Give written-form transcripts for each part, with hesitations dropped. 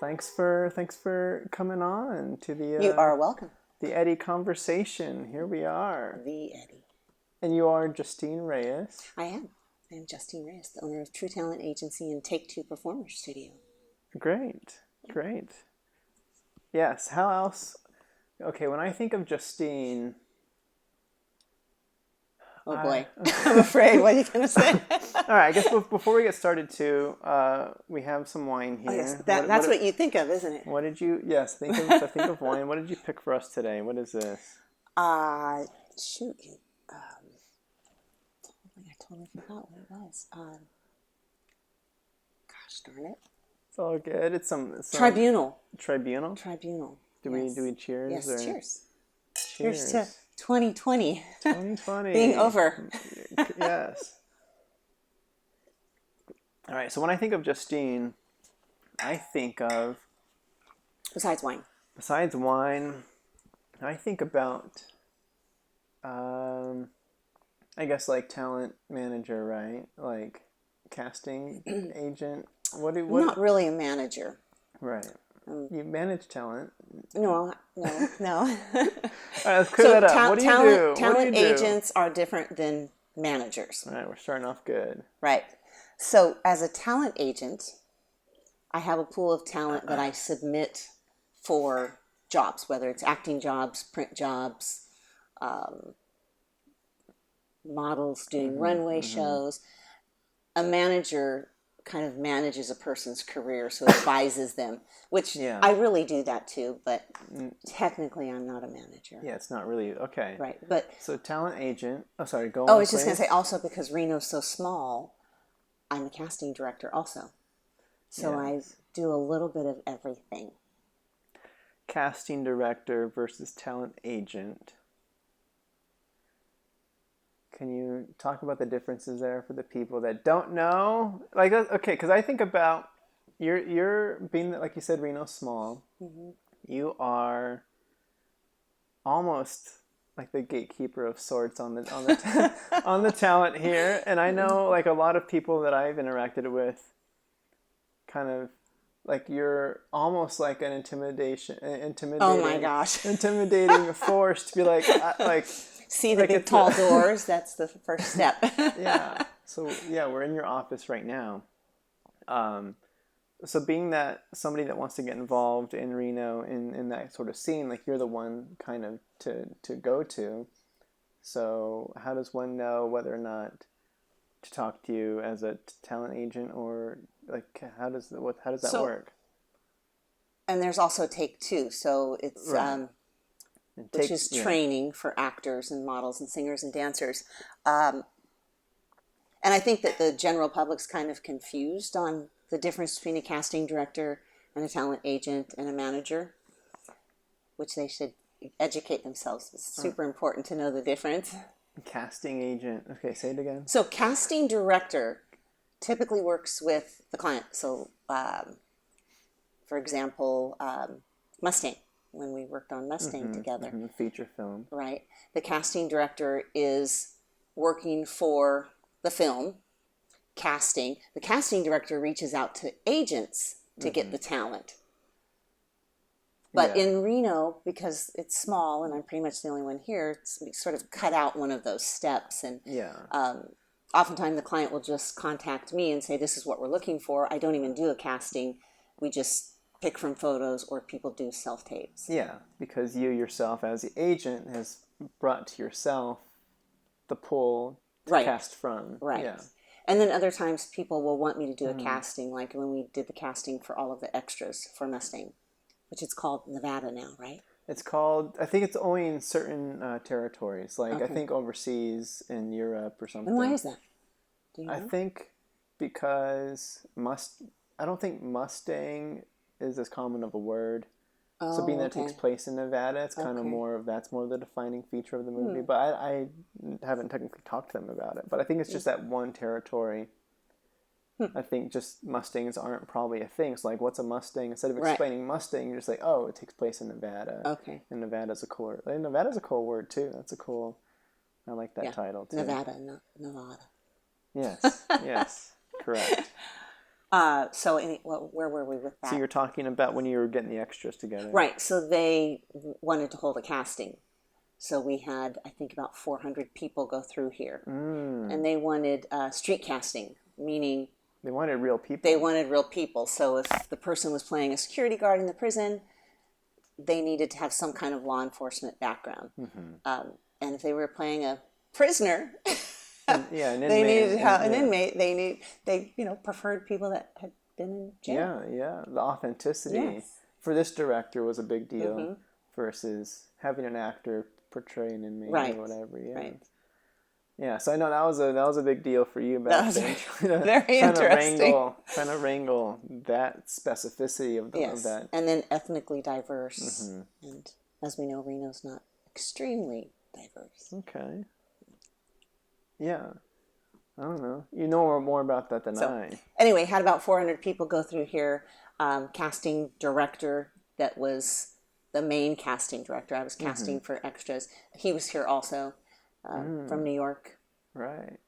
Thanks for coming on to You are welcome. the Eddie conversation. Here we are. The Eddie. And you are Justine Reyes. I am. I am Justine Reyes, the owner of True Talent Agency and Take Two Performers Studio. Great. Yes, how else? Okay, when I think of Justine... Oh boy, I'm afraid. What are you going to say? All right, I guess before we get started too, we have some wine here. Oh, yes. That's what you think of, isn't it? What did you, think of wine. What did you pick for us today? What is this? Shoot. I totally forgot what it was. Gosh darn it. It's all good. It's some Tribunal. Tribunal? Do we cheers? Yes, or? Cheers. Cheers to 2020. 2020. Being over. Yes. All right, so when I think of Justine, I think of... Besides wine, I think about, I guess like talent manager, right? Like casting agent. I'm not really a manager. Right. You manage talent. No. All right, let's clear that up. What do you do? Talent agents are different than managers. All right, we're starting off good. Right. So as a talent agent, I have a pool of talent that I submit for jobs, whether it's acting jobs, print jobs, models doing runway shows. A manager kind of manages a person's career, so advises them, which I really do that too, but technically I'm not a manager. Yeah, it's not really, okay. Right, but... So talent agent, go on, I was just going to say also because Reno's so small, I'm a casting director also. So I do a little bit of everything. Casting director versus talent agent. Can you talk about the differences there for the people that don't know? Like, okay, because I think about you're being, like you said, Reno's small. Mm-hmm. You are almost like the gatekeeper of sorts on the on the talent here. And I know like a lot of people that I've interacted with, kind of like you're almost like an intimidating. Oh my gosh! Intimidating force to be like. See the big tall doors. That's the first step. Yeah. So we're in your office right now. So being that somebody that wants to get involved in Reno in that sort of scene, like you're the one kind of to go to. So how does one know whether or not to talk to you as a talent agent, or like how does that work? And there's also Take Two. So it's which is training for actors and models and singers and dancers. And I think that the general public's kind of confused on the difference between a casting director and a talent agent and a manager, which they should educate themselves. It's super important to know the difference. Casting agent. Okay, say it again. So casting director typically works with the client. So, for example, Mustang. When we worked on Mustang together. Feature film. Right. The casting director is working for the film, casting. The casting director reaches out to agents to get the talent. But in Reno, because it's small and I'm pretty much the only one here, we sort of cut out one of those steps. And oftentimes the client will just contact me and say, this is what we're looking for. I don't even do a casting. We just pick from photos, or people do self-tapes. Yeah, because you yourself as the agent has brought to yourself the pool to cast from. Right. Yeah. And then other times people will want me to do a casting, like when we did the casting for all of the extras for Mustang, which it's called Nevada now, right? It's called, I think it's only in certain territories, like I think overseas in Europe or something. And why is that? Do you know? I think because I don't think Mustang is as common of a word. So being that it takes place in Nevada, it's kind of that's more the defining feature of the movie. But I haven't technically talked to them about it. But I think it's just that one territory. I think just Mustangs aren't probably a thing. So like, what's a Mustang? Instead of explaining Mustang, you're just like, oh, it takes place in Nevada. Okay. And Nevada's a cool word. Nevada's a cool word too. That's a cool, I like that title too. Nevada, not Nevada. Yes, yes. Correct. Where were we with that? So you're talking about when you were getting the extras together. Right. So they wanted to hold a casting. So we had, I think, about 400 people go through here. And they wanted street casting, meaning... They wanted real people. They wanted real people. So if the person was playing a security guard in the prison, they needed to have some kind of law enforcement background. And if they were playing a prisoner... an inmate. They needed to have an inmate. They preferred people that had been in jail. Yeah. The authenticity for this director was a big deal versus having an actor portray an inmate or whatever. Yeah. Right. Yeah. So I know that was a big deal for you back then. Very interesting. Trying to wrangle that specificity of that. And then ethnically diverse. And as we know, Reno's not extremely diverse. Okay. Yeah. I don't know. You know more about that than I. Anyway, had about 400 people go through here. Casting director that was the main casting director. I was casting for extras. He was here also from New York. Right.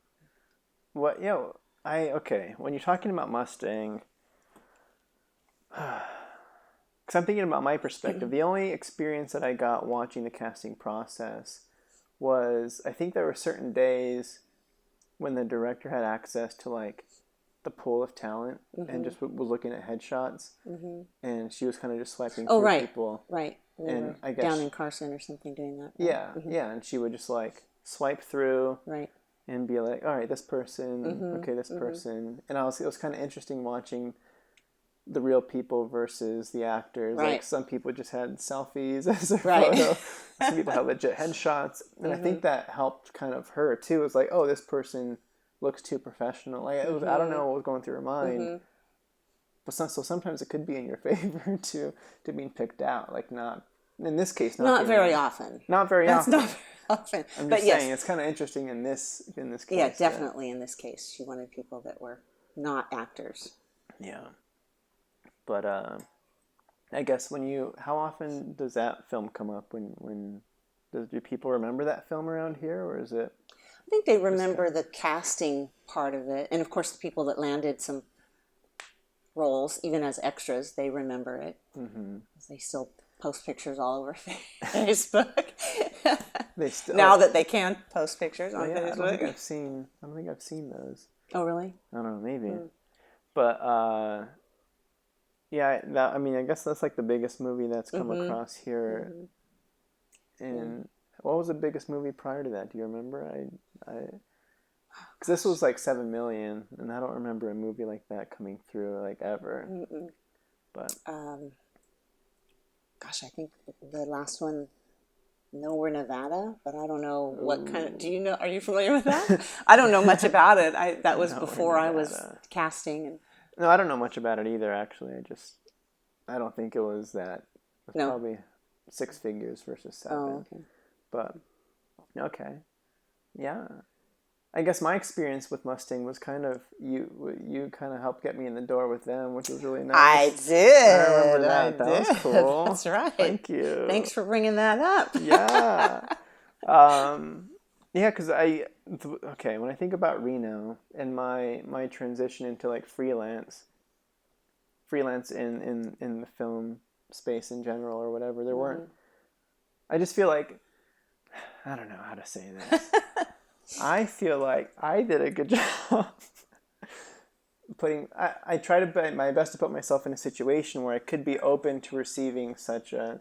What? Okay. When you're talking about Mustang, because I'm thinking about my perspective, the only experience that I got watching the casting process was, I think there were certain days when the director had access to like the pool of talent and just was looking at headshots, and she was kind of just swiping through people. Right. And I guess down in Carson or something doing that. Right? Yeah, and she would just like swipe through, right, and be like, all right, this person, okay, this person, and it was kind of interesting watching the real people versus the actors. Right. Like some people just had selfies as a photo. Some people had legit headshots. And I think that helped kind of her too. It's like, oh, this person looks too professional. Like it was, I don't know what was going through her mind. But so sometimes it could be in your favor to being picked out. Like not, in this case, not very often. Not very often. Not very often. I'm just saying, it's kind of interesting in this case. Yeah, definitely in this case. She wanted people that were not actors. Yeah. But I guess how often does that film come up? Do people remember that film around here, or is it? I think they remember the casting part of it, and of course the people that landed some roles, even as extras, they remember it. They still post pictures all over Facebook. They still now that they can post pictures on Facebook. I don't think I've seen those. Oh really? I don't know, maybe. But. Yeah, I guess that's like the biggest movie that's come across here. And what was the biggest movie prior to that? Do you remember? Because this was like 7 million, and I don't remember a movie like that coming through like ever. But gosh, I think the last one, Nowhere, Nevada, but I don't know what kind of. Do you know? Are you familiar with that? I don't know much about it. That was before I was casting and. No, I don't know much about it either, actually. I don't think it was that. It was probably 6 figures versus 7. Oh, okay. But, okay. Yeah. I guess my experience with Mustang was kind of, you kind of helped get me in the door with them, which was really nice. I did. I remember that. That was cool. That's right. Thank you. Thanks for bringing that up. Yeah. Yeah, because when I think about Reno and my transition into like freelance in the film space in general or whatever, there weren't. I just feel like, I don't know how to say this. I feel like I did a good job I try to my best to put myself in a situation where I could be open to receiving such a,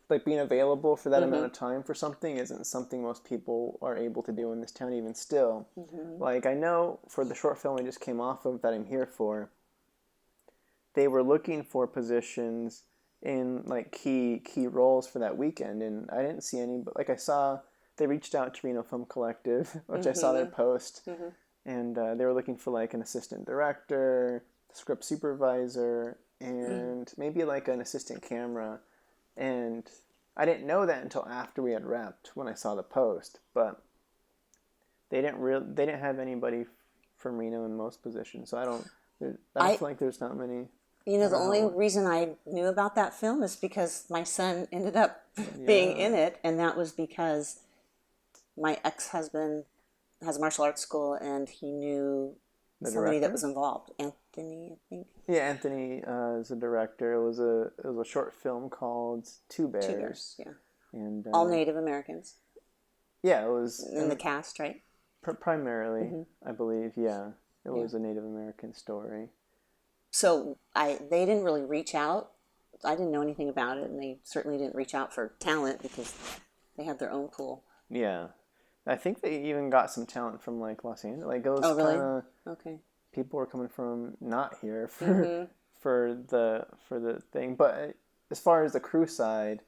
like being available for that amount of time for something isn't something most people are able to do in this town even still. Like I know for the short film I just came off of that I'm here for, they were looking for positions in like key roles for that weekend, and I didn't see any, but like I saw they reached out to Reno Film Collective, which I saw their post, and they were looking for like an assistant director, script supervisor, and maybe like an assistant camera. And I didn't know that until after we had wrapped when I saw the post, but they didn't have anybody from Reno in most positions, so I don't feel like there's not many. You know, the only reason I knew about that film is because my son ended up being in it, and that was because my ex-husband has a martial arts school, and he knew somebody that was involved. Anthony, I think. Yeah, Anthony is a director. It was a short film called Two Bears. Two Bears, yeah. And all Native Americans. Yeah, it was in the cast, right? Primarily, I believe. Yeah, it was a Native American story. So they didn't really reach out. I didn't know anything about it, and they certainly didn't reach out for talent because they had their own pool. Yeah, I think they even got some talent from like Los Angeles. Like it was really? Okay. People were coming from not here for the thing. But as far as the crew side,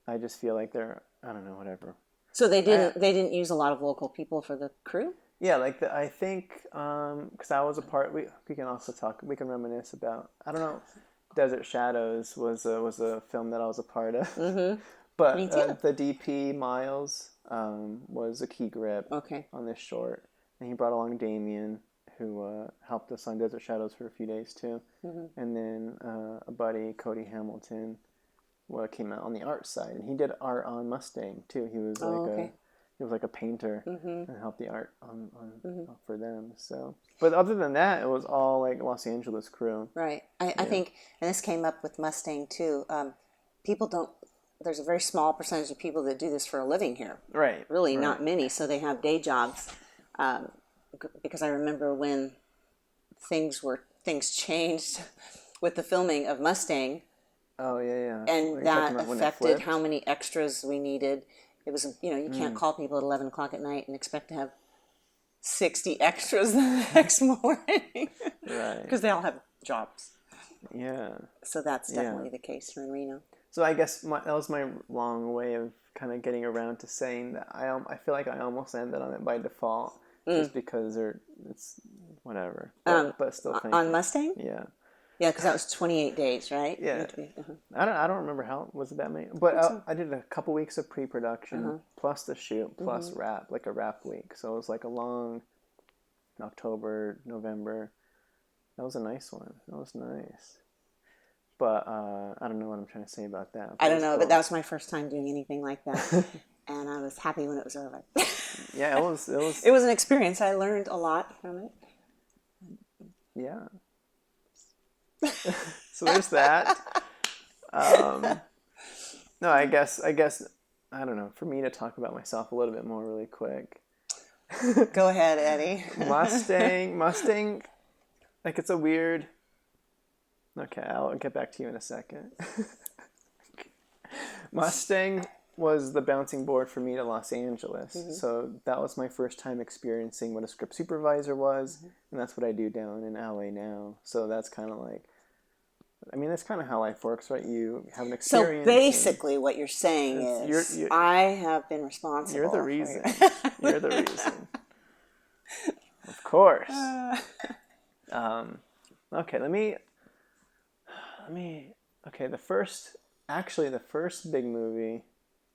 I just feel like I don't know, whatever. So they didn't use a lot of local people for the crew? Yeah, like I think because I was a part. We can also talk. We can reminisce about. I don't know. Desert Shadows was a film that I was a part of. Mm-hmm. But the DP Miles was a key grip on this short, and he brought along Damien, who helped us on Desert Shadows for a few days too, and then a buddy, Cody Hamilton, came out on the art side, and he did art on Mustang too. He was like a painter and helped the art on for them. So, but other than that, it was all like Los Angeles crew. Right. I think, and this came up with Mustang too. People don't. There's a very small percentage of people that do this for a living here. Right. Really, not many. So they have day jobs. Because I remember when things changed with the filming of Mustang. Oh yeah. And that affected how many extras we needed. It was, you can't call people at 11 o'clock at night and expect to have 60 extras the next morning. Right. Because they all have jobs. Yeah. So that's definitely the case here in Reno. So I guess that was my long way of kind of getting around to saying that I feel like I almost ended on it by default just because it's whatever. But still thank on you. Mustang? Yeah. Yeah, because that was 28 days, right? Yeah. I don't remember how was it that many, but I did a couple weeks of pre-production plus the shoot plus wrap, like a wrap week. So it was like a long October, November. That was a nice one. That was nice. But I don't know what I'm trying to say about that. I don't know, but that was my first time doing anything like that, and I was happy when it was over. Yeah, it was. It was an experience. I learned a lot from it. Yeah. So there's that. No, I guess I don't know. For me to talk about myself a little bit more, really quick. Go ahead, Eddie. Mustang. Like it's a weird. Okay, I'll get back to you in a second. Mustang was the bouncing board for me to Los Angeles. So that was my first time experiencing what a script supervisor was, and that's what I do down in LA now. So that's kind of like, that's kind of how life works, right? You have an experience. So basically what you're saying is I have been responsible. You're the reason. You're the reason. Of course. Okay, the first big movie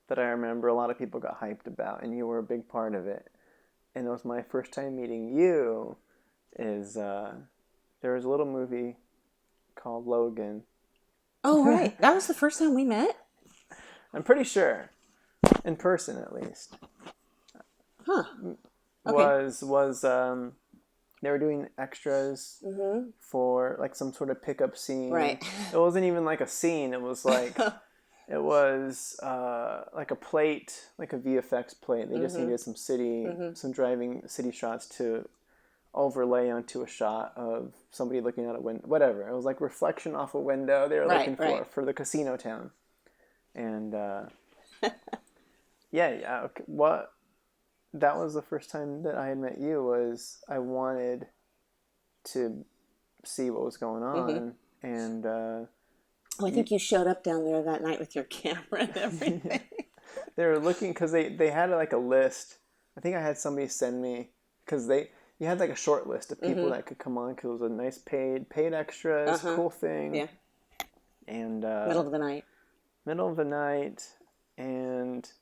that I remember a lot of people got hyped about, and you were a big part of it, and it was my first time meeting you, is there was a little movie called Logan. Oh, right. That was the first time we met? I'm pretty sure. In person, at least. Huh. Okay. They were doing extras for like some sort of pickup scene. Right. It wasn't even like a scene. It was like like a plate, like a VFX plate. They just needed some driving city shots to overlay onto a shot of somebody looking out a window. Whatever. It was like reflection off a window. They were looking for the casino town. And okay. That was the first time that I had met you. Was I wanted to see what was going on, and I think you showed up down there that night with your camera and everything. They were looking because they had like a list. I think I had somebody send me because you had like a short list of people that could come on because it was a nice paid extras, cool thing. Yeah. And middle of the night, and.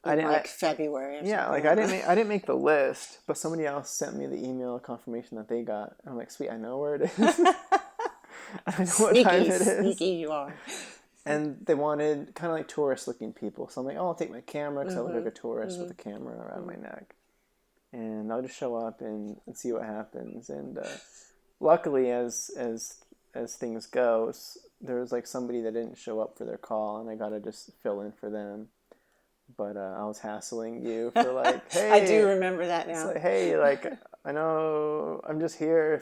February. Or yeah, like I didn't make the list, but somebody else sent me the email confirmation that they got. And I'm like, sweet, I know where it is. I know what time it is. Sneaky you are. And they wanted kind of like tourist-looking people. So I'm like, I'll take my camera because I look like a tourist with a camera around my neck. and I'll just show up and see what happens. And luckily, as things go, there was like somebody that didn't show up for their call, and I got to just fill in for them. But I was hassling you for like, hey. I do remember that now. It's like, hey, like, I know I'm just here.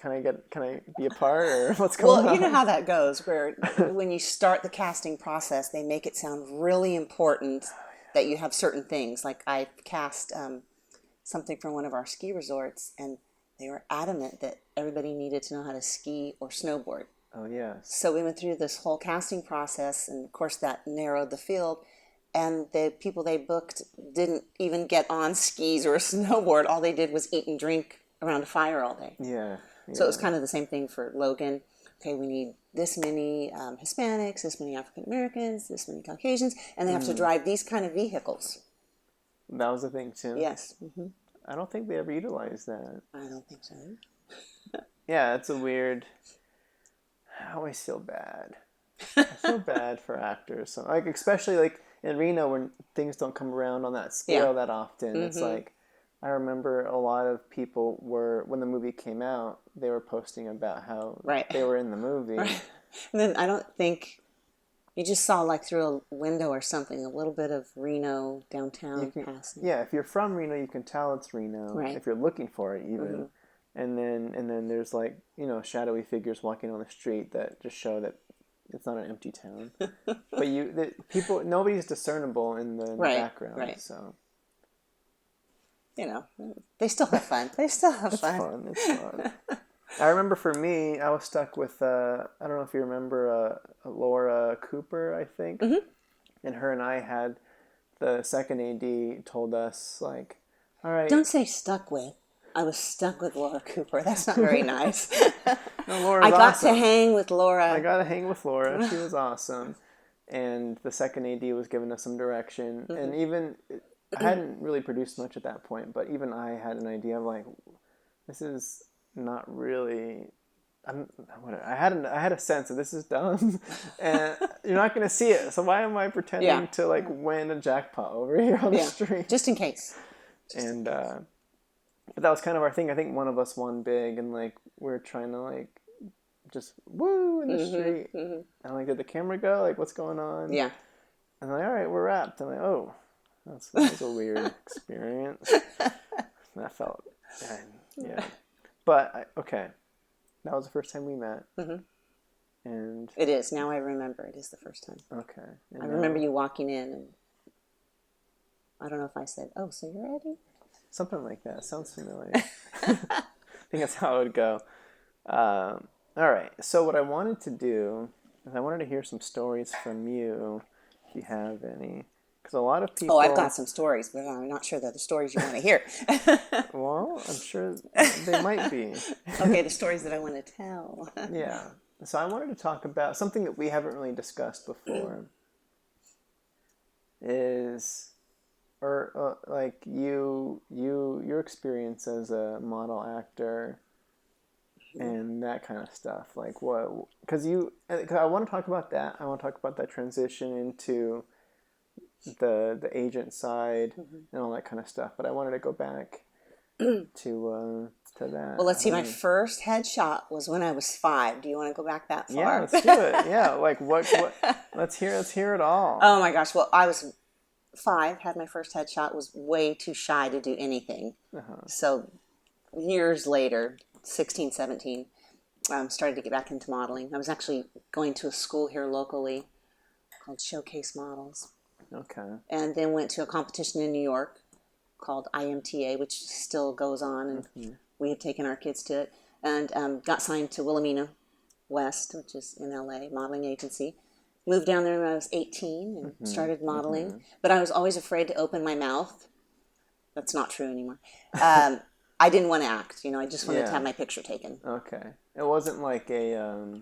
Can I be a part, or what's going on? Well, you know how that goes, where when you start the casting process, they make it sound really important that you have certain things. Like I cast something from one of our ski resorts, and they were adamant that everybody needed to know how to ski or snowboard. Oh, yes. So we went through this whole casting process, and of course that narrowed the field. And the people they booked didn't even get on skis or a snowboard. All they did was eat and drink around a fire all day. Yeah. So it was kind of the same thing for Logan. Okay, we need this many Hispanics, this many African Americans, this many Caucasians, and they have to drive these kind of vehicles. That was the thing too. Yes. Mm-hmm. I don't think they ever utilized that. I don't think so. Yeah, it's a weird. I always feel bad. I feel bad for actors. So, like, especially like in Reno, when things don't come around on that scale that often. Mm-hmm. It's like, I remember a lot of people were, when the movie came out, they were posting about how they were in the movie. Right. And then I don't think, you just saw like through a window or something, a little bit of Reno downtown passing. Yeah, if you're from Reno, you can tell it's Reno. Right. If you're looking for it even. Mm-hmm. And then there's like, shadowy figures walking on the street that just show that it's not an empty town. But nobody's discernible in the background. Right. So, they still have fun. It's fun. I remember for me, I was stuck with, I don't know if you remember Laura Cooper, I think. Mm-hmm. And her and I had, the second AD told us, like, all right. Don't say stuck with. I was stuck with Laura Cooper. That's not very nice. No, Laura's I got awesome. to hang with Laura. I got to hang with Laura. She was awesome. And the second AD was giving us some direction. Mm-hmm. And even, I hadn't really produced much at that point, but even I had an idea of like, this is not really, I had a sense that this is dumb, and you're not going to see it. So why am I pretending to like win a jackpot over here on the street? Just in case. But that was kind of our thing. I think one of us won big, and like we're trying to like just woo in the street. Mm-hmm. And like, did the camera go? Like, what's going on? Yeah. And I'm like, all right, we're wrapped. And I'm like, oh, that was a weird experience. That felt, yeah. But okay, that was the first time we met. Mm-hmm. And it is now. I remember it is the first time. Okay. I remember you walking in, and I don't know if I said, "Oh, so you're Eddie?" Something like that. Sounds familiar. I think that's how it would go. All right. So what I wanted to do is I wanted to hear some stories from you, if you have any. Because a lot of people... Oh, I've got some stories, but I'm not sure they're the stories you want to hear. Well, I'm sure they might be. Okay, the stories that I want to tell. Yeah. So I wanted to talk about something that we haven't really discussed before. Like your experience as a model actor and that kind of stuff. Like what? Because I want to talk about that. I want to talk about that transition into the agent side and all that kind of stuff. But I wanted to go back to that. Well, let's see. My first headshot was when I was 5. Do you want to go back that far? Yeah, let's do it. Yeah, like what? Let's hear it all. Oh my gosh! Well, I was 5, had my first headshot, was way too shy to do anything. So years later, 16, 17, started to get back into modeling. I was actually going to a school here locally called Showcase Models. Okay. And then went to a competition in New York called IMTA, which still goes on, and we had taken our kids to it, and got signed to Wilhelmina West, which is in LA, modeling agency. Moved down there when I was 18 and started modeling, but I was always afraid to open my mouth. That's not true anymore. I didn't want to act, I just wanted to have my picture taken. Okay. It wasn't like a,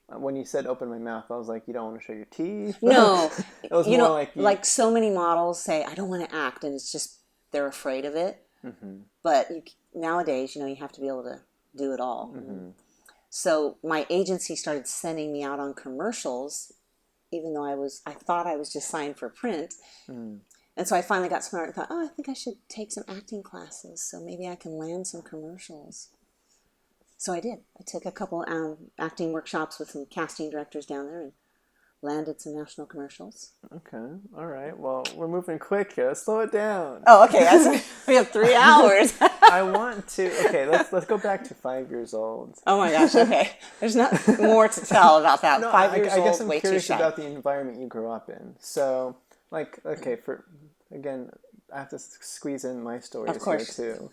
when you said open my mouth, I was like, you don't want to show your teeth? No. It was more like so many models say, I don't want to act, and it's just, they're afraid of it. Mm-hmm. But nowadays, you have to be able to do it all. Mm-hmm. So my agency started sending me out on commercials, even though I thought I was just signed for print. And so I finally got smart and thought, oh, I think I should take some acting classes so maybe I can land some commercials. So I did. I took a couple acting workshops with some casting directors down there and landed some national commercials. Okay. All right. Well, we're moving quick here. Let's slow it down. Oh, okay. We have 3 hours. I want to. Okay, let's go back to 5 years old. Oh my gosh. Okay. There's not more to tell about that. No, 5 years old. I guess I'm way curious too shy. about the environment you grew up in. So, like, okay, again, I have to squeeze in my stories here too.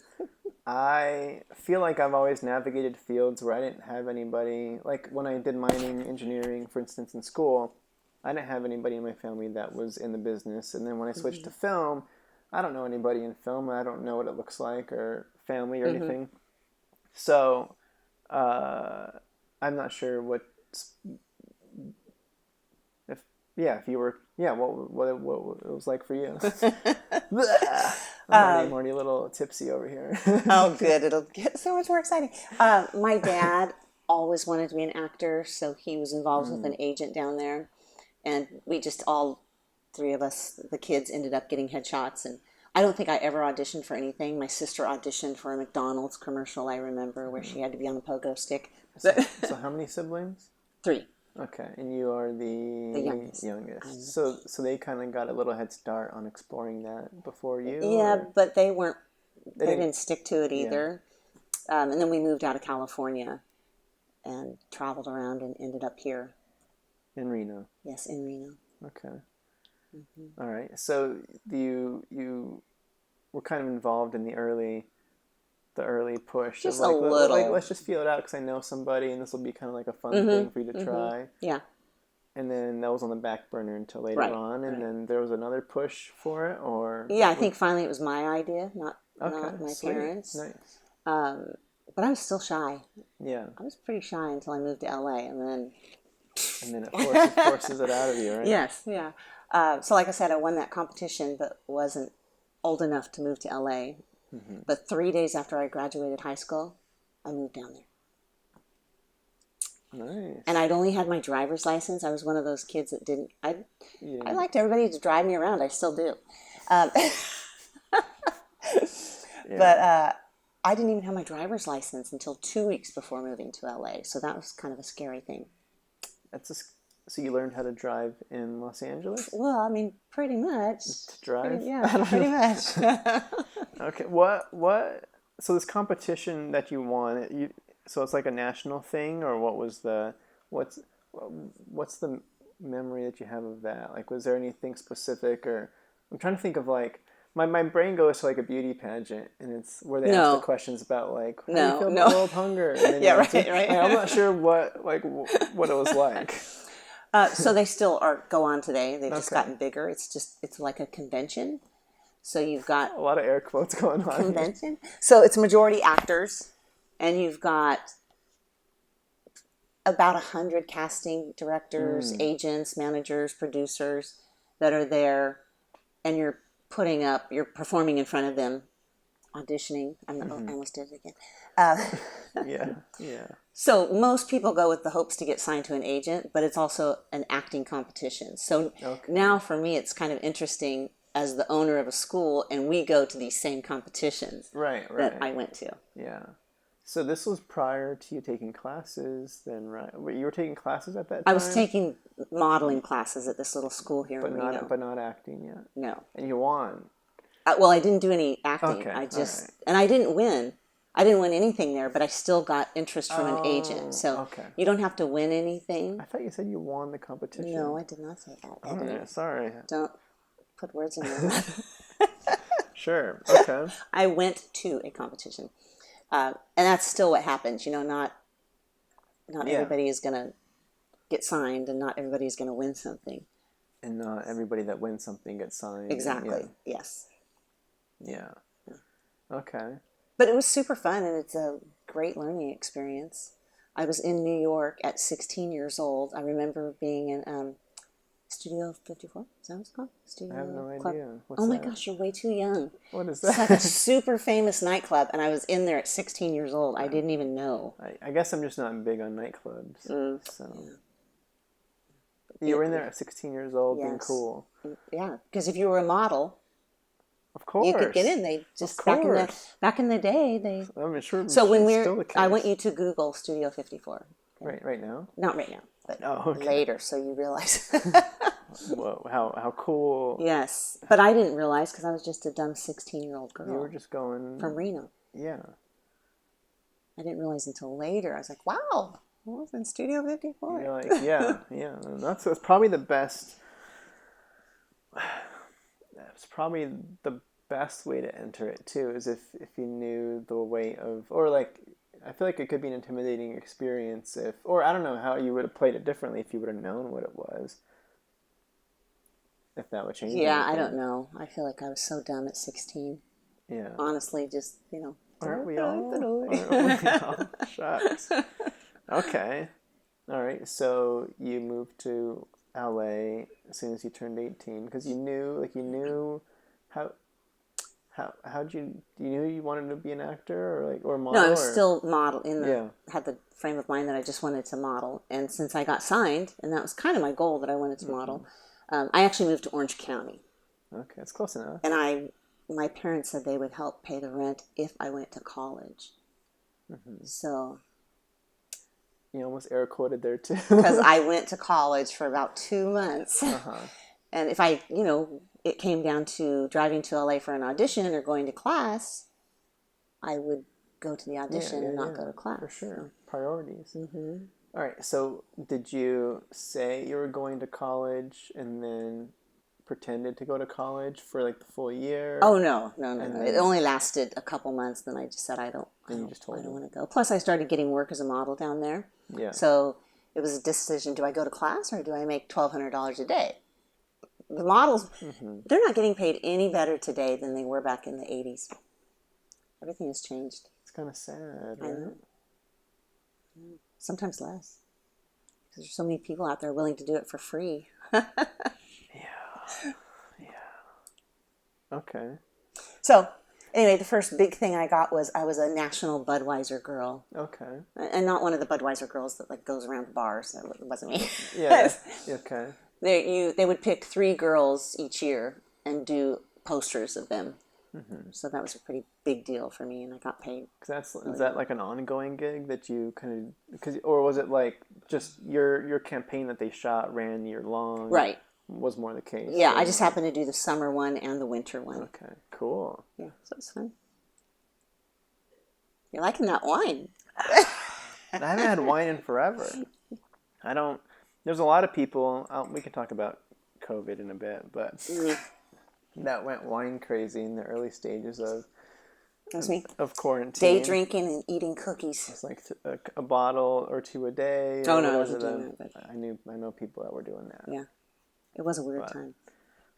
I feel like I've always navigated fields where I didn't have anybody. Like when I did mining engineering, for instance, in school, I didn't have anybody in my family that was in the business. And then when I switched to film, I don't know anybody in film. I don't know what it looks like or family or anything. So I'm not sure what if you were what it was like for you. I'm already a little tipsy over here. Oh, good. It'll get so much more exciting. My dad always wanted to be an actor, so he was involved with an agent down there. And we just all 3 of us, the kids, ended up getting headshots. And I don't think I ever auditioned for anything. My sister auditioned for a McDonald's commercial, I remember, where she had to be on the pogo stick. So how many siblings? 3. Okay, and you are the youngest. So they kind of got a little head start on exploring that before you? Yeah, or? But they didn't stick to it either. Yeah. And then we moved out of California and traveled around and ended up here. In Reno? Yes, in Reno. Okay. All right. So you were kind of involved in the early push. Just of like, a little. Like, let's just feel it out because I know somebody and this will be kind of like a fun thing for you to try. Yeah. And then that was on the back burner until later on. And then there was another push for it, or? Yeah, I think finally it was my idea, not my parents. Nice. But I was still shy. Yeah. I was pretty shy until I moved to LA, and then it forces it out of you, right? Yes, yeah. So like I said, I won that competition, but wasn't old enough to move to LA. But 3 days after I graduated high school, I moved down there. Nice. And I'd only had my driver's license. I was one of those kids that didn't. I liked everybody to drive me around. I still do. But I didn't even have my driver's license until 2 weeks before moving to LA. So that was kind of a scary thing. So you learned how to drive in Los Angeles? Well, I mean, pretty much. To drive? Pretty much. Okay. What? So this competition that you won, so it's like a national thing, or what's the memory that you have of that? Like, was there anything specific, or I'm trying to think of like my brain goes to like a beauty pageant, and it's where they ask the questions about like how do you feel about world hunger? And then right. I'm not sure what it was like. So they still go on today. They've just gotten bigger. It's like a convention. So you've got a lot of air quotes going on. Convention. So it's majority actors, and you've got about 100 casting directors, agents, managers, producers that are there, and you're performing in front of them, auditioning. I almost did it again. Yeah. So most people go with the hopes to get signed to an agent, but it's also an acting competition. So now for me, it's kind of interesting as the owner of a school, and we go to these same competitions that I went to. Yeah. So this was prior to you taking classes, then, right? You were taking classes at that time? I was taking modeling classes at this little school here in Reno. But not acting yet? No. And you won? Well, I didn't do any acting. Okay. And I didn't win. I didn't win anything there, but I still got interest from an agent. So you don't have to win anything. I thought you said you won the competition. No, I did not say that. All right, sorry. Don't put words in my mouth. Sure. Okay. I went to a competition. And that's still what happens. Not everybody is going to get signed, and not everybody is going to win something. And not everybody that wins something gets signed. Exactly. Yes. Yeah. Okay. But it was super fun, and it's a great learning experience. I was in New York at 16 years old. I remember being in Studio 54. Is that what it's called? I have no idea. What's my gosh, you're way too young. What is that? It's like a super famous nightclub, and I was in there at 16 years old. I didn't even know. I guess I'm just not big on nightclubs. So you were in there at 16 years old, being cool. Yeah, because if you were a model, Of course. You could get in. They just back in the day they. I'm sure. So when still the case. I want you to Google Studio 54. Okay? Right now. Not right now, but okay. later, so you realize. Whoa! How cool. Yes, but I didn't realize because I was just a dumb 16-year-old girl. You were just going from Reno. Yeah. I didn't realize until later. I was like, wow, I was in Studio 54. You're like, yeah. And that's probably the best. It's probably the best way to enter it too, is if you knew the way of, or like, I feel like it could be an intimidating experience if, or I don't know how you would have played it differently if you would have known what it was. If that would change. Yeah, anything. I don't know. I feel like I was so dumb at 16. Yeah. Honestly, just, Aren't we all? Shucks. Okay. All right. So you moved to LA as soon as you turned 18 because you knew how'd you knew you wanted to be an actor or model? No, I was still model had the frame of mind that I just wanted to model. And since I got signed, and that was kind of my goal that I wanted to model, I actually moved to Orange County. Okay, that's close enough. And my parents said they would help pay the rent if I went to college. Mm-hmm. So. You almost air quoted there too. Because I went to college for about 2 months. Uh-huh. And if I, it came down to driving to LA for an audition or going to class, I would go to the audition and not go to class. For sure. So. Priorities. Mm-hmm. All right. So did you say you were going to college and then pretended to go to college for like the full year? Oh, no. It only lasted a couple months. Then I just said, I don't want to go. Plus, I started getting work as a model down there. Yeah. So it was a decision, do I go to class or do I make $1,200 a day? The models, they're not getting paid any better today than they were back in the 80s. Everything has changed. It's kind of sad, right? I know. Sometimes less. Because there's so many people out there willing to do it for free. Yeah. Okay. So, anyway, the first big thing I got was I was a national Budweiser girl. Okay. And not one of the Budweiser girls that goes around the bars. That wasn't me. Yeah. Okay. They would pick 3 girls each year and do posters of them. Mm-hmm. So that was a pretty big deal for me, and I got paid. Is that like an ongoing gig that you kind of, or was it like just your campaign that they shot ran year long? Right. Was more the case. Yeah, I just happened to do the summer one and the winter one. Okay, cool. Yeah, so it's fun. You're liking that wine. I haven't had wine in forever. There's a lot of people, we can talk about COVID in a bit, but that went wine crazy in the early stages of quarantine. Day drinking and eating cookies. It's like a bottle or 2 a day. Oh, no, I wasn't doing that. But... I know people that were doing that. Yeah. It was a weird time.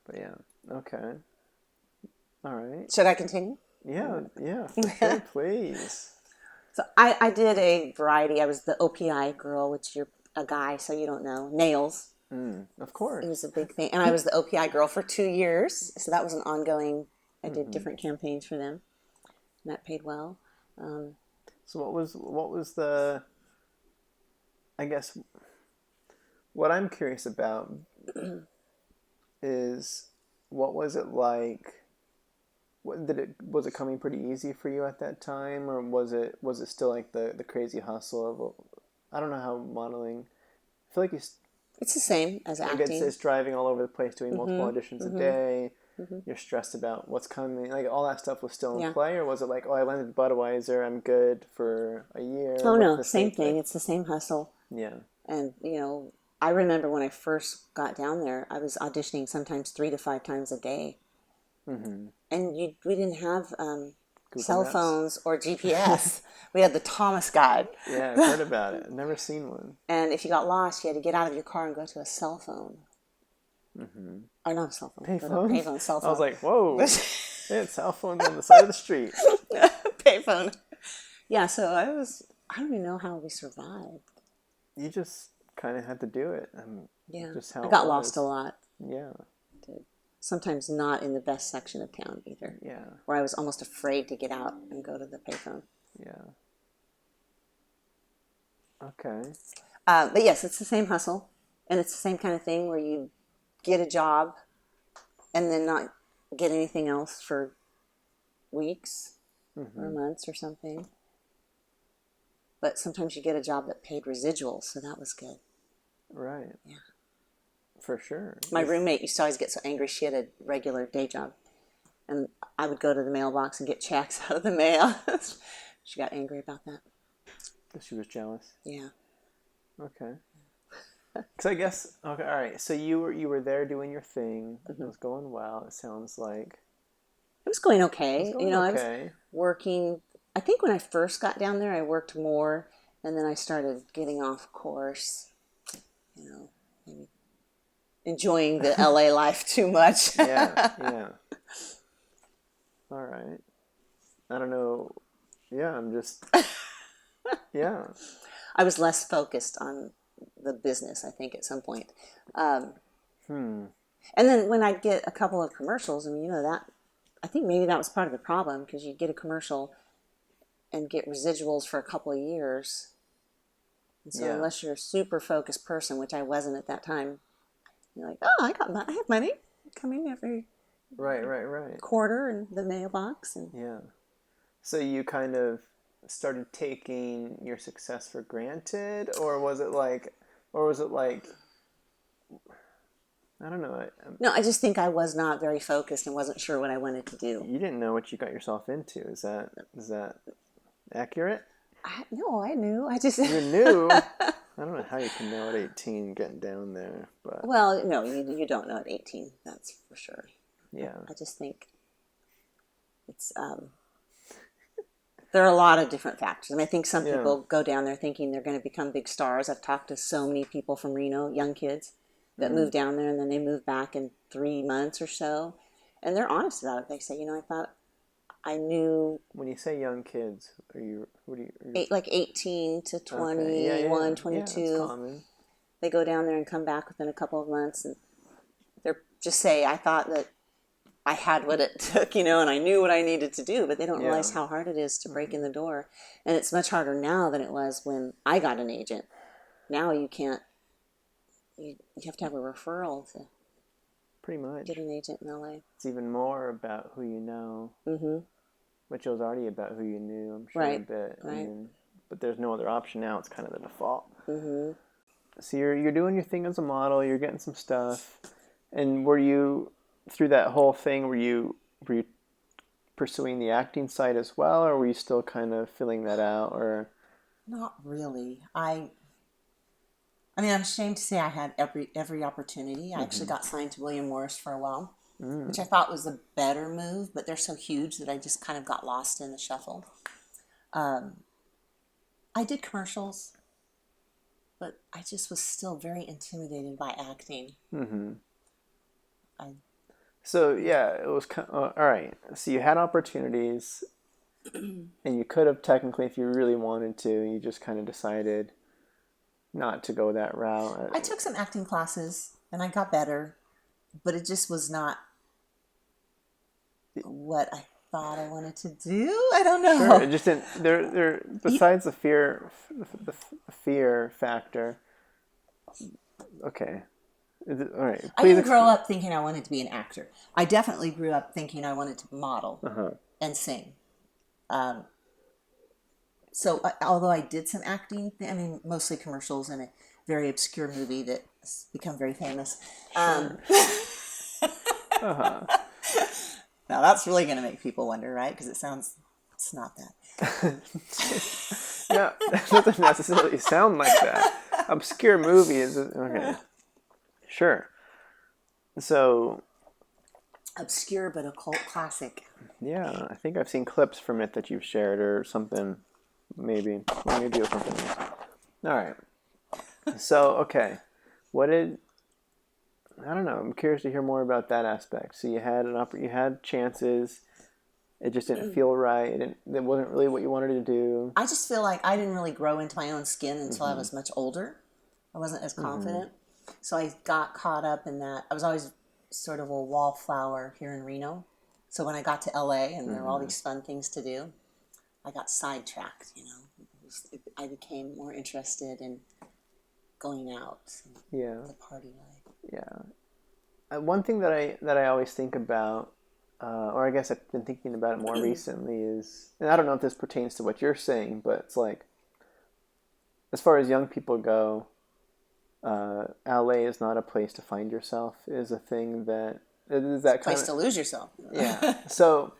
But yeah, okay. All right. Should I continue? Yeah, for sure, please. So I did a variety. I was the OPI girl, which you're a guy, so you don't know. Nails. Of course. It was a big thing. And I was the OPI girl for 2 years. So that was an ongoing, I did different campaigns for them. And that paid well. So what was the, I guess, what I'm curious about is what was it like? Was it coming pretty easy for you at that time, or was it still like the crazy hustle of, I don't know how modeling. I feel like it's the same as acting. It's driving all over the place, doing multiple auditions a day. Mm-hmm. You're stressed about what's coming. Like all that stuff was still in play, or was it like, I landed Budweiser, I'm good for a year? Oh no, same thing. It's the same hustle. Yeah. And I remember when I first got down there, I was auditioning sometimes 3 to 5 times a day. Mm-hmm. And we didn't have cell phones or GPS. We had the Thomas Guide. Yeah, I've heard about it. I've never seen one. And if you got lost, you had to get out of your car and go to a cell phone. Mm-hmm. Or not a cell phone. Payphone, cell phone. I was like, whoa. They had cell phones on the side of the street. Payphone. Yeah, so I don't even know how we survived. You just kind of had to do it. Yeah, just how I got lost a lot. Yeah. I did. Sometimes not in the best section of town either. Yeah. Where I was almost afraid to get out and go to the payphone. Yeah. Okay. But yes, it's the same hustle. And it's the same kind of thing where you get a job and then not get anything else for weeks or months or something. But sometimes you get a job that paid residuals, so that was good. Right. Yeah. For sure. My roommate used to always get so angry. She had a regular day job. And I would go to the mailbox and get checks out of the mail. She got angry about that. She was jealous? Yeah. Okay. Because I guess, okay, all right. So you were there doing your thing. It was going well, it sounds like. It was going okay. It was going okay. I was working. I think when I first got down there, I worked more. And then I started getting off course. Maybe enjoying the LA life too much. Yeah. All right. I don't know. Yeah, I'm just... Yeah. I was less focused on the business, I think, at some point. And then when I'd get a couple of commercials, that... I think maybe that was part of the problem, because you'd get a commercial and get residuals for a couple of years. And so unless you're a super focused person, which I wasn't at that time, you're like, oh, I have money coming every right quarter in the mailbox. And yeah. So you kind of started taking your success for granted, or was it like I don't know. No, I just think I was not very focused and wasn't sure what I wanted to do. You didn't know what you got yourself into. Is that accurate? No, I knew. I just... You knew? I don't know how you can know at 18 getting down there. But Well, no, you don't know at 18. That's for sure. Yeah. I just think it's... there are a lot of different factors. I think some people go down there thinking they're going to become big stars. I've talked to so many people from Reno, young kids, that move down there and then they move back in 3 months or so. And they're honest about it. They say, I thought I knew... When you say young kids, are you... like 18 to 21, 22. Yeah, that's common. They go down there and come back within a couple of months. And they're just say, I thought that I had what it took, and I knew what I needed to do. But they don't realize how hard it is to break in the door. And it's much harder now than it was when I got an agent. Now you can't... You have to have a referral to pretty much get an agent in LA. It's even more about who you know, which was already about who you knew, I'm sure, a bit. Right. But there's no other option now. It's kind of the default. So you're doing your thing as a model. You're getting some stuff. And were you, through that whole thing, were you pursuing the acting side as well, or were you still kind of filling that out? Or not really. I'm ashamed to say I had every opportunity. I actually got signed to William Morris for a while, which I thought was a better move, but they're so huge that I just kind of got lost in the shuffle. I did commercials, but I just was still very intimidated by acting. So, yeah, it was all right. So you had opportunities, and you could have technically, if you really wanted to, you just kind of decided not to go that route. I took some acting classes and I got better, but it just was not what I thought I wanted to do. I don't know. Sure, it just didn't. There. Besides the fear factor. Okay. All right. I didn't grow up thinking I wanted to be an actor. I definitely grew up thinking I wanted to model and sing. So, although I did some acting, mostly commercials and a very obscure movie that's become very famous. Now, that's really going to make people wonder, right? Because it's not that. Yeah, it doesn't necessarily sound like that. Obscure movie is... Okay. Sure. So... Obscure, but a cult classic. Yeah, I think I've seen clips from it that you've shared or something. Maybe or something else. All right. So, okay. I don't know. I'm curious to hear more about that aspect. So you had chances. It just didn't feel right. It wasn't really what you wanted to do. I just feel like I didn't really grow into my own skin until I was much older. I wasn't as confident. So I got caught up in that. I was always sort of a wallflower here in Reno. So when I got to LA and there were all these fun things to do, I got sidetracked, I became more interested in going out. The party life. Yeah. One thing that I always think about or I guess I've been thinking about it more recently, is, and I don't know if this pertains to what you're saying, but it's like, as far as young people go, LA is not a place to find yourself, is a thing that is that place to lose yourself. Yeah. So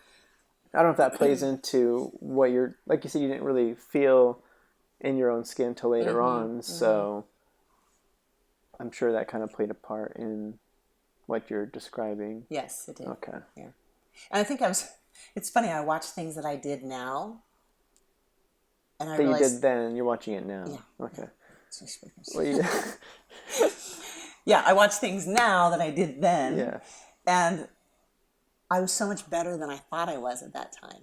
I don't know if that plays into what you're, like you said, you didn't really feel in your own skin till later on. So I'm sure that kind of played a part in what you're describing. Yes, it did. Okay. Yeah. And I think it's funny, I watch things that I did now. And I realized, you did then, and you're watching it now. Yeah. Okay. Well, yeah, I watch things now that I did then. Yeah. And I was so much better than I thought I was at that time.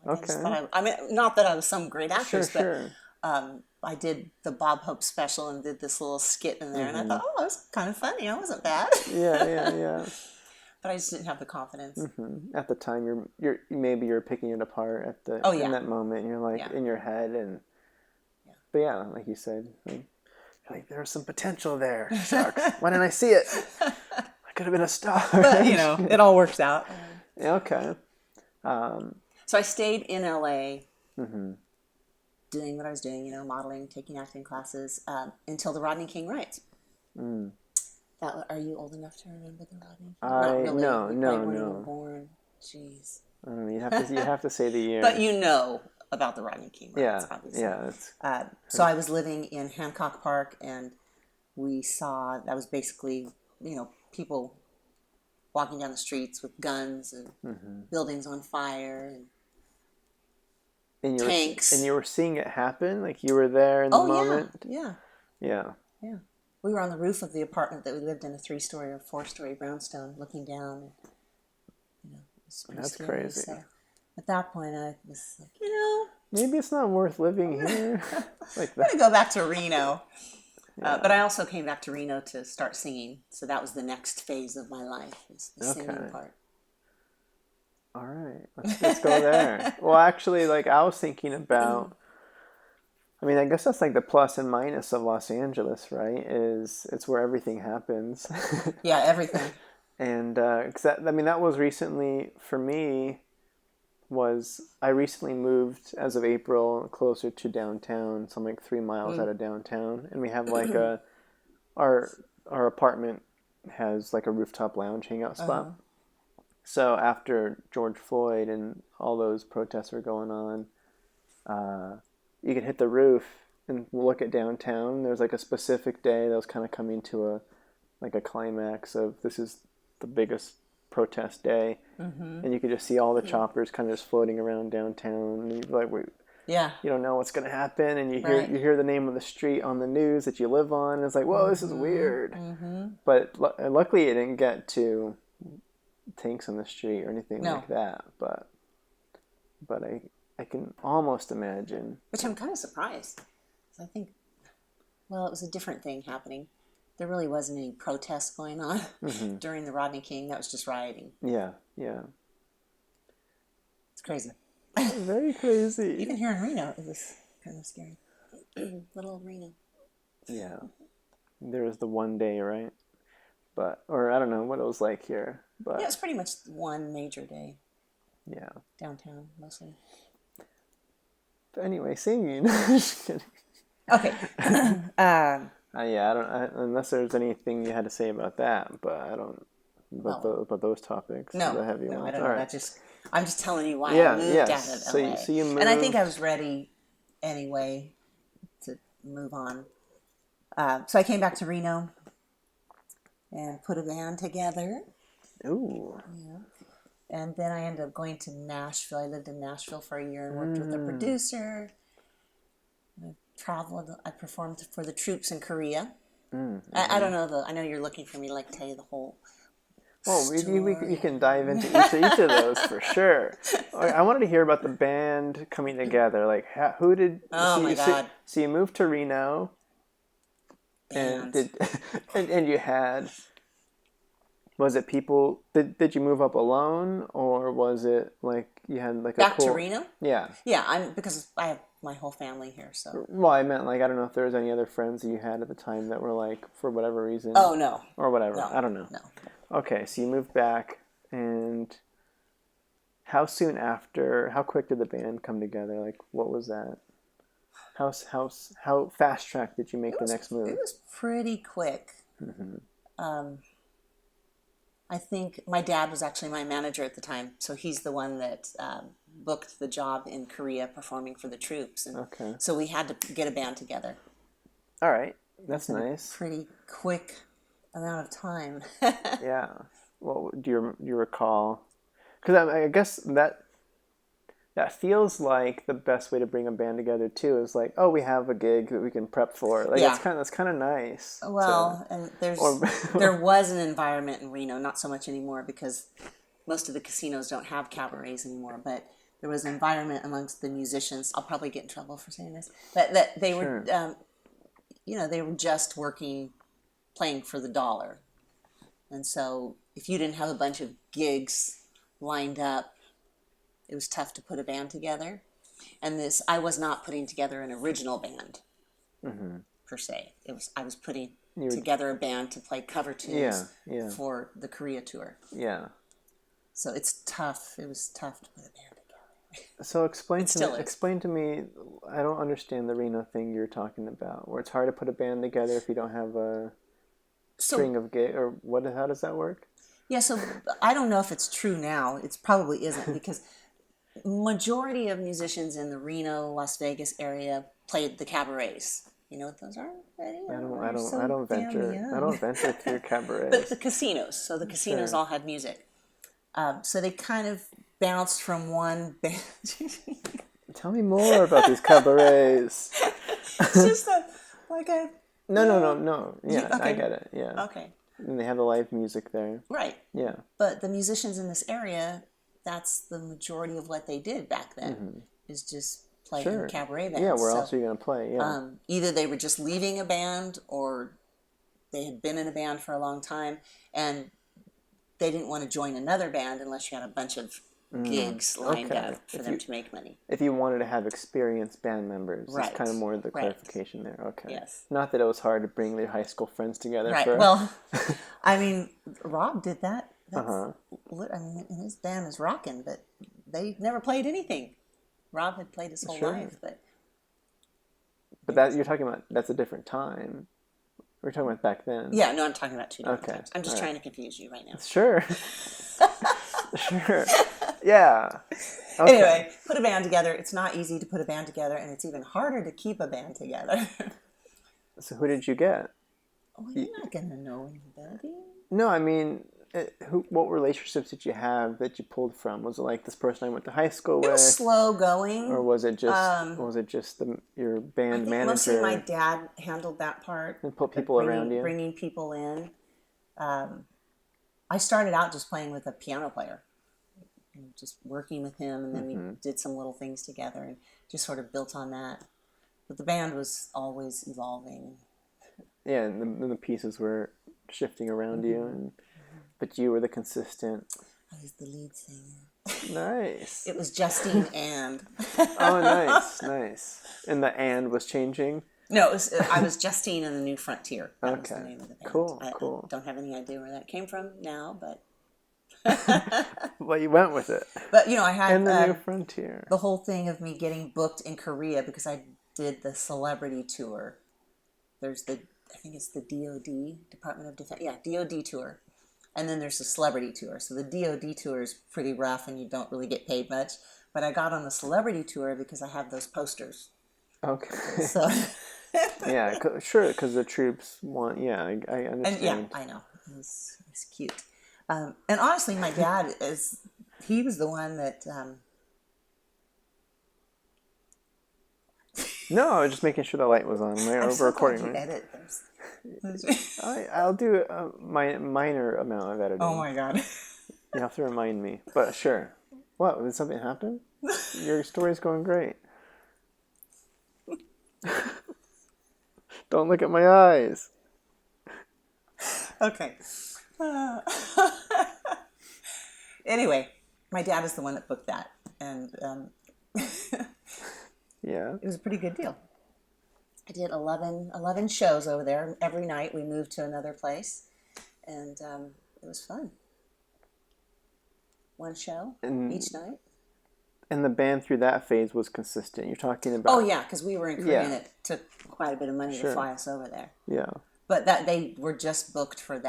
Okay. I mean, not that I was some great actress, Sure. but I did the Bob Hope special and did this little skit in there, and I thought, oh, that was kind of funny. I wasn't bad. Yeah. But I just didn't have the confidence. At the time, you're picking it apart in that moment. You're like in your head, and but yeah, like you said, like there's some potential there. Shucks, why didn't I see it? I could have been a star. But it all works out. Okay. So I stayed in LA, doing what I was doing, modeling, taking acting classes, until the Rodney King riots. Are you old enough to remember the Rodney King? Not really. No. When you were born. Jeez. You have to say the year. But you know about the Rodney King riots, obviously. Yeah. So I was living in Hancock Park, and we saw, that was basically, people walking down the streets with guns and buildings on fire and tanks. And you were seeing it happen? Like you were there in the moment? Yeah. We were on the roof of the apartment that we lived in, a 3-story or 4-story brownstone, looking down. And, it was pretty That's scary. crazy. So at that point, I was like, maybe it's not worth living here. Like that. I'm going to go back to Reno. But I also came back to Reno to start singing. So that was the next phase of my life, is the singing part. All right, let's go there. Well, actually, like I was thinking about, I guess that's like the plus and minus of Los Angeles, right? It's where everything happens. Yeah, everything. And that was recently for me. I recently moved as of April closer to downtown, so I'm like 3 miles out of downtown, and we have like our apartment has like a rooftop lounge hangout spot. So after George Floyd and all those protests were going on, you could hit the roof and look at downtown. There's like a specific day that was kind of coming to a climax of this is the biggest protest day, and you could just see all the choppers kind of just floating around downtown. And you're like, you don't know what's going to happen, and you hear the name of the street on the news that you live on. And it's like, whoa, this is weird. But luckily, it didn't get to tanks on the street or anything like that. But I can almost imagine. Which I'm kind of surprised. I think, it was a different thing happening. There really wasn't any protests going on during the Rodney King. That was just rioting. Yeah. It's crazy. Very crazy. Even here in Reno, it was kind of scary. Little old Reno. Yeah. There was the one day, right? Or I don't know what it was like here. But yeah, it was pretty much one major day. Yeah. Downtown, mostly. But anyway, singing. Just kidding. Okay. I don't. Unless there's anything you had to say about that, but I don't. About those topics. No, the heavy no, ones. I don't All know. Right. I'm just telling you why I moved out of LA. So you moved, and I think I was ready anyway to move on. So I came back to Reno and put a band together. Ooh. Yeah. And then I ended up going to Nashville. I lived in Nashville for a year and worked with a producer. I traveled. I performed for the troops in Korea. I don't know I know you're looking for me to tell you the whole. Well, we can dive into each of those for sure. I wanted to hear about the band coming together. Like, who did? Oh my God! So you moved to Reno, and and you had. Was it people? Did you move up alone, or was it like you had like back to Reno? Yeah. Yeah, because I have my whole family here. So. Well, I meant I don't know if there was any other friends that you had at the time that were for whatever reason. Oh no. Or whatever. No, I don't know. No. Okay, so you moved back, And how quick did the band come together? Like, what was that? How fast track did you make the next move? It was pretty quick. I think my dad was actually my manager at the time, so he's the one that booked the job in Korea performing for the troops. And so we had to get a band together. All right. That's nice. Pretty quick amount of time. Yeah. Well, do you recall? Because I guess that feels like the best way to bring a band together too is like, oh, we have a gig that we can prep for. Like that's kind of nice. Well, and there was an environment in Reno, not so much anymore because most of the casinos don't have cabarets anymore, but there was an environment amongst the musicians. I'll probably get in trouble for saying this, but that they were, they were just playing for the dollar. And so if you didn't have a bunch of gigs lined up, it was tough to put a band together. And I was not putting together an original band, per se. I was putting together a band to play cover tunes for the Korea tour. Yeah. So it's tough. It was tough to put a band together. So explain to me, I don't understand the Reno thing you're talking about, where it's hard to put a band together if you don't have a string of gigs, or how does that work? Yeah, so I don't know if it's true now. It probably isn't because majority of musicians in the Reno, Las Vegas area played the cabarets. You know what those are? I don't venture through cabarets. But the casinos. So the casinos all had music. So they kind of bounced from one band. Tell me more about these cabarets. It's just No. Yeah, okay. I get it. Yeah. Okay. And they have the live music there. Right. Yeah. But the musicians in this area, that's the majority of what they did back then, is just play in cabaret bands. Yeah, where else are you going to play? Yeah. Either they were just leaving a band or they had been in a band for a long time and they didn't want to join another band unless you had a bunch of gigs lined up for them to make money. If you wanted to have experienced band members, it's kind of more the clarification there. Okay. Yes. Not that it was hard to bring their high school friends together. Right. Well, I mean, Rob did that. I mean, his band is rocking, but they never played anything. Rob had played his whole life, but that you're talking about, that's a different time. We're talking about back then. Yeah, no, I'm talking about two different times. I'm just trying to confuse you right now. Sure. Sure. Yeah. Okay. Anyway, put a band together. It's not easy to put a band together, and it's even harder to keep a band together. So who did you get? Well, you're not going to know anybody. No, I mean, what relationships did you have that you pulled from? Was it like this person I went to high school with? It was slow going. Or was it just your band manager? Mostly my dad handled that part. And put people around you? Bringing people in. I started out just playing with a piano player. And just working with him, and then we did some little things together and just sort of built on that. But the band was always evolving. Yeah, and the pieces were shifting around you, but you were the consistent. I was the lead singer. Nice. It was Justine and. Oh, nice. And the and was changing? No, I was Justine and the New Frontier. That was the name of the band. Cool. I don't have any idea where that came from now, but. Well, you went with it. But, I had and the New Frontier. The whole thing of me getting booked in Korea because I did the celebrity tour. There's I think it's the DOD, Department of Defense. Yeah, DOD tour. And then there's the celebrity tour. So the DOD tour is pretty rough and you don't really get paid much. But I got on the celebrity tour because I have those posters. Okay. So. Yeah, sure, because the troops want, I understand. And yeah, I know. It's cute. And honestly, my dad he was the one that... No, I was just making sure the light was on. We're recording. I'm so glad you edit this. I'll do a minor amount of editing. Oh my God. You have to remind me. But sure. What? Did something happen? Your story's going great. Don't look at my eyes. Okay. Anyway, my dad is the one that booked that. And yeah, it was a pretty good deal. I did 11 shows over there. Every night we moved to another place. And it was fun. one show and, each night. And the band through that phase was consistent. You're talking about... Oh, yeah, because we were in Korea and it took quite a bit of money to fly us over there. Yeah. But they were just booked for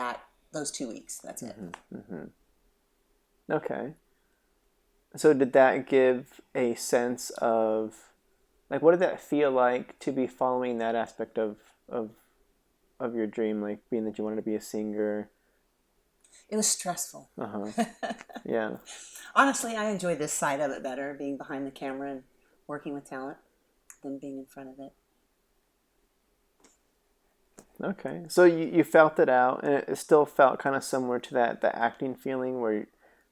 those 2 weeks. That's it. Okay. So did that give a sense of, like, what did that feel like to be following that aspect of your dream, like being that you wanted to be a singer? It was stressful. Yeah. Honestly, I enjoy this side of it better, being behind the camera and working with talent, than being in front of it. Okay. So you felt it out, and it still felt kind of similar to the acting feeling where,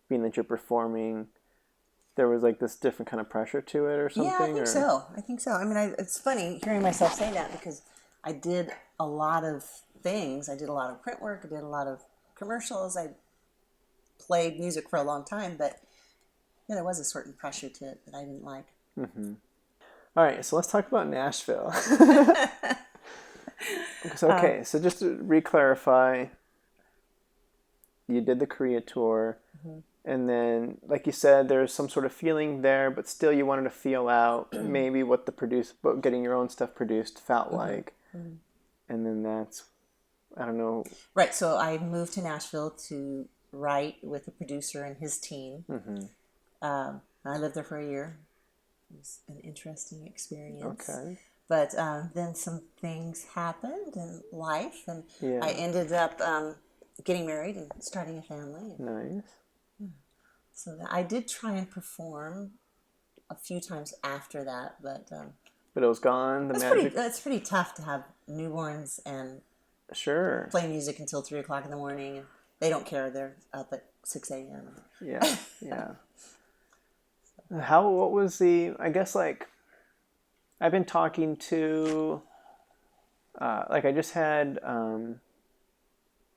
being that you're performing, there was like this different kind of pressure to it or something? Yeah, I think so. I mean, it's funny hearing myself say that because I did a lot of things. I did a lot of print work. I did a lot of commercials. I played music for a long time, but there was a certain pressure to it that I didn't like. All right, so let's talk about Nashville. So just to re-clarify, you did the Korea tour. And then, like you said, there's some sort of feeling there, but still you wanted to feel out maybe what getting your own stuff produced felt like. And then that's, I don't know. Right, so I moved to Nashville to write with a producer and his team. I lived there for a year. It was an interesting experience. Okay. But then some things happened in life, and I ended up getting married and starting a family. Nice. So I did try and perform a few times after that, but it was gone. It's pretty tough to have newborns and play music until 3 o'clock in the morning. And they don't care; they're up at 6 a.m. Yeah. What was I guess, like, I've been talking to, like, I just had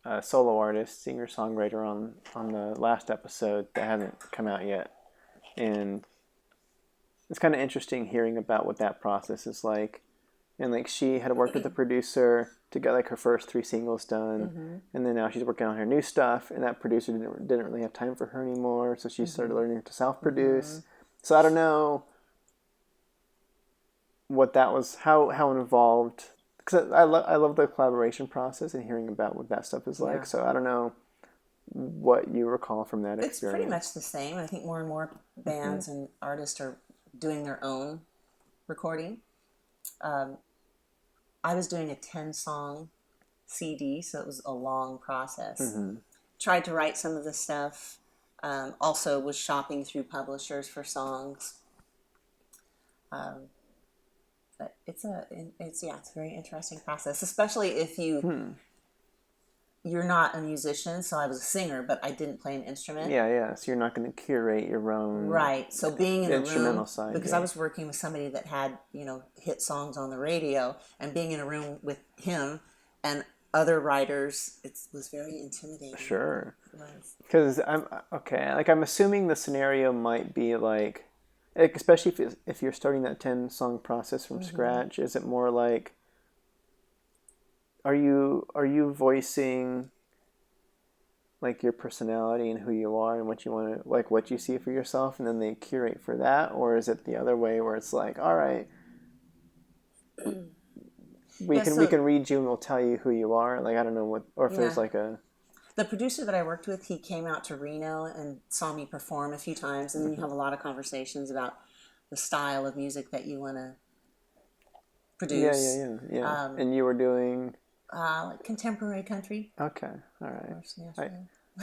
a solo artist, singer-songwriter on the last episode that hasn't come out yet. And it's kind of interesting hearing about what that process is like. And, like, she had worked with a producer to get, like, her first 3 singles done. And then now she's working on her new stuff, and that producer didn't really have time for her anymore, so she started learning to self-produce. So I don't know what that was, how involved, because I love the collaboration process and hearing about what that stuff is like. So I don't know what you recall from that experience. It's pretty much the same. I think more and more bands and artists are doing their own recording. I was doing a 10-song CD, so it was a long process. Tried to write some of the stuff. Also was shopping through publishers for songs. But it's a very interesting process, especially if you're not a musician. So I was a singer, but I didn't play an instrument. Yeah. So you're not going to curate your own So being in the instrumental room, side, because I was working with somebody that had hit songs on the radio, and being in a room with him and other writers, it was very intimidating. Sure. Because I'm assuming the scenario might be like, especially if you're starting that 10-song process from scratch, is it more like, are you voicing, like, your personality and who you are and what you want to, like, what you see for yourself, and then they curate for that? Or is it the other way where it's like, all right, we can read you and we'll tell you who you are? Like, I don't know what, or if there's like the producer that I worked with, he came out to Reno and saw me perform a few times, and then you have a lot of conversations about the style of music that you want to produce. Yeah. And you were doing like contemporary country. Okay, all right.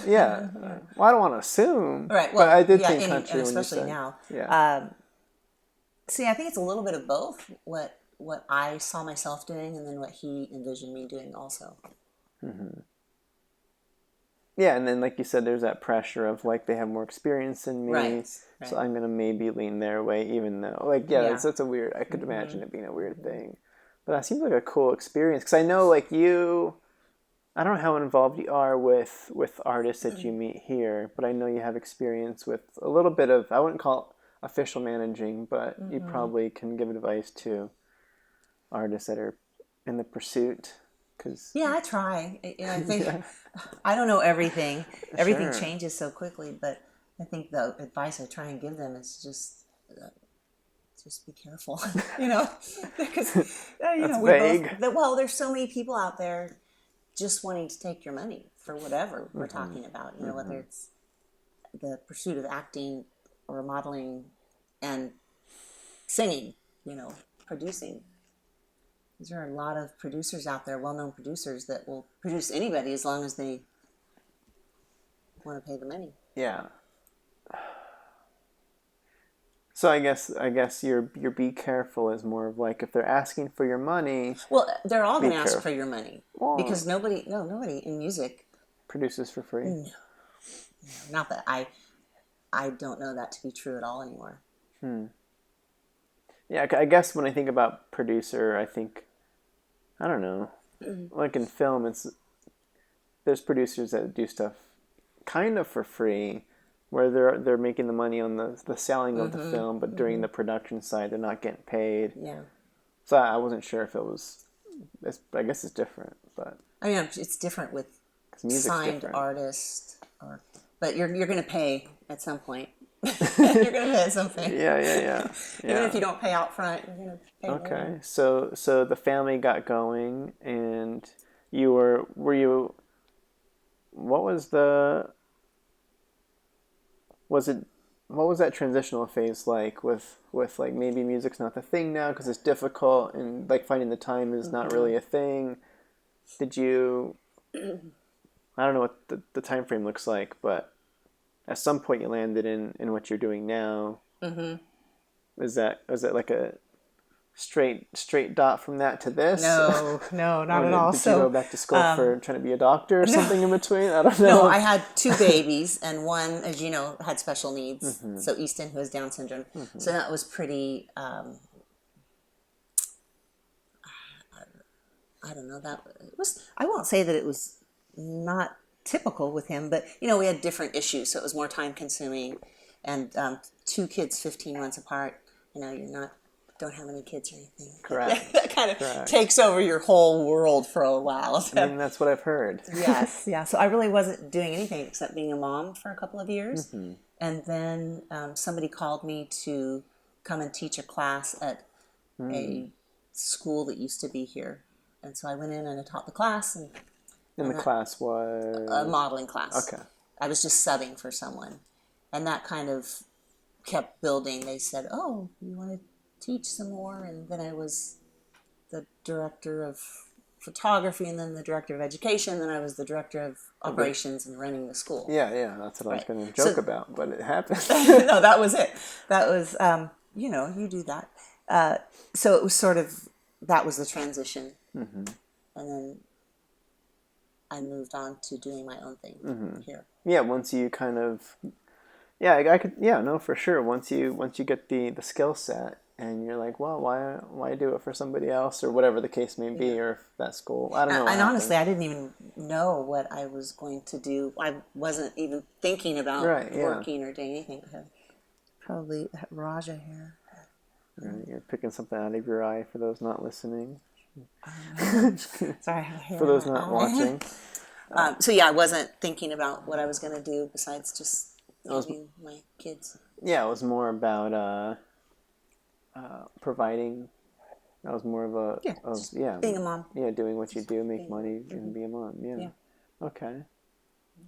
Well, I don't want to assume, right? Well, but I did think country, especially when you now. Yeah. See, I think it's a little bit of both. What I saw myself doing, and then what he envisioned me doing, also. Yeah, and then, like you said, there's that pressure of, like, they have more experience than me, right. So I'm going to maybe lean their way, even though, like, that's a weird, I could imagine it being a weird thing. But that seems like a cool experience, because I know, like, I don't know how involved you are with artists that you meet here, but I know you have experience with a little bit of, I wouldn't call it official managing, but you probably can give advice to artists that are in the pursuit. I try. I think I don't know everything. Everything changes so quickly, but I think the advice I try and give them is just be careful, because That's we vague. both. There's so many people out there just wanting to take your money for whatever we're talking about. Whether it's the pursuit of acting or modeling and singing, producing. There are a lot of producers out there, well-known producers, that will produce anybody as long as they want to pay the money. Yeah. So I guess your be careful is more of like if they're asking for your money. Well, they're all going to ask for your money because nobody in music produces for free. No, not that I don't know that to be true at all anymore. Yeah, I guess when I think about producer, I think, I don't know, like in film, there's producers that do stuff kind of for free, where they're making the money on the selling of the film, but during the production side, they're not getting paid. Yeah. So I wasn't sure if it was. I guess it's different, but I mean, it's different with signed artists, but you're going to pay at some point. You're going to pay at some point. Yeah. Even if you don't pay out front, you're going to pay. Okay, more. so the family got going, and you were you? What was what was that transitional phase like with like maybe music's not the thing now because it's difficult and like finding the time is not really a thing? Did you? I don't know what the time frame looks like, but at some point you landed in what you're doing now. Was that like a straight dot from that to this? No, not at all. Did you go back to school for trying to be a doctor or something in between? I don't know. No, I had 2 babies, and one, as you know, had special needs. So Easton, who has Down syndrome. So that was pretty. I don't know. That it was. I won't say that it was not typical with him, but we had different issues, so it was more time consuming. And 2 kids, 15 months apart. Don't have any kids or anything. Correct. That kind of takes over your whole world for a while. So. I mean, that's what I've heard. Yes, yeah. So I really wasn't doing anything except being a mom for a couple of years. And then somebody called me to come and teach a class at a school that used to be here. And so I went in and I taught the class. And the class was? A modeling class. Okay. I was just subbing for someone. And that kind of kept building. They said, oh, you want to teach some more? And then I was the director of photography and then the director of education. And then I was the director of operations and running the school. Yeah, that's what I was going to joke about, but it happened. No, that was it. That was, you do that. So it was sort of, that was the transition. And then I moved on to doing my own thing here. Yeah, once you kind of, I could, no, for sure. Once you get the skill set, and you're like, well, why do it for somebody else, or whatever the case may be, or if that school, I don't know. And honestly, I didn't even know what I was going to do. I wasn't even thinking about working or doing anything. Probably Raja here. Right, you're picking something out of your eye for those not listening. Sorry, for those not watching. I wasn't thinking about what I was going to do besides just having my kids. Yeah, it was more about providing. That was more of being a mom. Yeah, doing what you do, make money, and be a mom. Yeah. Okay.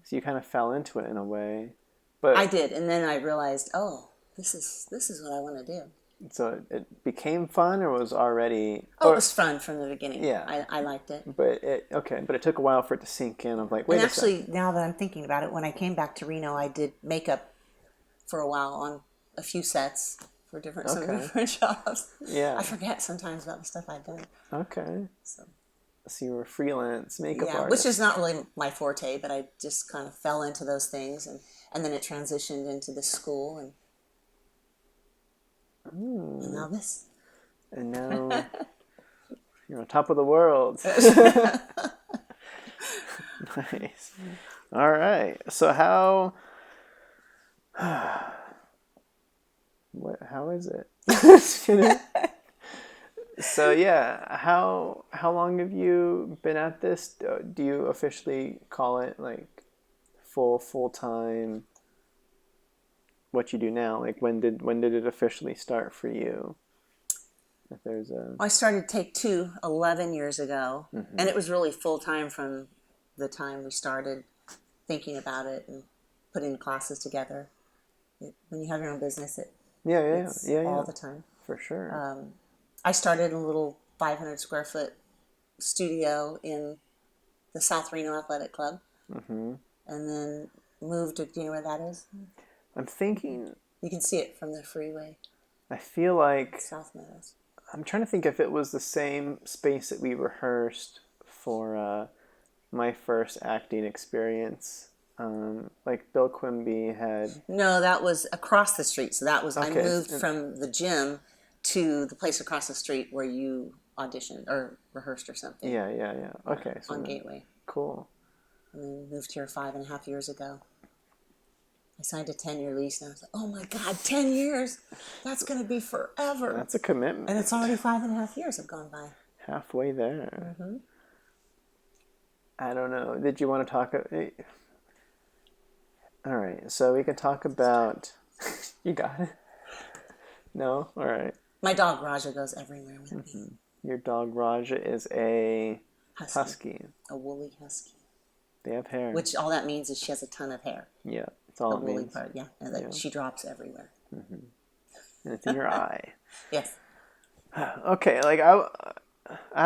So you kind of fell into it in a way, but I did, and then I realized, this is what I want to do. So it became fun, or was already? It was fun from the beginning. Yeah, I liked it. But it took a while for it to sink in. Of like, wait. And actually, now that I'm thinking about it, when I came back to Reno, I did makeup for a while on a few sets for different jobs. Yeah, I forget sometimes about the stuff I've done. Okay. So you were a freelance makeup artist, which is not really my forte, but I just kind of fell into those things, and then it transitioned into the school and. And now this. And now you're on top of the world. Nice. All right. So how is it? So how long have you been at this? Do you officially call it like full time what you do now? Like when did it officially start for you? If there's a... I started Take Two 11 years ago, and it was really full time from the time we started thinking about it and putting classes together. When you have your own business, it's all the time. For sure. I started a little 500 square foot studio in the South Reno Athletic Club, and then moved to, do you know where that is? I'm thinking... You can see it from the freeway. I feel like... South Meadows. I'm trying to think if it was the same space that we rehearsed for my first acting experience. Like Bill Quimby had... No, that was across the street. So that was, okay. I moved from the gym to the place across the street where you auditioned or rehearsed or something. Yeah. Okay. So on Gateway. Cool. And then moved here 5.5 years ago. I signed a 10-year lease, and I was like, oh my God, 10 years? That's going to be forever. That's a commitment. And it's already 5.5 years have gone by. Halfway there. I don't know. Did you want to talk... All right, so we can talk about... You got it? No? All right. My dog, Raja, goes everywhere with me. Your dog, Raja, is a husky. A woolly husky. They have hair. Which all that means is she has a ton of hair. Yeah, that's all the it woolly means. Part, yeah, and that she drops everywhere. And it's in your eye. Yes. Okay, like I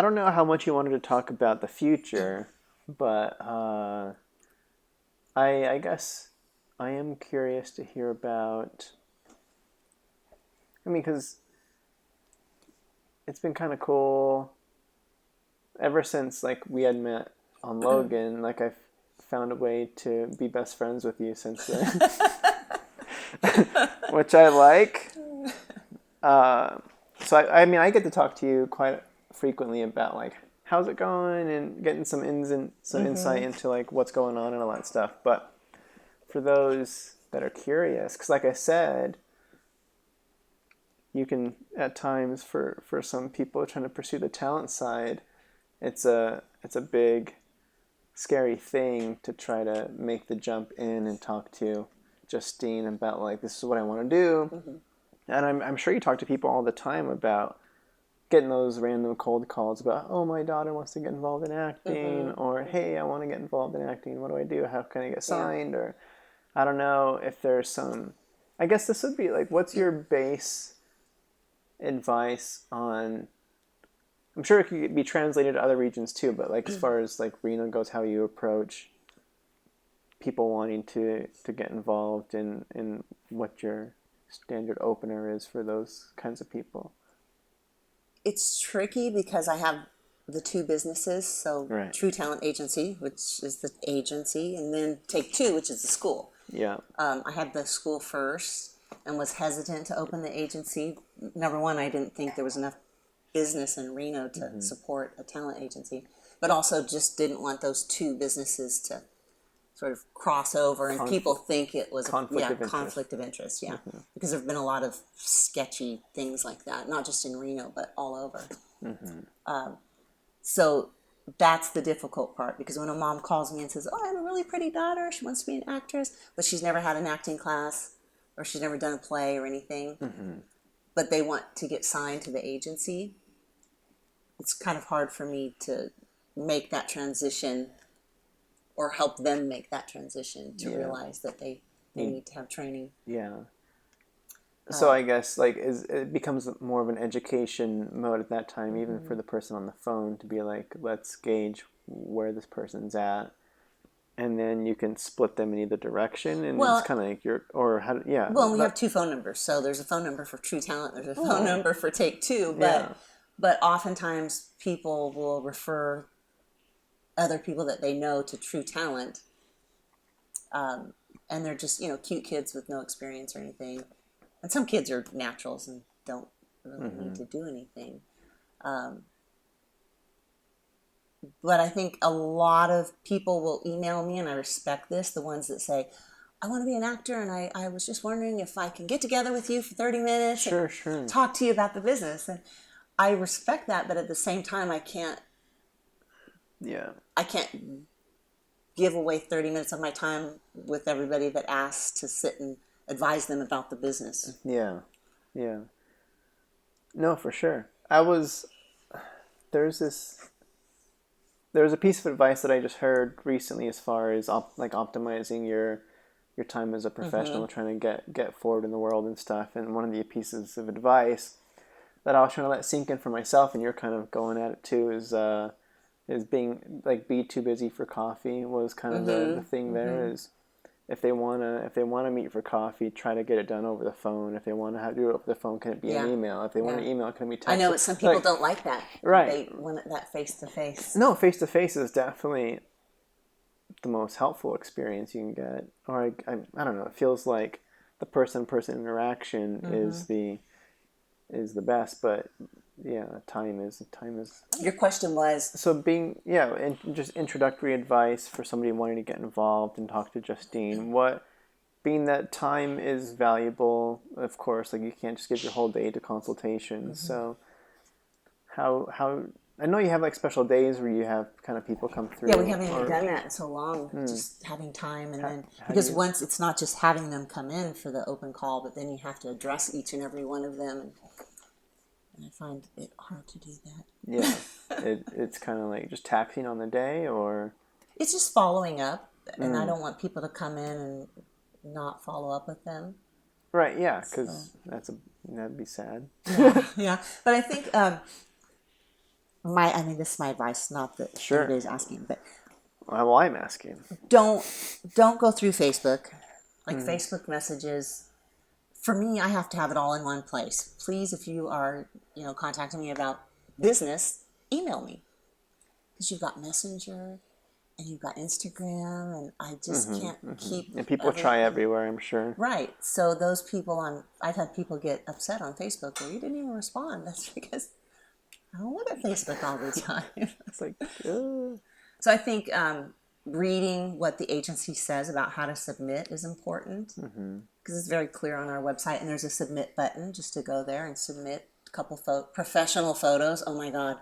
don't know how much you wanted to talk about the future, but I guess I am curious to hear about... I mean, because it's been kind of cool ever since, like, we had met on Logan. Like, I've found a way to be best friends with you since then, which I like. So I mean, I get to talk to you quite frequently about, like, how's it going, and getting some insight into, like, what's going on and all that stuff. But for those that are curious, because like I said, you can, at times, for some people trying to pursue the talent side, it's a big, scary thing to try to make the jump in and talk to Justine about, like, this is what I want to do. And I'm sure you talk to people all the time about getting those random cold calls about, oh, my daughter wants to get involved in acting, or, hey, I want to get involved in acting. What do I do? How can I get signed? Or I don't know if there's some... I guess this would be, like, what's your base advice on... I'm sure it could be translated to other regions too, but, like, as far as, like, Reno goes, how you approach people wanting to get involved in what your standard opener is for those kinds of people. It's tricky because I have the two businesses, so True Talent Agency, which is the agency, and then Take Two, which is the school. Yeah. I had the school first and was hesitant to open the agency. Number one, I didn't think there was enough business in Reno to support a talent agency, but also just didn't want those two businesses to sort of cross over and people think it was conflict of interest. Yeah, because there have been a lot of sketchy things like that, not just in Reno, but all over. So that's the difficult part, because when a mom calls me and says, oh, I have a really pretty daughter, she wants to be an actress, but she's never had an acting class or she's never done a play or anything, but they want to get signed to the agency, it's kind of hard for me to make that transition or help them make that transition to realize that they need to have training. Yeah. So I guess, like, it becomes more of an education mode at that time, even for the person on the phone, to be like, let's gauge where this person's at, and then you can split them in either direction, and it's kind of like Well, we have two phone numbers, so there's a phone number for True Talent, there's a phone number for Take Two, but oftentimes people will refer other people that they know to True Talent, and they're just, cute kids with no experience or anything. And some kids are naturals and don't really need to do anything. But I think a lot of people will email me, and I respect this, the ones that say, I want to be an actor, and I was just wondering if I can get together with you for 30 minutes and talk to you about the business. And I respect that, but at the same time, I can't give away 30 minutes of my time with everybody that asks to sit and advise them about the business. Yeah. No, for sure. There's a piece of advice that I just heard recently as far as optimizing your time as a professional, trying to get forward in the world and stuff. And one of the pieces of advice that I was trying to let sink in for myself, and you're kind of going at it too, is being be too busy for coffee was kind of the thing there. Is if they wanna meet for coffee, try to get it done over the phone. If they want to do it over the phone, can it be an email? If they want an email, can it be text? I know some people don't like that. Right. They want that face to face. No, face to face is definitely the most helpful experience you can get. Or I don't know. It feels like the person-person interaction is the best, but yeah, time is. Your question was, so and just introductory advice for somebody wanting to get involved and talk to Justine. Being that time is valuable, of course, you can't just give your whole day to consultations. So how I know you have special days where you have kind of people come through. Yeah, we haven't even done that in so long. Just having time, and then because once it's not just having them come in for the open call, but then you have to address each and every one of them, and I find it hard to do that. Yeah, it's kind of just taxing on the day, or it's just following up, and I don't want people to come in and not follow up with them. Right? Yeah, because that'd be sad. Yeah, but I think. This is my advice, not that everybody's asking, but well, I'm asking. Don't go through Facebook, Facebook messages. For me, I have to have it all in one place. Please, if you are, contacting me about business, email me, because you've got Messenger and you've got Instagram, and I just can't keep. And people try everywhere, I'm sure. Right. So those people I've had people get upset on Facebook where you didn't even respond. That's because I don't look at Facebook all the time. It's So I think reading what the agency says about how to submit is important, because it's very clear on our website, and there's a submit button just to go there and submit a couple professional photos. Oh my God,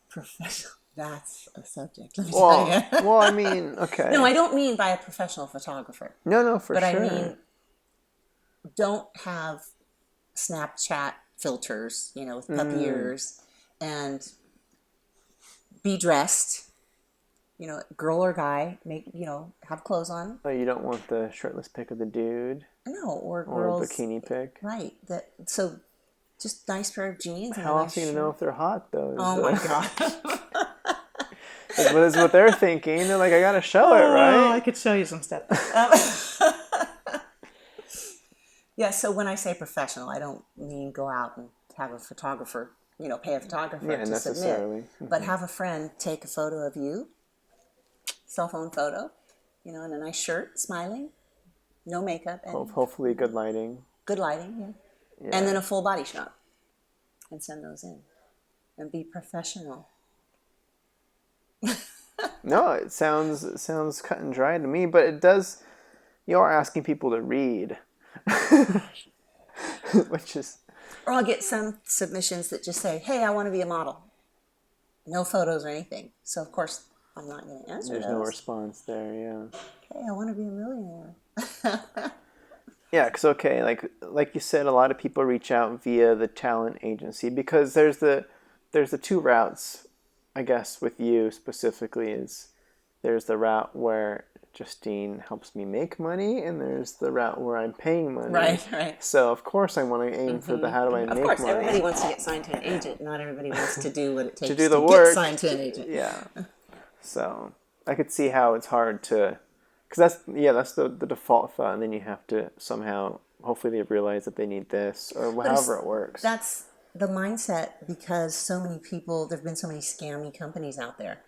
professional. That's a subject. Let me tell you. Well, I mean, okay. No, I don't mean by a professional photographer. No, for sure. But I mean, don't have Snapchat filters, with puppy ears. And be dressed, girl or guy, have clothes on. Oh, you don't want the shirtless pic of the dude? No, or girls. Or bikini pic? Right. So just nice pair of jeans. How else are you going to know if they're hot, though? Oh, my God. That's what they're thinking. They're like, I got to show it, right? I could show you some stuff. Yeah, so when I say professional, I don't mean go out and have a photographer pay a photographer to submit, but have a friend take a photo of you, cell phone photo, in a nice shirt, smiling, no makeup, and hopefully good lighting. Good lighting, yeah. And then a full body shot, and send those in, and be professional. No, it sounds cut and dry to me, but it does. You are asking people to read, which is. Or I'll get some submissions that just say, hey, I want to be a model. No photos or anything. So, of course, I'm not going to answer There's those. no response there, yeah. Hey, I want to be a millionaire. Yeah, because, like you said, a lot of people reach out via the talent agency, because there's the two routes, I guess, with you specifically. There's the route where Justine helps me make money, and there's the route where I'm paying money. Right. So, of course, I want to aim for the how do I make money. Of course, everybody wants to get signed to an agent. Not everybody wants to do what it takes to do the work. Get signed to an agent. Yeah. So, I could see how it's hard to... Because that's the default thought, and then you have to somehow... Hopefully they realize that they need this, or however it works. That's the mindset, because so many people... There have been so many scammy companies out there.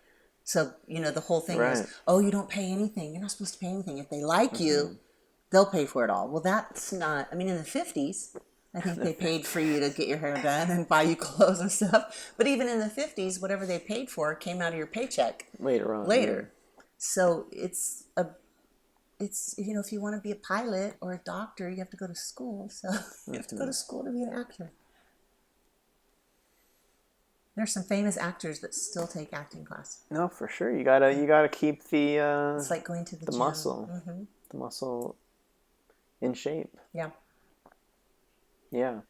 So, the whole thing is, you don't pay anything. You're not supposed to pay anything. If they like you, they'll pay for it all. Well, that's not... I mean, in the 50s, I think they paid for you to get your hair done and buy you clothes and stuff. But even in the 50s, whatever they paid for came out of your paycheck. Later on. Yeah. So it's if you want to be a pilot or a doctor, you have to go to school. So you have to go to school to be an actor. There's some famous actors that still take acting class. No, for sure. You gotta keep the. It's like going to the gym. muscle. Mm-hmm. The muscle in shape. Yeah. Yeah.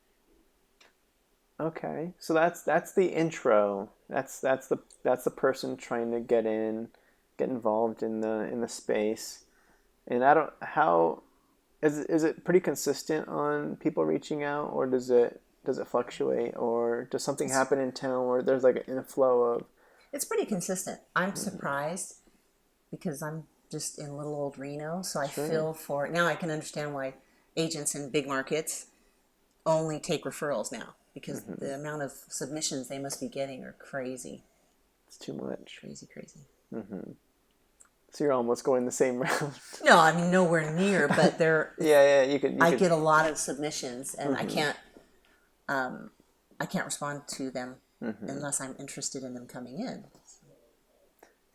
Okay. So that's the intro. That's the person trying to get involved in the space. And I don't how is it pretty consistent on people reaching out, or does it fluctuate, or does something happen in town where there's like an inflow of? It's pretty consistent. I'm surprised because I'm just in little old Reno, so I feel for now. I can understand why agents in big markets only take referrals now, because the amount of submissions they must be getting are crazy. It's too much. Crazy. So you're almost going the same route. No, I mean nowhere near, but there. Yeah. You could. I get a lot of submissions, and I can't respond to them unless I'm interested in them coming in.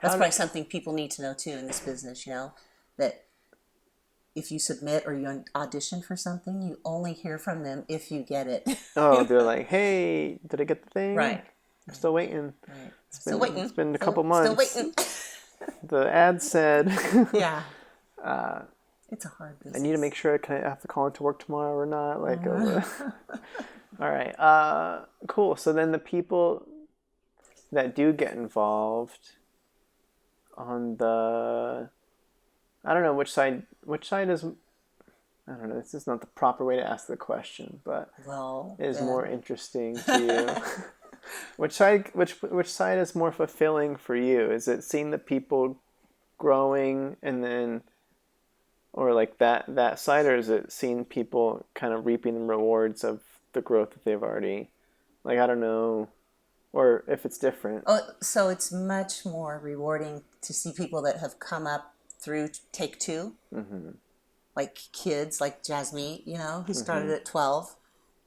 That's probably something people need to know too in this business, that if you submit or you audition for something, you only hear from them if you get it. Oh, they're like, hey, did I get the thing? Right. I'm still waiting. Right. It's been a couple months. Still waiting. The ad said. Yeah. It's a hard business. I need to make sure I have to call into work tomorrow or not. All right. Cool. So then the people that do get involved on the, I don't know which side is, I don't know, this is not the proper way to ask the question, but is more interesting to you. Which side is more fulfilling for you? Is it seeing the people growing and then, or like that side, or is it seeing people kind of reaping the rewards of the growth that they've already, like, I don't know, or if it's different? Oh, so it's much more rewarding to see people that have come up through Take Two, like kids like Jasmine, who started at 12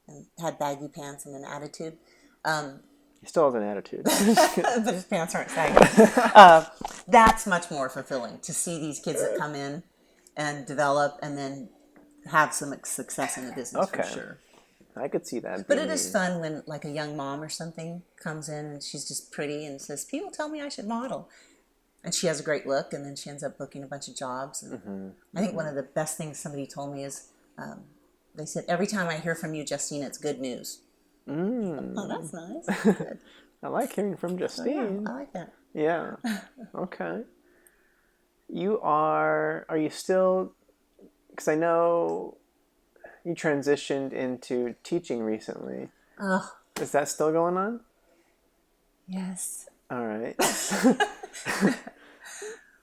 and had baggy pants and an attitude. He still has an attitude. But his pants aren't sagging. That's much more fulfilling to see these kids that come in and develop and then have some success in the business for sure. I could see that. But it is fun when like a young mom or something comes in and she's just pretty and says, people tell me I should model. And she has a great look, and then she ends up booking a bunch of jobs. And I think one of the best things somebody told me is, they said, every time I hear from you, Justine, it's good news. Oh, that's nice. That's good. I like hearing from Justine. Yeah, I like that. Yeah. Okay. Are you still, because I know you transitioned into teaching recently. Oh. Is that still going on? Yes. All right.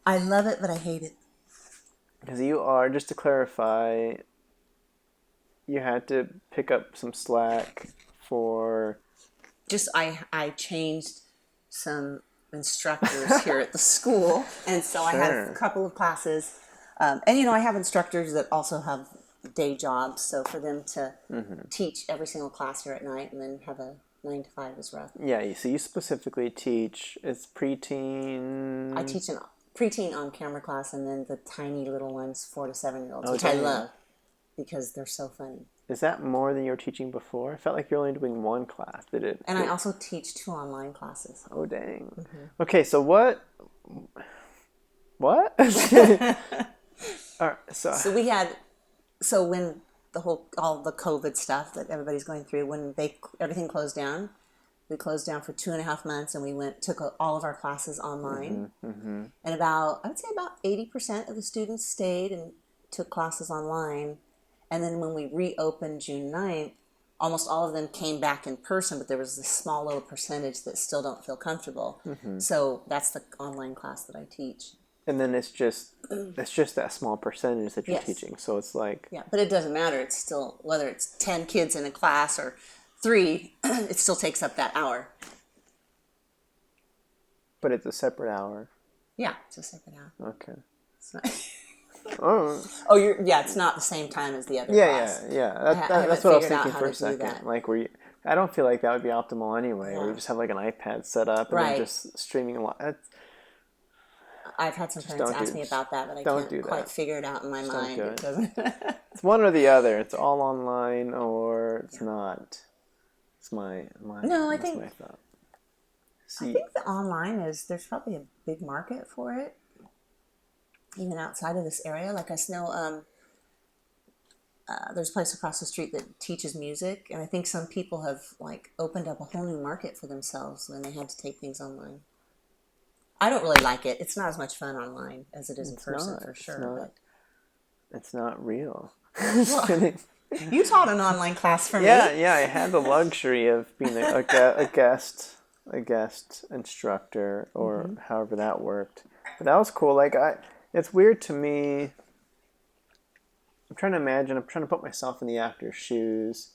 I love it, but I hate it. Because you are, just to clarify, you had to pick up some slack for... Just, I changed some instructors here at the school, and so I had a couple of classes. And, I have instructors that also have day jobs, so for them to teach every single class here at night and then have a 9 to 5 is rough. Yeah, so you specifically teach, it's preteen... I teach an preteen on-camera class, and then the tiny little ones, 4 to 7-year-olds, which I love because they're so funny. Is that more than you were teaching before? I felt like you're only doing one class. And I also teach 2 online classes. Oh, dang. Okay, so what? All right, so we had... So when all the COVID stuff that everybody's going through, when everything closed down, we closed down for 2.5 months, and we took all of our classes online. And I would say about 80% of the students stayed and took classes online. And then when we reopened June 9th, almost all of them came back in person, but there was this small little percentage that still don't feel comfortable. So that's the online class that I teach. And then it's just that small percentage that you're teaching. So it's like... Yeah, but it doesn't matter. It's still, whether it's 10 kids in a class or 3, it still takes up that hour. But it's a separate hour. Yeah, it's a separate hour. Okay. It's not... it's not the same time as the other class. Yeah. That's what I was thinking for a second. Like, I don't feel like that would be optimal anyway, where you just have like an iPad set up and then just streaming a lot. I've had some parents ask me about that, but I can't quite figure it out in my mind. It doesn't. It's one or the other. It's all online or it's not. It's my I think my thought. I think the online there's probably a big market for it, even outside of this area. Like I know there's a place across the street that teaches music, and I think some people have like opened up a whole new market for themselves when they had to take things online. I don't really like it. It's not as much fun online as it is in person, for sure. It's not real. Just kidding. You taught an online class for me. Yeah. I had the luxury of being a guest instructor, or however that worked. But that was cool. Like it's weird to me. I'm trying to put myself in the actor's shoes,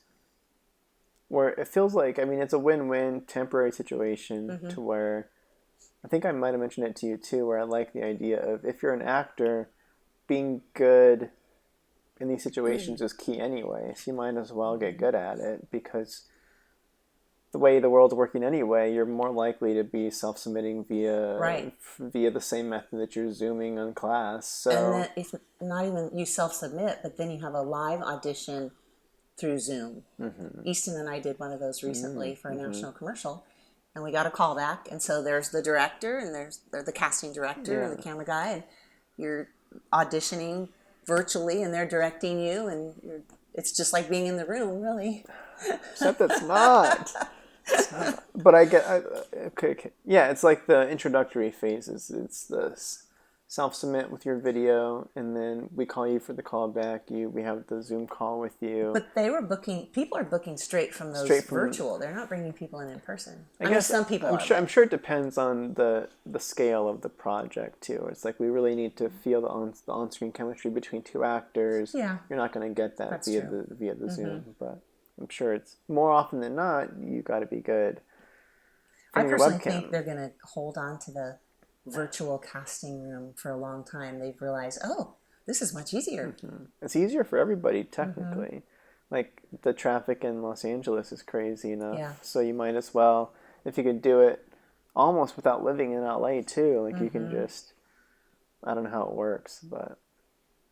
where it feels like, I mean, it's a win-win temporary situation to where, I think I might have mentioned it to you too, where I like the idea of, if you're an actor, being good in these situations is key anyway. So you might as well get good at it, because the way the world's working anyway, you're more likely to be self-submitting via the same method that you're Zooming on class. So, and that if not even you self-submit, but then you have a live audition through Zoom. Easton and I did one of those recently for a national commercial, and we got a call back. And so there's the director, and there's the casting director and the camera guy, and you're auditioning virtually, and they're directing you, and it's just like being in the room, really. Except it's not. But okay. Yeah, it's like the introductory phases. It's the self-submit with your video, and then we call you for the callback. We have the Zoom call with you. But people are booking straight from virtual. They're not bringing people in person. I guess some people I'm sure it depends on the scale of the project too. It's like, we really need to feel the on-screen chemistry between two actors. Yeah. You're not going to get that via the Zoom, but I'm sure it's more often than not, you got to be good. I personally think they're going to hold on to the virtual casting room for a long time. They've realized, this is much easier. It's easier for everybody, technically. Like, the traffic in Los Angeles is crazy enough. So you might as well, if you could do it almost without living in LA too, like you can just, I don't know how it works, but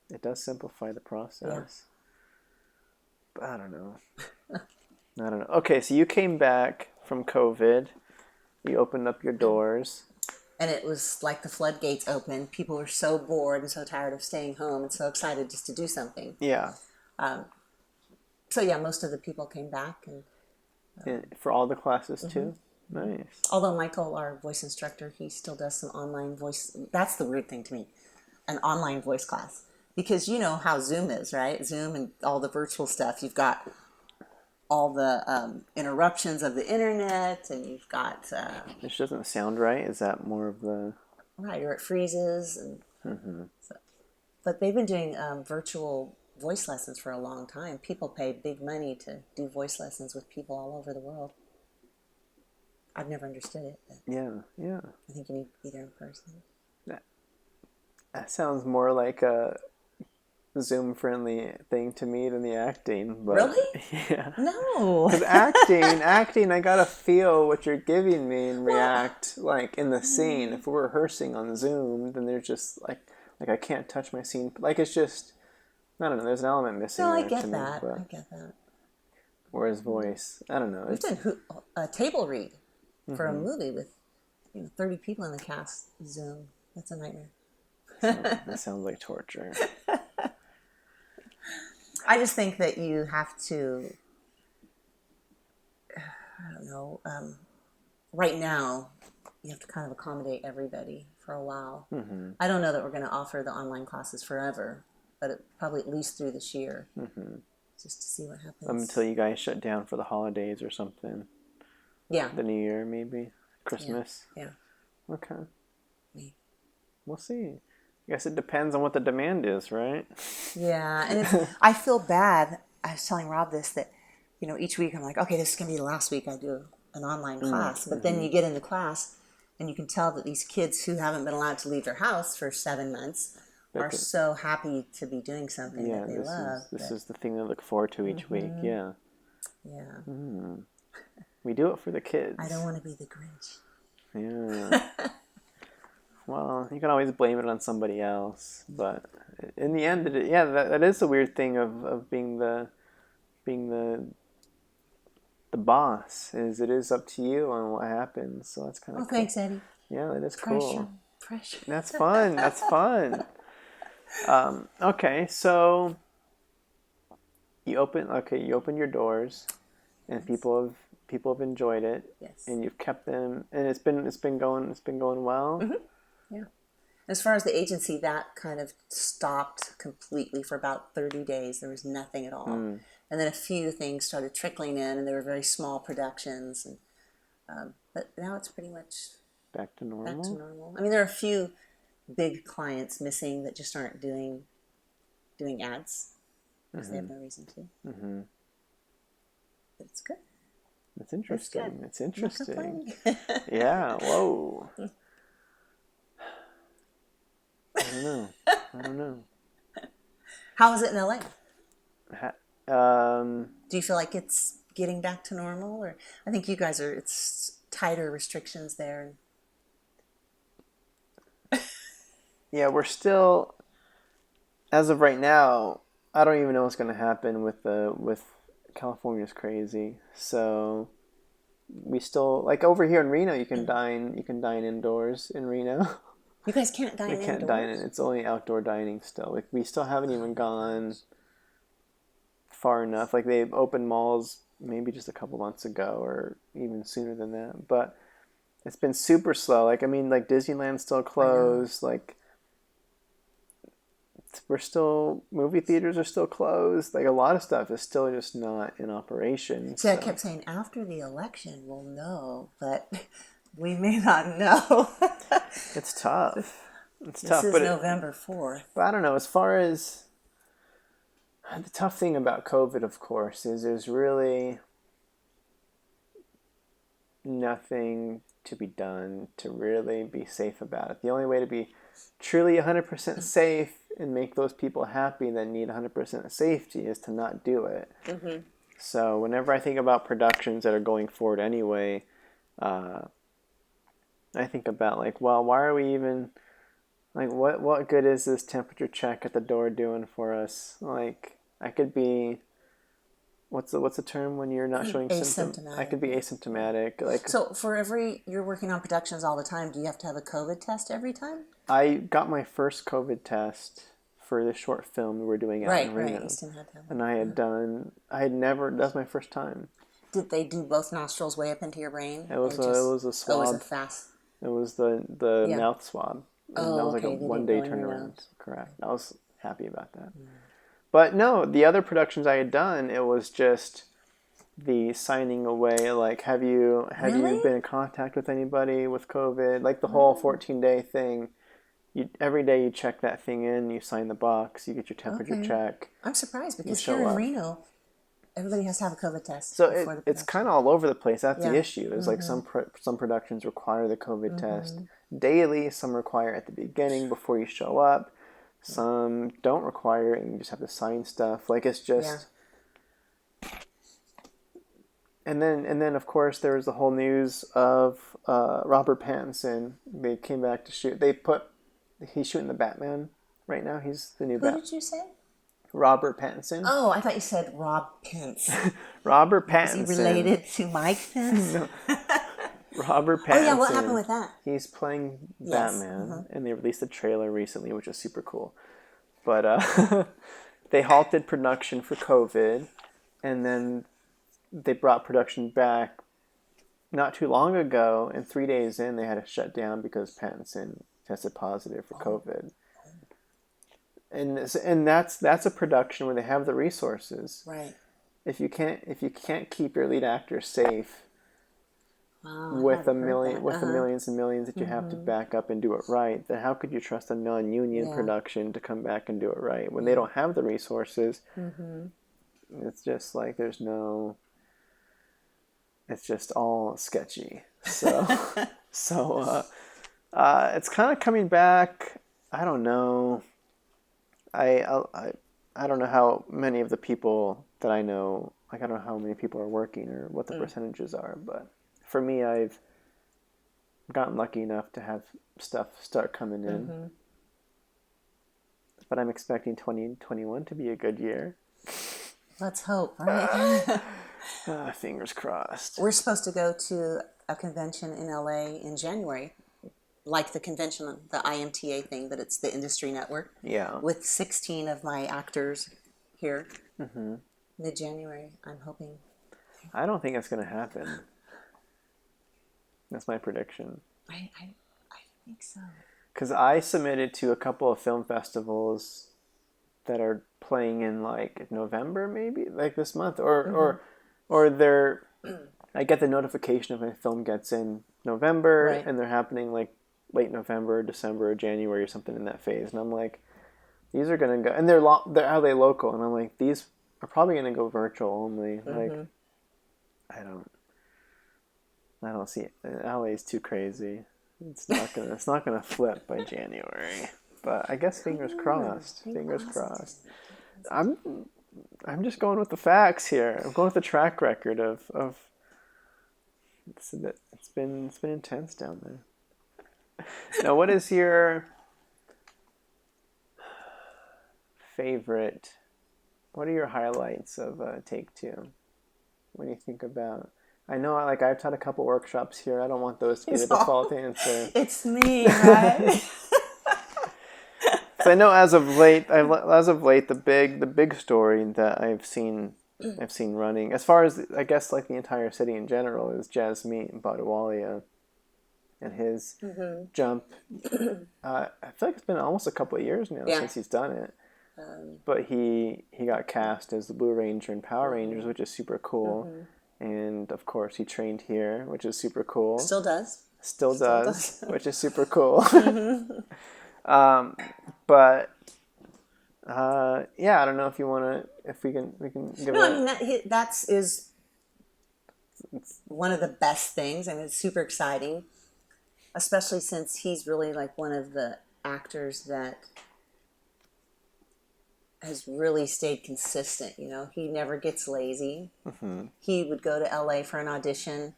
it does simplify the process. But I don't know. Okay, so you came back from COVID. You opened up your doors. And it was like the floodgates opened. People were so bored and so tired of staying home and so excited just to do something. Yeah. So yeah, most of the people came back. And for all the classes too? Nice. Although Michael, our voice instructor, he still does some online voice. That's the weird thing to me, an online voice class. Because you know how Zoom is, right? Zoom and all the virtual stuff. You've got all the interruptions of the internet, and you've got... This doesn't sound right. Is that more of the... Right, or it freezes. And so, but they've been doing virtual voice lessons for a long time. People pay big money to do voice lessons with people all over the world. I've never understood it. Yeah. I think you need to be there in person. That sounds more like a Zoom-friendly thing to me than the acting. But, really? Yeah. No. Because acting, I gotta feel what you're giving me and react like in the scene. If we're rehearsing on Zoom, then there's just like I can't touch my scene. Like, it's just, I don't know. There's an element missing. No, I get that. Whereas voice, I don't know. We've done a table read for a movie with 30 people in the cast. Zoom. That's a nightmare. That sounds like torture. I just think that you have to, I don't know, right now, you have to kind of accommodate everybody for a while. I don't know that we're going to offer the online classes forever, but probably at least through this year, just to see what happens. Until you guys shut down for the holidays or something. Yeah. The New Year, maybe. Christmas. Yeah. Okay. Maybe. We'll see. I guess it depends on what the demand is, right? Yeah, and I feel bad. I was telling Rob this, that, each week I'm like, okay, this is going to be the last week I do an online class. But then you get in the class, and you can tell that these kids who haven't been allowed to leave their house for 7 months are so happy to be doing something that they love. This is the thing they look forward to each week, yeah. Yeah. We do it for the kids. I don't want to be the Grinch. Yeah. Well, you can always blame it on somebody else, but in the end, that is the weird thing of being the boss. Is it is up to you on what happens. So that's kind of cool. Thanks, Eddie. Yeah, that is cool. Pressure. That's fun. Okay, so you open your doors, and people have enjoyed it. Yes. And you've kept them, and it's been going well. Mm-hmm. Yeah. As far as the agency, that kind of stopped completely for about 30 days. There was nothing at all. And then a few things started trickling in, and they were very small productions. And but now it's pretty much back to normal. I mean, there are a few big clients missing that just aren't doing ads because they have no reason to. Mm-hmm. But it's good. It's interesting. It's interesting. Yeah. Whoa. I don't know. How is it in LA? Do you feel like it's getting back to normal, or I think you guys it's tighter restrictions there? Yeah, we're still, as of right now, I don't even know what's going to happen with California's crazy. So we still, like over here in Reno, you can dine indoors in Reno. You guys can't dine indoors? We can't dine in. It's only outdoor dining still. Like we still haven't even gone far enough. Like they've opened malls maybe just a couple months ago or even sooner than that. But it's been super slow. Like, I mean, like Disneyland's still closed. Like movie theaters are still closed. Like a lot of stuff is still just not in operation. See, I kept saying after the election we'll know, but we may not know. It's tough. It's this tough. This is November 4th. But I don't know. As far as the tough thing about COVID, of course, is there's really nothing to be done to really be safe about it. The only way to be truly 100% safe and make those people happy that need 100% safety is to not do it. Mm-hmm. So whenever I think about productions that are going forward anyway, I think about like, well, why are we even, like, what good is this temperature check at the door doing for us? Like, I could be, what's the term when you're not showing symptoms? I could be asymptomatic. Like, so you're working on productions all the time. Do you have to have a COVID test every time? I got my first COVID test for the short film we were doing out in Reno. You still had to have and that was my first time. Did they do both nostrils way up into your brain? It was a swab. Oh, it was a fast. It was the mouth swab. And that was like a 1 day turnaround. Correct. I was happy about that. Mm. But no, the other productions I had done, it was just the signing away. Like, have you been in contact with anybody with COVID? Like the whole 14-day thing. Every day you check that thing in, you sign the box, you get your temperature check. I'm surprised because here in Reno, everybody has to have a COVID test. So it's kind of all over the place. That's the issue. Is like some productions require the COVID test daily. Some require at the beginning before you show up. Some don't require it, and you just have to sign stuff. Like it's just. Yeah. And then of course there was the whole news of Robert Pattinson. They came back to shoot. He's shooting the Batman right now. He's the new Batman. Who did you say? Robert Pattinson. Oh, I thought you said Rob Pence. Robert Pattinson. Is he related to Mike Pence? No. Robert Pattinson. Oh yeah, what happened with that? He's playing Batman, and they released a trailer recently, which is super cool. But they halted production for COVID, and then they brought production back not too long ago, and 3 days in, they had to shut down because Pattinson tested positive for COVID. And that's a production where they have the resources. Right. If you can't keep your lead actor safe with the millions and millions that you have to back up and do it right, then how could you trust a non-union production to come back and do it right when they don't have the resources? It's just like it's just all sketchy. So it's kind of coming back. I don't know. I don't know how many of the people that I know, like I don't know how many people are working or what the percentages are, but for me, I've gotten lucky enough to have stuff start coming in. But I'm expecting 2021 to be a good year. Let's hope, right? Fingers crossed. We're supposed to go to a convention in LA in January. Like the convention, the IMTA thing, but it's the industry network. Yeah. With 16 of my actors here. mid-January, I'm hoping. I don't think that's going to happen. That's my prediction. I think so. Because I submitted to a couple of film festivals that are playing in like November, maybe like this month, or they're. I get the notification if my film gets in November, Right. and they're happening like late November, December, or January, or something in that phase, and I'm like, these are gonna go, and they're LA local, and I'm like, these are probably gonna go virtual only. Like, I don't see it. LA is too crazy. It's not gonna flip by January. But I guess fingers crossed. Fingers crossed. I'm just going with the facts here. I'm going with the track record of it's been intense down there. Now, what is your favorite? What are your highlights of Take Two? When you think about, I know, like, I've taught a couple workshops here. I don't want those to be the default answer. It's me, right? So I know as of late, the big story that I've seen running, as far as I guess like the entire city in general, is Jasmeet and Badawalia, and his jump. I feel like it's been almost a couple of years now since he's done it. But he got cast as the Blue Ranger in Power Rangers, which is super cool. And of course, he trained here, which is super cool. Still does, which is super cool. But yeah, I don't know if you want to, if we can give No, I mean, that's one of the best things. I mean, it's super exciting, especially since he's really like one of the actors that has really stayed consistent. You know, he never gets lazy. He would go to LA for an audition,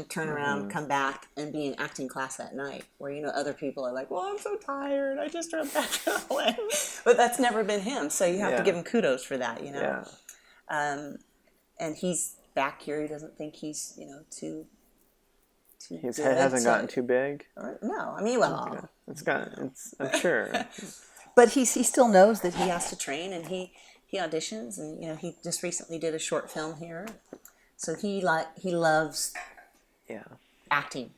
turn around, come back, and be in acting class that night. Where, you know, other people are like, well, I'm so tired, I just drove back to LA. But that's never been him, so you have to give him kudos for that, you know. And he's back here. He doesn't think he's, you know, too his head hasn't gotten too big. No, I mean, well, I'm sure. But he still knows that he has to train, and he auditions, and, you know, he just recently did a short film here. So he loves acting,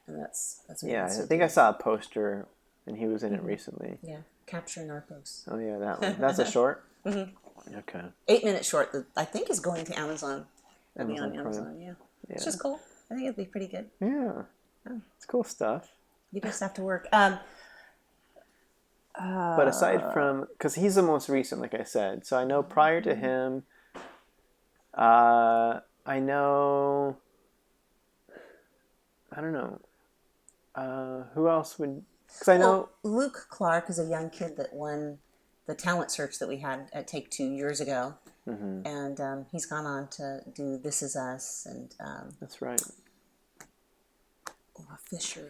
and that's what I think I saw a poster, and he was in it recently. Yeah, Capture Narcos. Oh yeah, that one. That's a short. Okay. 8-minute short that I think is going to Amazon. It'll be on Amazon. Yeah, it's just cool. I think it'd be pretty good. Yeah, it's cool stuff. You just have to work. But aside from, because he's the most recent, like I said, so I know prior to him, I know, I don't know, who else would, because I know... Luke Clark is a young kid that won the talent search that we had at Take Two years ago, and he's gone on to do This Is Us, and... That's right. Fisher.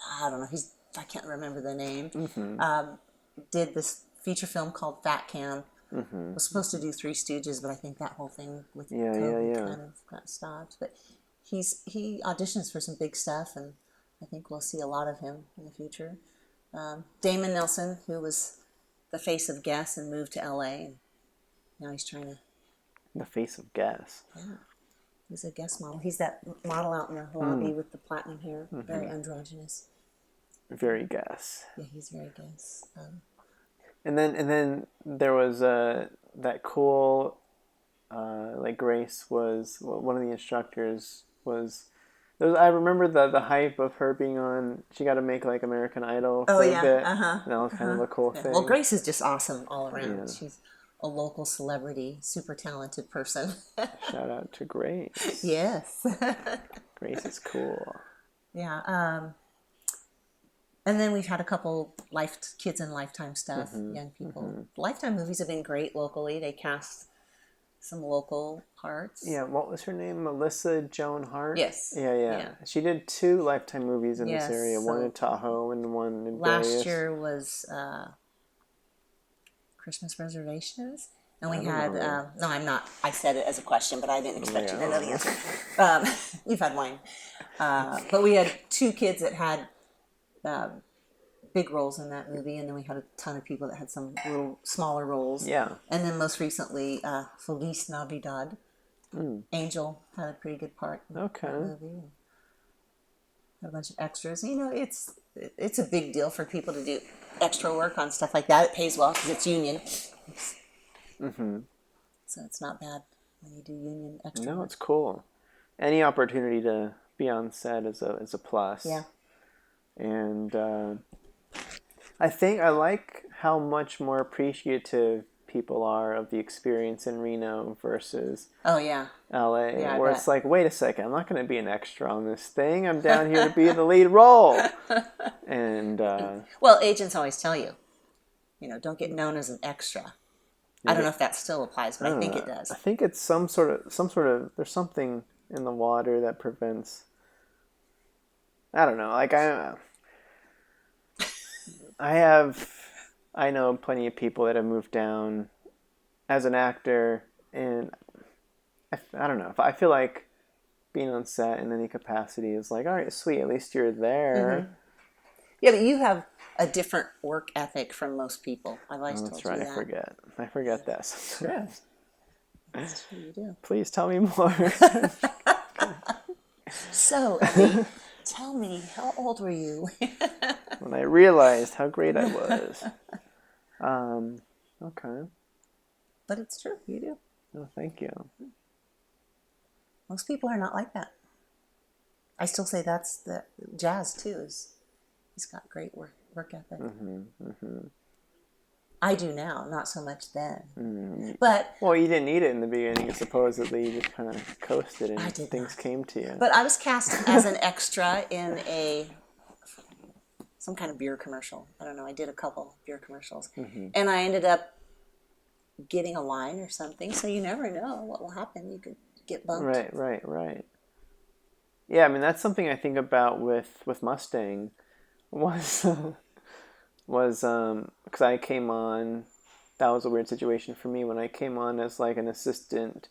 I don't know. I can't remember the name. Did this feature film called Fat Cam. Was supposed to do Three Stooges, but I think that whole thing with COVID kind of got stopped. But he auditions for some big stuff, and I think we'll see a lot of him in the future. Damon Nelson, who was the face of Guess and moved to LA, and now he's trying to... The face of Guess? Yeah. He's a Guess model. He's that model out in the lobby with the platinum hair. Very androgynous. Very Guess. Yeah, he's very Guess. And then there was that cool, like Grace was, one of the instructors was, I remember the hype of her being on, she got to make like American Idol for a bit. And that was kind of a cool thing. Well, Grace is just awesome all around. Yeah. She's a local celebrity, super talented person. Shout out to Grace. Yes. Grace is cool. Yeah. And then we've had a couple kids in Lifetime stuff, young people. Lifetime movies have been great locally. They cast some local parts. Yeah, what was her name? Melissa Joan Hart? Yes. Yeah. She did 2 Lifetime movies in this area, one in Tahoe and one in Last year was Christmas Reservations. And we had, no, I'm not, I said it as a question, but I didn't expect you to know the answer. You've had wine. But we had 2 kids that had big roles in that movie, and then we had a ton of people that had some little smaller roles. Yeah. And then most recently, Feliz Navidad. Angel had a pretty good part in that movie. Had a bunch of extras. You know, it's a big deal for people to do extra work on stuff like that. It pays well because it's union. So it's not bad when you do union extra work. No, it's cool. Any opportunity to be on set is a plus. Yeah. And I think I like how much more appreciative people are of the experience in Reno versus LA. Yeah, where it's like, wait a second, I'm not going to be an extra on this thing. I'm down here to be the lead role. And well, agents always tell you, don't get known as an extra. I don't know if that still applies, but I think it does. I think it's some sort of there's something in the water that prevents. I don't know. Like I know plenty of people that have moved down as an actor, and I don't know. I feel like being on set in any capacity is like, all right, sweet, at least you're there. Yeah, but you have a different work ethic from most people. I've always told you that. That's right. I forget that sometimes. That's true, you do. Please tell me more. So, Abby, tell me, how old were you? When I realized how great I was. Okay. But it's true, you do. Oh, thank you. Most people are not like that. I still say that's the Jazz too. He's got great work ethic. I do now, not so much then. But you didn't need it in the beginning. Supposedly, you just kind of coasted and things came to you. But I was cast as an extra in some kind of beer commercial. I don't know. I did a couple beer commercials, and I ended up getting a line or something. So you never know what will happen. You could get bumped. Right. Yeah, I mean that's something I think about with Mustang. Was because I came on, that was a weird situation for me when I came on as like an assistant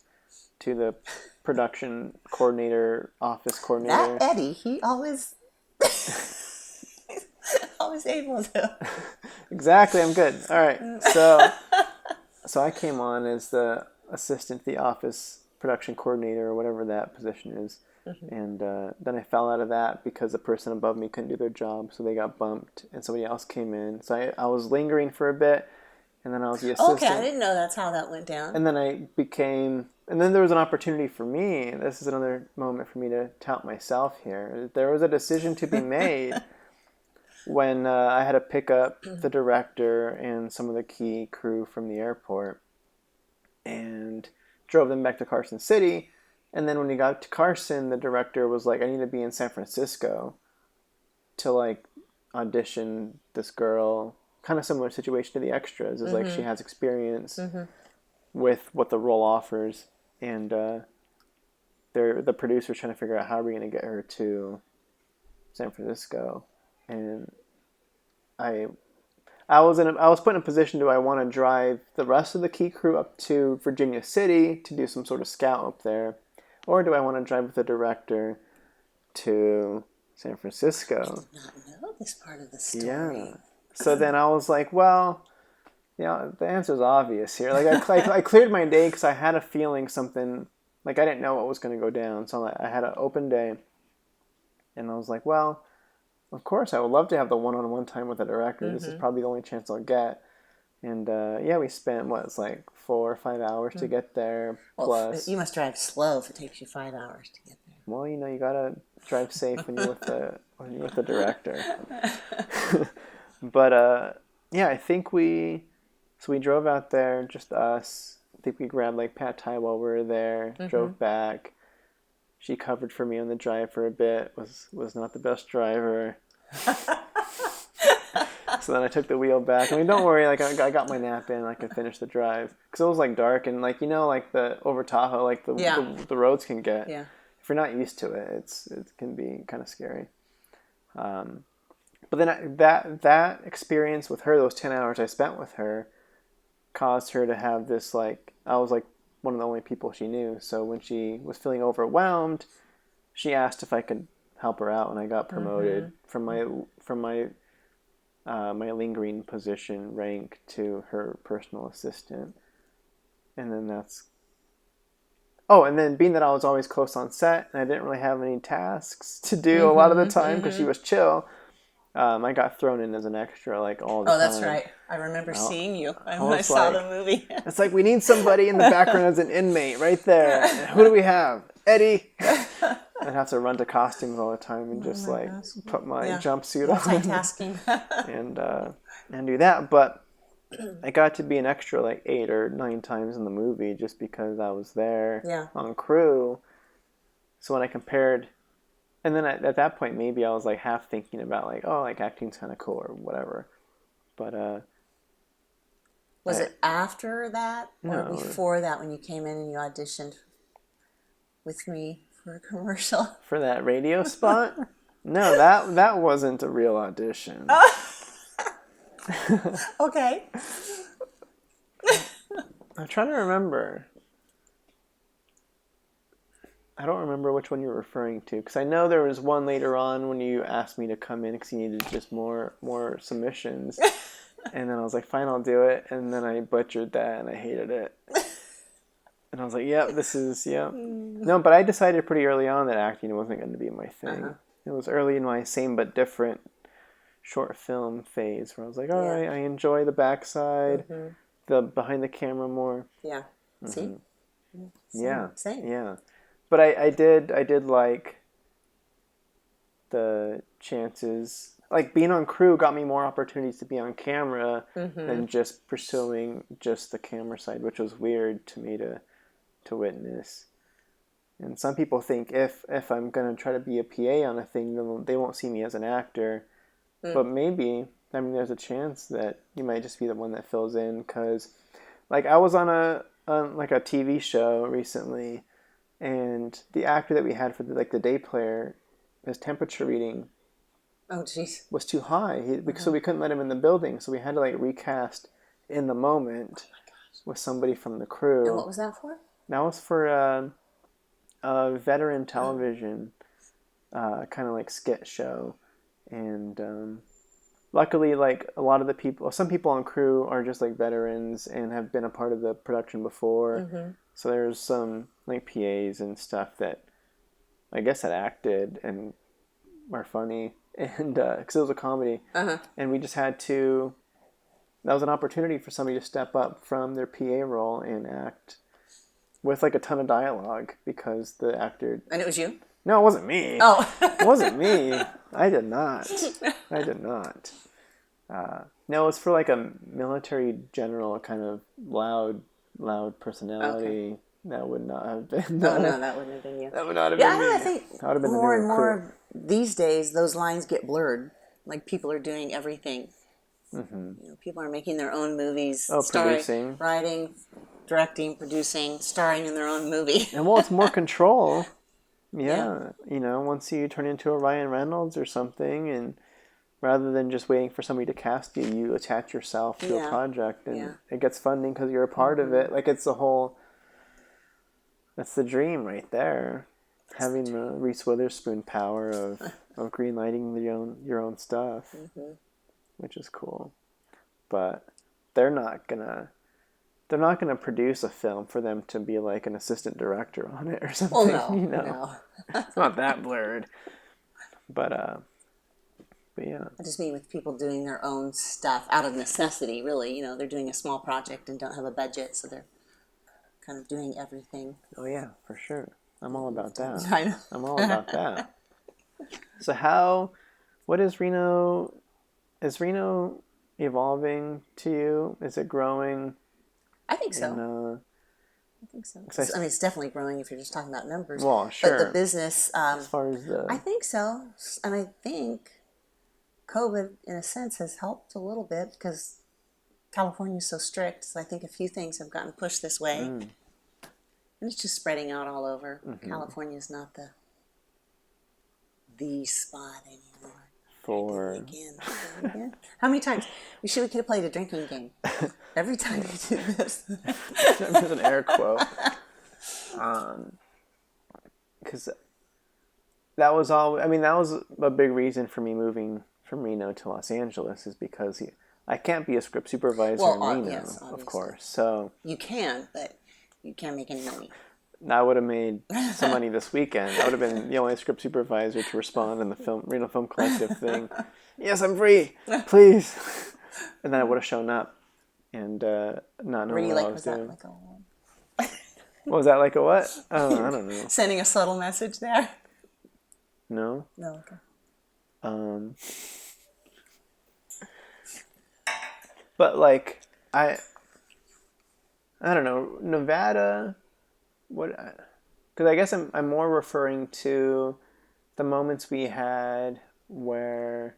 to the production coordinator, office coordinator. That Eddie, he always always able to. Exactly, I'm good. All right, so I came on as the assistant to the office production coordinator or whatever that position is. And then I fell out of that because the person above me couldn't do their job, so they got bumped, and somebody else came in. So I was lingering for a bit, and then I was the assistant. Okay, I didn't know that's how that went down. And then and then there was an opportunity for me. This is another moment for me to tout myself here. There was a decision to be made when I had to pick up the director and some of the key crew from the airport, and drove them back to Carson City. And then when we got to Carson, the director was like, I need to be in San Francisco to like audition this girl. Kind of similar situation to the extras. Is like she has experience with what the role offers. And the producer's trying to figure out how are we going to get her to San Francisco. And I was put in a position, do I want to drive the rest of the key crew up to Virginia City to do some sort of scout up there? Or do I want to drive with the director to San Francisco? I did not know this part of the story. Yeah. So then I was like, well, the answer's obvious here. Like I cleared my day because I had a feeling something, like I didn't know what was going to go down. So I had an open day. And I was like, well, of course I would love to have the one-on-one time with the director. This is probably the only chance I'll get. And we spent, it's like 4 or 5 hours to get there. Well, plus, you must drive slow if it takes you 5 hours to get there. Well, you gotta drive safe when you're with the director. But I think we drove out there, just us. I think we grabbed like pad thai while we were there. Drove back. She covered for me on the drive for a bit. Was not the best driver. So then I took the wheel back. I mean, don't worry. Like I got my nap in. I could finish the drive because it was like dark and like like the over Tahoe, like the roads can get. Yeah. If you're not used to it, it can be kind of scary. But then that experience with her, those 10 hours I spent with her, caused her to have this like I was like one of the only people she knew. So when she was feeling overwhelmed, she asked if I could help her out, and I got promoted from my my lingering position rank to her personal assistant. And then that's... Oh, and then being that I was always close on set and I didn't really have any tasks to do a lot of the time because she was chill, I got thrown in as an extra like all the time. Oh, that's right. I remember seeing you when I like, saw the movie. It's like, we need somebody in the background as an inmate right there. And who do we have? Eddie. I'd have to run to costumes all the time and just put my jumpsuit on multitasking and do that. But I got to be an extra like 8 or 9 times in the movie just because I was there on crew. So when I compared, and then at that point maybe I was like half thinking about like, oh, like acting's kind of cool or whatever. But was it after that or before that when you came in and you auditioned with me for a commercial? For that radio spot? No, that wasn't a real audition. Okay. I'm trying to remember. I don't remember which one you're referring to, because I know there was one later on when you asked me to come in because you needed just more submissions. And then I was like, fine, I'll do it. And then I butchered that and I hated it. And I was like, yep, this is, yep. No, but I decided pretty early on that acting wasn't going to be my thing. It was early in my same but different short film phase where I was like, all right, I enjoy the backside, the behind the camera more. Yeah. See? Same. Yeah. But I did like the chances. Like being on crew got me more opportunities to be on camera than just pursuing just the camera side, which was weird to me to witness. And some people think if I'm going to try to be a PA on a thing, then they won't see me as an actor. But maybe, I mean, there's a chance that you might just be the one that fills in, because like I was on a TV show recently, and the actor that we had for the day player, his temperature reading was too high. So we couldn't let him in the building. So we had to like recast in the moment with somebody from the crew. And what was that for? That was for a veteran television kind of like skit show. And luckily, like a lot of the people, some people on crew are just like veterans and have been a part of the production before. So there's some like PAs and stuff that I guess had acted and are funny, and because it was a comedy, and we just had to. That was an opportunity for somebody to step up from their PA role and act with like a ton of dialogue because the actor. And it was you? No, it wasn't me. Oh, it wasn't me. I did not. No, it was for like a military general, kind of loud personality. Okay. That would not have been. No, that wouldn't have been you. That would not have been me. I think more and more these days those lines get blurred. Like people are doing everything. People are making their own movies, producing, writing, directing, producing, starring in their own movie. And it's more control. Yeah, once you turn into a Ryan Reynolds or something, and rather than just waiting for somebody to cast you, you attach yourself to a project, and it gets funding because you're a part of it. Like it's that's the dream right there. Having the Reese Witherspoon power of greenlighting your own stuff, which is cool. But they're not gonna produce a film for them to be like an assistant director on it or something. Well, no. It's not that blurred. But yeah. I just mean with people doing their own stuff out of necessity, really. They're doing a small project and don't have a budget, so they're kind of doing everything. Oh yeah, for sure. I'm all about that. I know. I'm all about that. So what is Reno? Is Reno evolving to you? Is it growing? I think so. I think so. I mean, it's definitely growing if you're just talking about numbers. Well, sure. But the business, as far as I think so. And I think COVID, in a sense, has helped a little bit because California's so strict. So I think a few things have gotten pushed this way. And it's just spreading out all over. California's not the spot anymore. Again. How many times? We could have played a drinking game. Every time we do this. There's an air quote. Because that was all. I mean, that was a big reason for me moving from Reno to Los Angeles is because I can't be a script supervisor in Reno, yes, of course. So you can, but you can't make any money. I would have made some money this weekend. I would have been the only script supervisor to respond in the Reno Film Collective thing. Yes, I'm free, please. And then I would have shown up and not known what I was doing. What was that, like a what? Oh, I don't know. Sending a subtle message there? No. No, okay. But like I don't know, Nevada. Because I guess I'm more referring to the moments we had where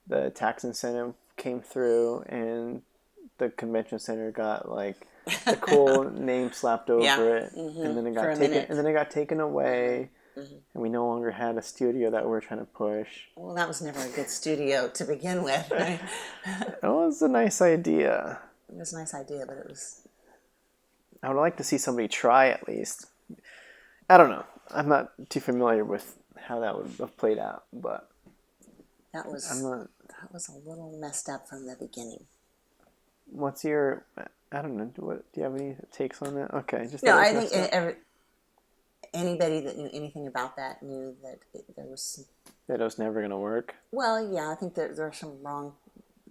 the tax incentive came through and the convention center got like the cool name slapped over it, and then it got taken away, and we no longer had a studio that we were trying to push. Well, that was never a good studio to begin with, right? It was a nice idea. It was a nice idea, but it was. I would like to see somebody try at least. I don't know. I'm not too familiar with how that would have played out, but that was a little messed up from the beginning. What's your? I don't know. Do you have any takes on that? Okay, just no. I think anybody that knew anything about that knew that there was. That it was never going to work. Well, yeah, I think there were some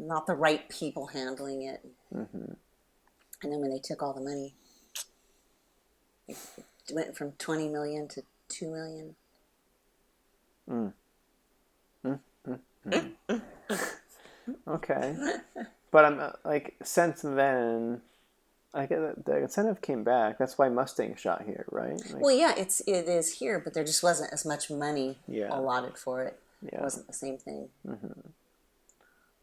not the right people handling it, and then when they took all the money. It went from 20 million to 2 million. Okay, but I'm like since then, like the incentive came back. That's why Mustang shot here, right? Like, well, yeah, it is here, but there just wasn't as much money allotted for it. Yeah. It wasn't the same thing.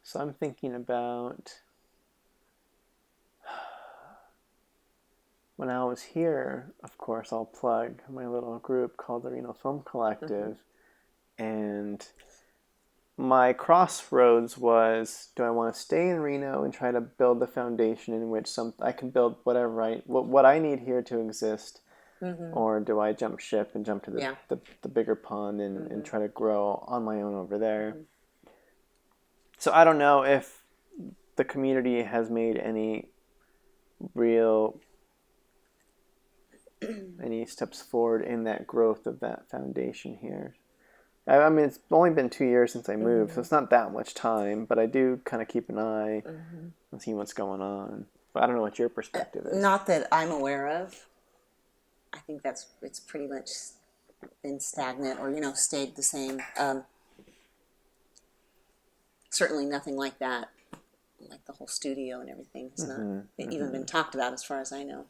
So I'm thinking about. When I was here, of course, I'll plug my little group called the Reno Film Collective. And my crossroads was, do I want to stay in Reno and try to build the foundation in which I can build whatever what I need here to exist? Or do I jump ship and jump to the bigger pond and try to grow on my own over there? So I don't know if the community has made any steps forward in that growth of that foundation here. I mean, it's only been 2 years since I moved, so it's not that much time, but I do kind of keep an eye and see what's going on. But I don't know what your perspective is. Not that I'm aware of. I think it's pretty much been stagnant or, stayed the same. Certainly nothing like that, like the whole studio and everything. It's not even been talked about as far as I know.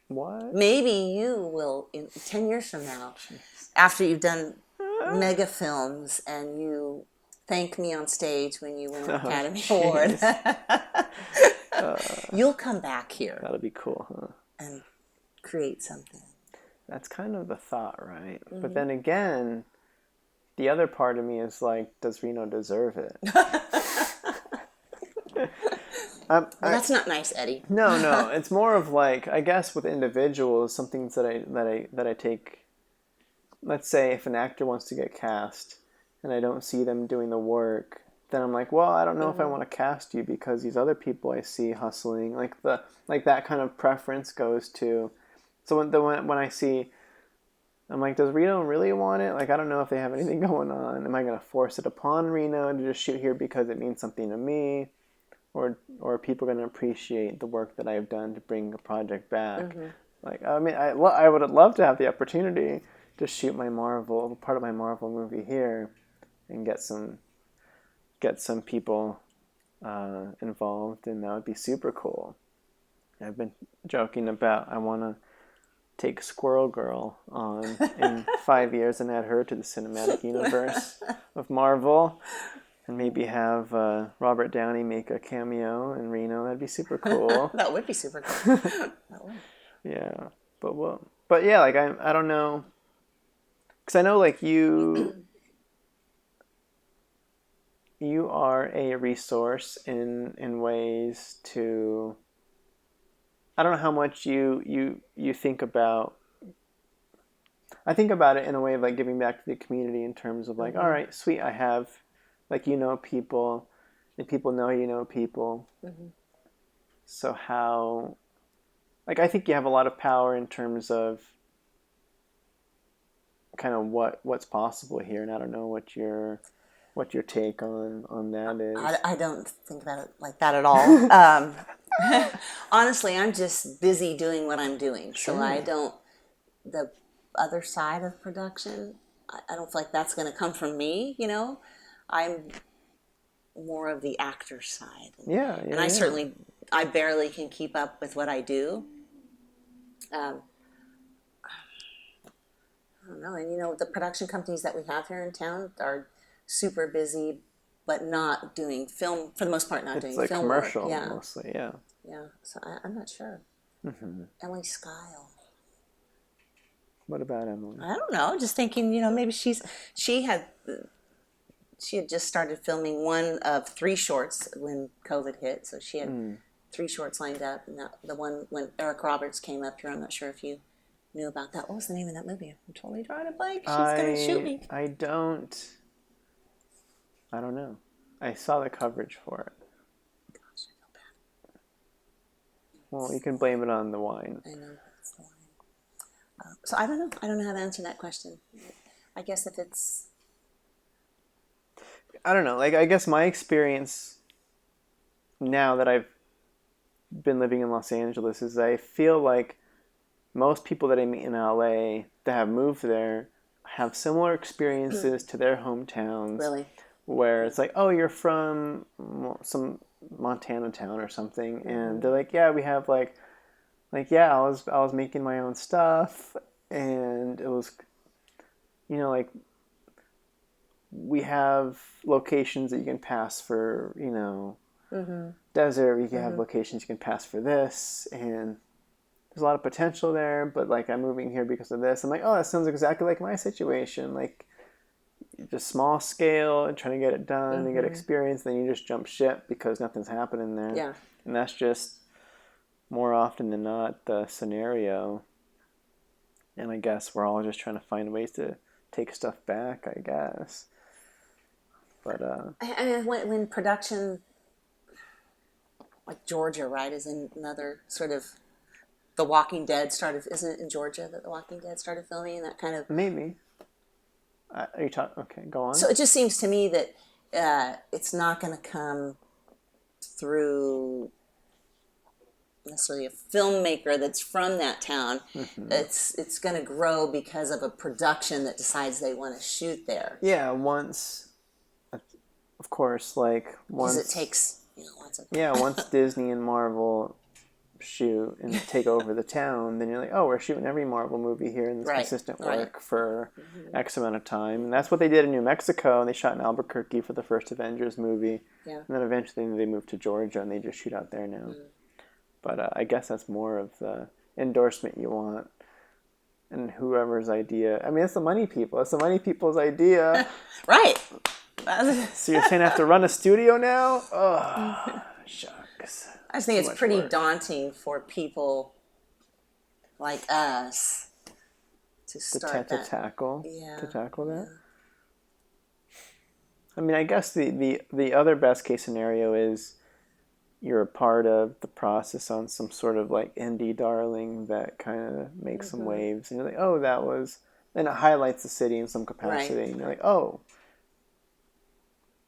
What? Maybe you will, in 10 years from now, after you've done mega films and you thank me on stage when you win an Academy Award, you'll come back here. That'll be cool, huh? And create something. That's kind of the thought, right? But then again, the other part of me is like, does Reno deserve it? Well, that's not nice, Eddie. No. It's more of like, I guess with individuals, some things that I take. Let's say if an actor wants to get cast, and I don't see them doing the work, then I'm like, well, I don't know if I want to cast you because these other people I see hustling, like that kind of preference goes to. So when I see, I'm like, does Reno really want it? Like, I don't know if they have anything going on. Am I going to force it upon Reno to just shoot here because it means something to me? Or are people going to appreciate the work that I've done to bring a project back? Like, I mean, I would love to have the opportunity to shoot part of my Marvel movie here, and get some people involved, and that would be super cool. I've been joking about I want to take Squirrel Girl on in 5 years and add her to the cinematic universe of Marvel. And maybe have Robert Downey make a cameo in Reno. That'd be super cool. That would be super cool. That would. Yeah, but yeah, like I don't know, because I know like you are a resource in ways to. I don't know how much you think about. I think about it in a way of like giving back to the community in terms of like, all right, sweet, I have, like, you know, people, and people know you know people. So how, like, I think you have a lot of power in terms of kind of what's possible here, and I don't know what your take on that is. I don't think about it like that at all. Honestly, I'm just busy doing what I'm doing, so I don't. The other side of production, I don't feel like that's going to come from me. You know, I'm more of the actor side. And I certainly, I barely can keep up with what I do. I don't know, and you know, the production companies that we have here in town are super busy, but not doing film for the most part. Not doing like film commercial, work. mostly, yeah. So I'm not sure. Ellie Skyle. What about Emily? I don't know. Just thinking, you know, maybe she had just started filming one of 3 shorts when COVID hit, so she had 3 shorts lined up, and the one when Eric Roberts came up here. I'm not sure if you knew about that. What was the name of that movie? I'm totally drawing a blank. She's gonna shoot me. I don't know. I saw the coverage for it. Gosh, I feel bad. Well, you can blame it on the wine. I know, it's the wine. So I don't know. I don't know how to answer that question. I guess if it's... I don't know. Like, I guess my experience now that I've been living in Los Angeles is I feel like most people that I meet in LA that have moved there have similar experiences to their hometowns. Really? Where it's like, oh, you're from some Montana town or something, and they're like, yeah, we have like yeah, I was making my own stuff, and it was, you know, like, we have locations that you can pass for, you know, desert. You can have locations you can pass for this, and there's a lot of potential there. But like, I'm moving here because of this. I'm like, oh, that sounds exactly like my situation. Like, just small scale and trying to get it done and get experience. Then you just jump ship because nothing's happening there. Yeah. And that's just more often than not the scenario. And I guess we're all just trying to find ways to take stuff back, I guess. But I mean, when production, like Georgia, right, is another sort of, The Walking Dead started, isn't it in Georgia that The Walking Dead started filming, and that kind of... Maybe. Are you talking? Okay, go on. So it just seems to me that it's not going to come through necessarily a filmmaker that's from that town. It's going to grow because of a production that decides they want to shoot there. Yeah, once, of course, like once... Because it takes, you know, lots of... Yeah, once Disney and Marvel shoot and take over the town, then you're like, oh, we're shooting every Marvel movie here in this consistent work for X amount of time. And that's what they did in New Mexico, and they shot in Albuquerque for the first Avengers movie. And then eventually they moved to Georgia, and they just shoot out there now. But I guess that's more of the endorsement you want, and whoever's idea. I mean, it's the money people. It's the money people's idea. Right. So you're saying I have to run a studio now? Oh, shucks. I just think it's pretty daunting for people like us to start to tackle that. Yeah. I mean, I guess the other best case scenario is you're a part of the process on some sort of like indie darling that kind of makes some waves, and you're like, oh, that was, and it highlights the city in some capacity, and you're like, oh,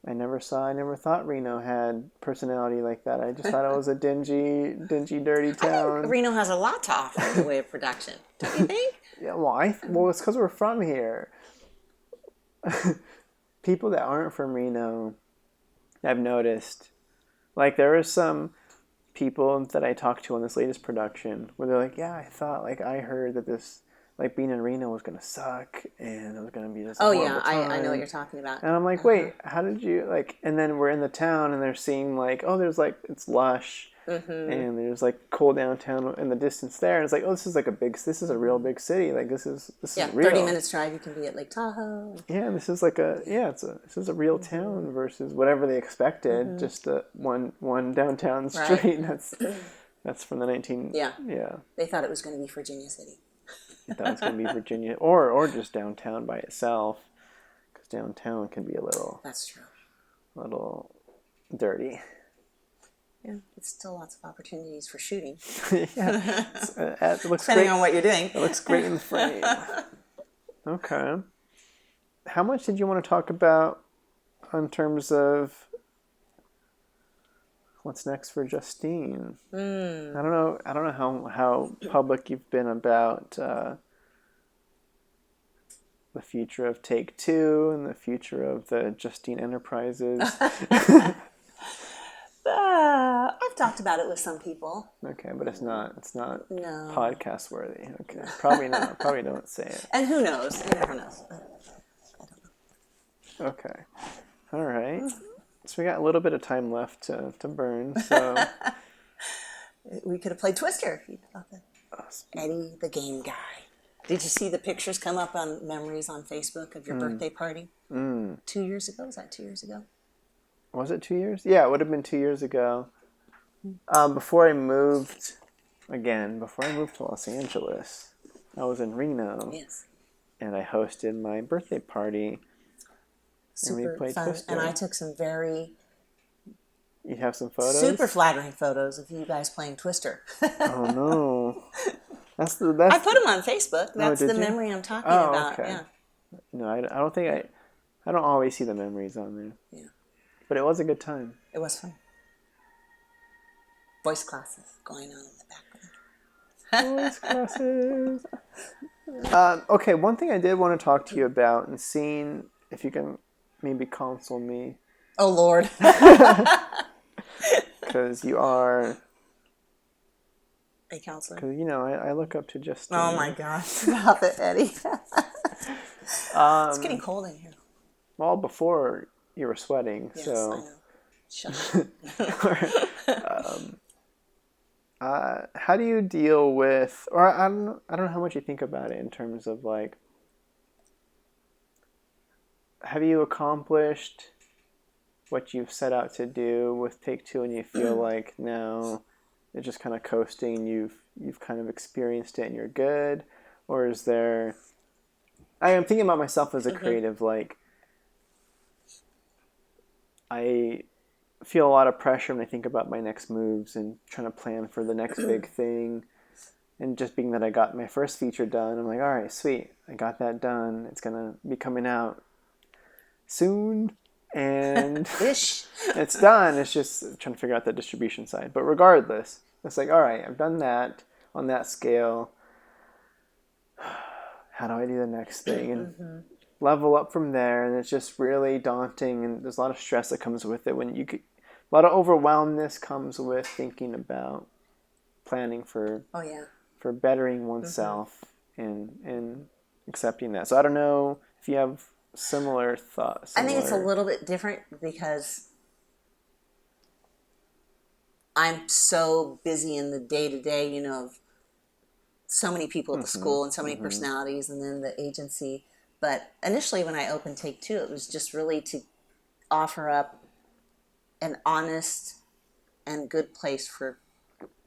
I never thought Reno had personality like that. I just thought it was a dingy, dirty town. I think Reno has a lot to offer in the way of production. Don't you think? Yeah, well, it's because we're from here. People that aren't from Reno, I've noticed, like, there are some people that I talked to on this latest production where they're like, yeah, I heard that this, like, being in Reno was going to suck, and it was going to be just time. I know what you're talking about. And I'm like, wait, how did you, like, and then we're in the town, and they're seeing, like, oh, there's, like, it's lush, and there's, like, cool downtown in the distance there, and it's like, oh, this is a real big city, like, this is real. 30 minutes drive, you can be at Lake Tahoe. Yeah, this is like this is a real town versus whatever they expected, just one downtown street. Right. That's from the 19... Yeah. They thought it was going to be Virginia City. You thought it was going to be Virginia, or just downtown by itself, because downtown can be a little. That's true. A little dirty. Yeah, it's still lots of opportunities for shooting. Yeah, it looks depending great. On what you're doing. It looks great in the frame. Okay. How much did you want to talk about in terms of what's next for Justine? I don't know how public you've been about the future of Take-Two and the future of the Justine Enterprises. I've talked about it with some people. Okay, but it's not no. podcast worthy. Okay, probably not. Probably don't say it. And who knows? You never know. I don't know. Okay, all right. So we got a little bit of time left to burn. So we could have played Twister if you thought that. Eddie the Game Guy. Did you see the pictures come up on memories on Facebook of your birthday party? 2 years ago? Was that 2 years ago? Was it 2 years? Yeah, it would have been 2 years ago. Before I moved to Los Angeles, I was in Reno. Yes. And I hosted my birthday party. Super and we played fun. Twister. And I took some very... You have some photos? Super flattering photos of you guys playing Twister. Oh, no. I put them on Facebook. That's the memory I'm talking about. Okay. Yeah. No, I don't think I don't always see the memories on there. Yeah. But it was a good time. It was fun. Voice classes going on in the background. Voice classes. Okay, one thing I did want to talk to you about and seeing if you can maybe counsel me. Oh, Lord. Because you are... A counselor. Because, I look up to Justine. Oh, my gosh. Stop it, Eddie. It's getting cold in here. Well, before you were sweating, yes, so... I know. Shut up. How do you deal with... Or I don't know how much you think about it in terms of, like... Have you accomplished what you've set out to do with Take-Two and you feel like now... You're just kind of coasting and you've kind of experienced it and you're good? Or is there... I am thinking about myself as a creative, like... I feel a lot of pressure when I think about my next moves and trying to plan for the next big thing. And just being that I got my first feature done, I'm like, all right, sweet. I got that done. It's going to be coming out soon. And it's done. It's just trying to figure out the distribution side. But regardless, it's like, all right, I've done that on that scale. How do I do the next thing? And level up from there. And it's just really daunting. And there's a lot of stress that comes with it. A lot of overwhelmness comes with thinking about planning for bettering oneself and accepting that. So I don't know if you have similar thoughts. I think it's a little bit different because I'm so busy in the day-to-day, of so many people at the school and so many personalities and then the agency. But initially when I opened Take-Two, it was just really to offer up an honest and good place for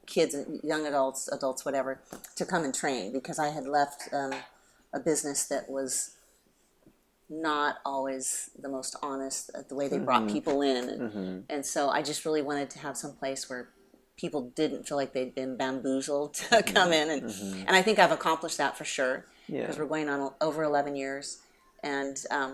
kids, young adults, whatever, to come and train, because I had left a business that was not always the most honest at the way they brought people in. And so I just really wanted to have some place where people didn't feel like they'd been bamboozled to come in. And I think I've accomplished that for sure, because we're going on over 11 years. And I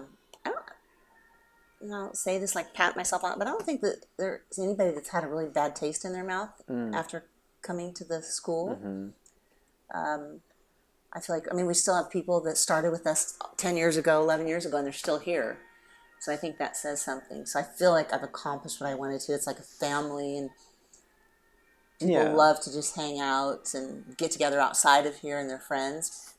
don't say this like pat myself on it, but I don't think that there's anybody that's had a really bad taste in their mouth after coming to the school. I feel like, we still have people that started with us 10 years ago, 11 years ago, and they're still here. So I think that says something. So I feel like I've accomplished what I wanted to. It's like a family, and people love to just hang out and get together outside of here and they're friends.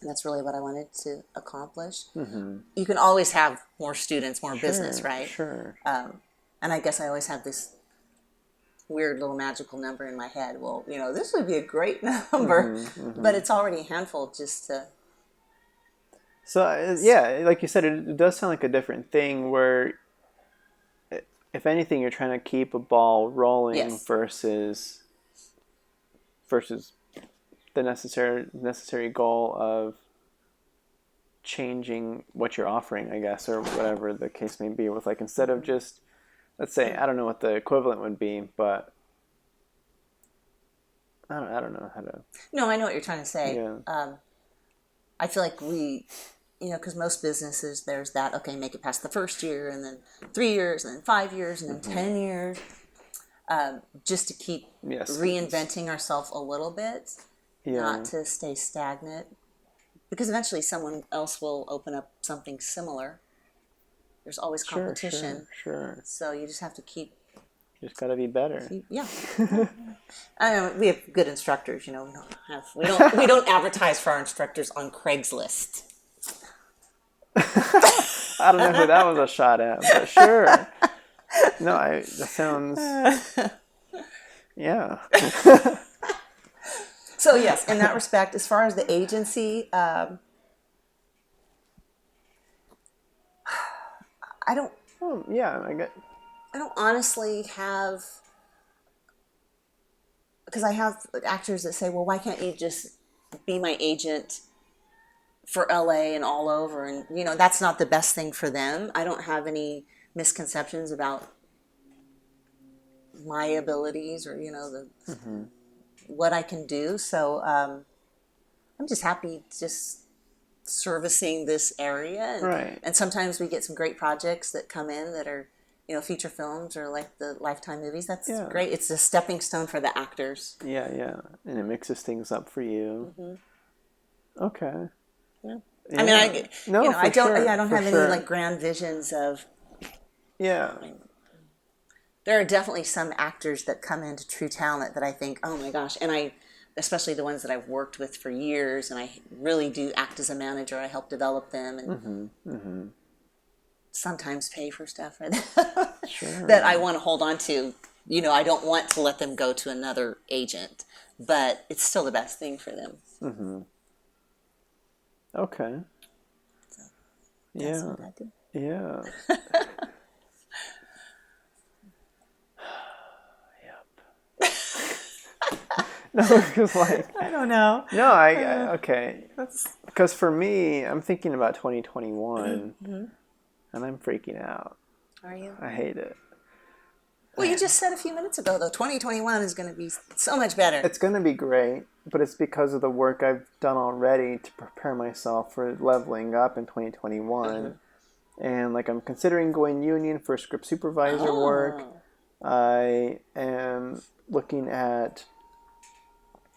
And that's really what I wanted to accomplish. You can always have more students, more business, right? Sure. And I guess I always have this weird little magical number in my head. Well, this would be a great number, but it's already a handful just to... So, like you said, it does sound like a different thing where, if anything, you're trying to keep a ball rolling versus the necessary goal of changing what you're offering, I guess, or whatever the case may be, with like, instead of just, let's say, I don't know what the equivalent would be, but I don't know how to. No, I know what you're trying to say. Yeah. I feel like because most businesses, there's that, okay, make it past the first year, and then 3 years, and then 5 years, and then 10 years, just to keep reinventing ourselves a little bit, not to stay stagnant, because eventually someone else will open up something similar. There's always competition. Sure. So you just have to keep. You just got to be better. I know we have good instructors. We don't advertise for our instructors on Craigslist. I don't know who that was a shot at, but sure. No, that sounds. Yeah. So yes, in that respect, as far as the agency, I don't. Oh, yeah, I get. I don't honestly have, because I have actors that say, well, why can't you just be my agent for LA and all over? And, that's not the best thing for them. I don't have any misconceptions about my abilities or, what I can do. So I'm just happy just servicing this area. Right. And sometimes we get some great projects that come in that are, feature films or like the Lifetime movies. That's great. It's a stepping stone for the actors. Yeah. And it mixes things up for you. Mm-hmm. Okay. Yeah. I mean, I don't have any like grand visions of. Yeah. There are definitely some actors that come into True Talent that I think, oh my gosh, and especially the ones that I've worked with for years, and I really do act as a manager. I help develop them and sometimes pay for stuff that I want to hold on to. I don't want to let them go to another agent, but it's still the best thing for them. Mm-hmm. Okay. So that's what I do. Yeah. No, because I don't know. No, okay. Because for me, I'm thinking about 2021, and I'm freaking out. Are you? I hate it. Well, you just said a few minutes ago, though, 2021 is going to be so much better. It's going to be great, but it's because of the work I've done already to prepare myself for leveling up in 2021. And I'm considering going union for script supervisor work. I am looking at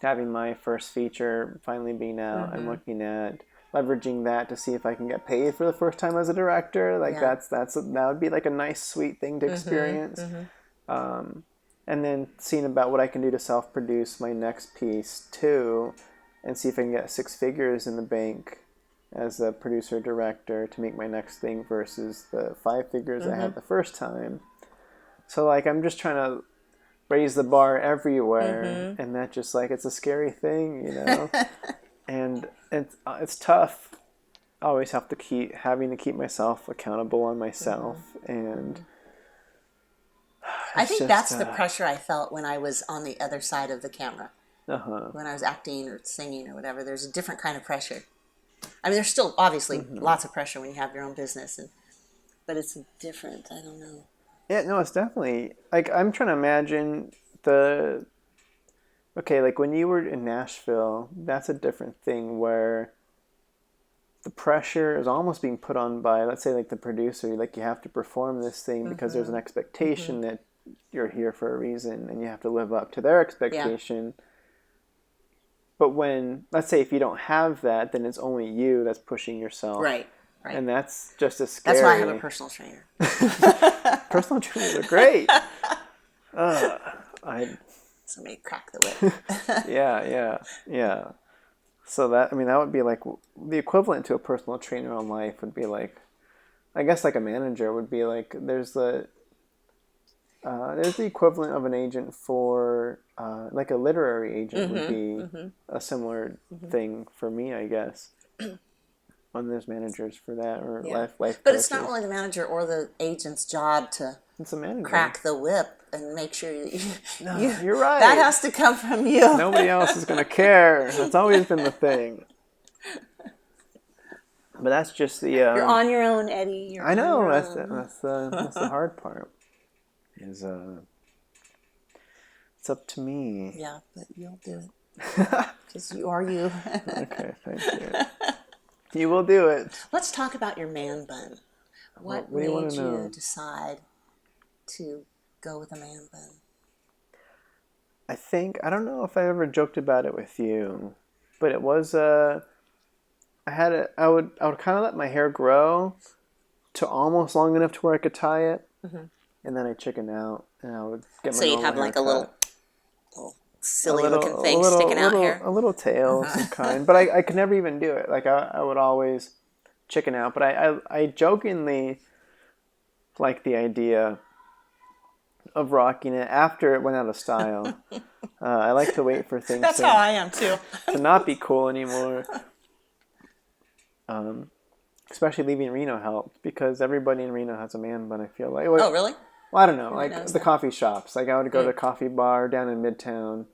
having my first feature finally being out. I'm looking at leveraging that to see if I can get paid for the first time as a director. That would be like a nice, sweet thing to experience. And then seeing about what I can do to self-produce my next piece too, and see if I can get 6 figures in the bank as a producer director to make my next thing versus the 5 figures I had the first time. So I'm just trying to raise the bar everywhere, and that just it's a scary thing, and it's tough. I always have to keep myself accountable on myself, and I think that's the pressure I felt when I was on the other side of the camera. When I was acting or singing or whatever, there's a different kind of pressure. I mean, there's still obviously lots of pressure when you have your own business, but it's different. I don't know. Yeah, no, it's definitely I'm trying to imagine when you were in Nashville, that's a different thing where the pressure is almost being put on by, let's say, the producer. You have to perform this thing because there's an expectation that you're here for a reason and you have to live up to their expectation. Yeah. But when, let's say, if you don't have that, then it's only you that's pushing yourself. Right. And that's just as scary. That's why I have a personal trainer. Personal trainers are great. Somebody crack the whip. Yeah. So that would be the equivalent to a personal trainer on life would be I guess a manager would be there's the equivalent of an agent for a literary agent would be a similar thing for me, I guess. When there's managers for that or life but coaches. It's not really the manager or the agent's job to It's a man crack the whip and make sure you're right. That has to come from you. Nobody else is going to care. That's always been the thing. But that's just the... You're on your own, Eddie. I know. That's the hard part. Is it's up to me. Yeah, but you'll do it. Because you are you. Okay, thank you. You will do it. Let's talk about your man bun. What made you decide to go with a man bun? I don't know if I ever joked about it with you, but it was I would kind of let my hair grow to almost long enough to where I could tie it, and then I chicken out, and I would get my So you'd have like a little silly looking thing sticking out here? A little tail of some kind, but I could never even do it. Like I would always chicken out, but I jokingly like the idea of rocking it after it went out of style. I like to wait for things That's how I am too. to not be cool anymore. Especially leaving Reno helped because everybody in Reno has a man bun, I feel like. Oh, really? Well, I don't know. Like the coffee shops. Like I would go to a coffee bar down in Midtown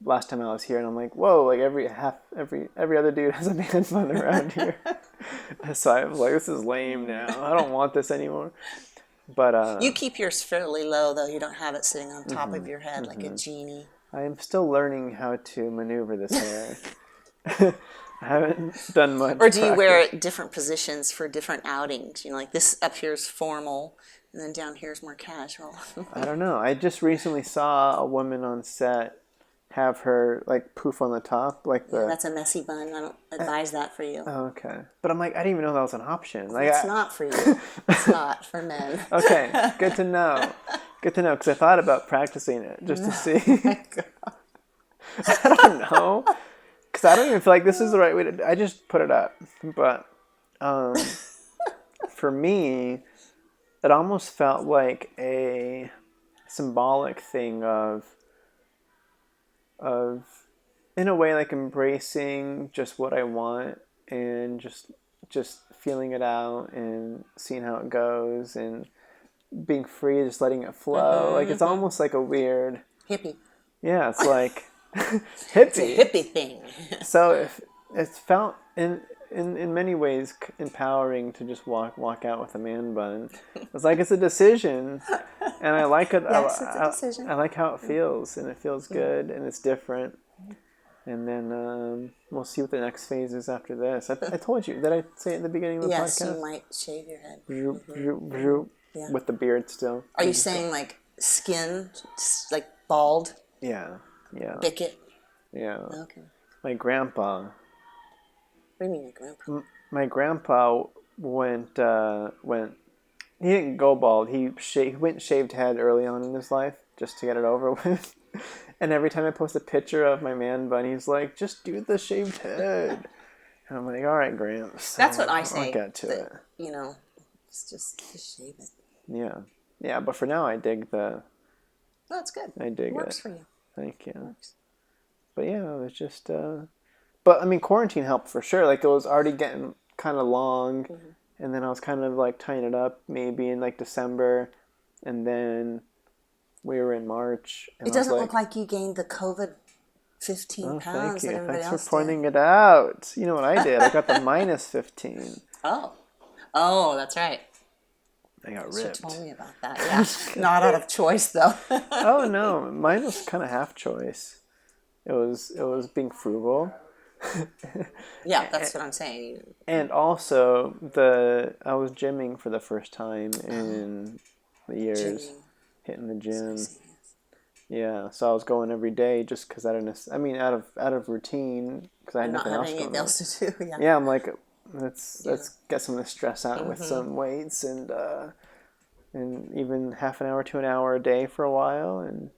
last time I was here, and I'm like, whoa! Like every other dude has a man bun around here. So I was like, this is lame now. I don't want this anymore. But you keep yours fairly low, though. You don't have it sitting on top of your head like a genie. I am still learning how to maneuver this hair. I haven't done much. Or do you wear it different positions for different outings? You know, like this up here is formal, and then down here is more casual. I don't know. I just recently saw a woman on set have her like poof on the top, like the. Yeah, that's a messy bun. I don't advise that for you. Oh, okay, but I'm like, I didn't even know that was an option. Like, it's not for you. It's not for men. Okay, good to know. Good to know, because I thought about practicing it just to see. I don't know, because I don't even feel like this is the right way to. I just put it up, but for me, it almost felt like a symbolic thing of in a way like embracing just what I want and just feeling it out and seeing how it goes and being free, just letting it flow. Like it's almost like a weird hippie. Yeah, it's like hippie. It's a hippie thing. So if it's felt in many ways empowering to just walk out with a man bun. It's like it's a decision, and I like it. Yes, it's a decision. I like how it feels, and it feels good, and it's different. And then we'll see what the next phase is after this. I told you. Did I say it at the beginning of the podcast? Yes, you might shave your head. Yeah. With the beard still. Are you saying like skin, like bald? Yeah. Bicket? Yeah. Okay. My grandpa. What do you mean your grandpa? My grandpa went. He didn't go bald. He went shaved head early on in his life just to get it over with. And every time I post a picture of my man bun, he's like, "Just do the shaved head." And I'm like, "All right, Gramps." That's what I say. I'll get to it. You know, just shave it. Yeah. But for now, I dig the. No, it's good. I dig it. Works for you. Thank you. Works. But yeah, it was just. But I mean, quarantine helped for sure. Like it was already getting kind of long, and then I was kind of like tying it up maybe in like December, and then we were in March. And it doesn't look like you gained the COVID 15 pounds that everybody else did. Thanks for pointing it out. You know what I did? I got the minus 15. Oh, that's right. I got ripped. She told me about that. Yeah, not out of choice though. Oh no, mine was kind of half choice. It was being frugal. Yeah, that's what I'm saying. And also I was gymming for the first time in the years. Hitting the gym. Yeah, so I was going every day just because out of routine because I had nothing else going on. Else to do. Yeah, I'm like, let's get some of the stress out with some weights and even half an hour to an hour a day for a while, and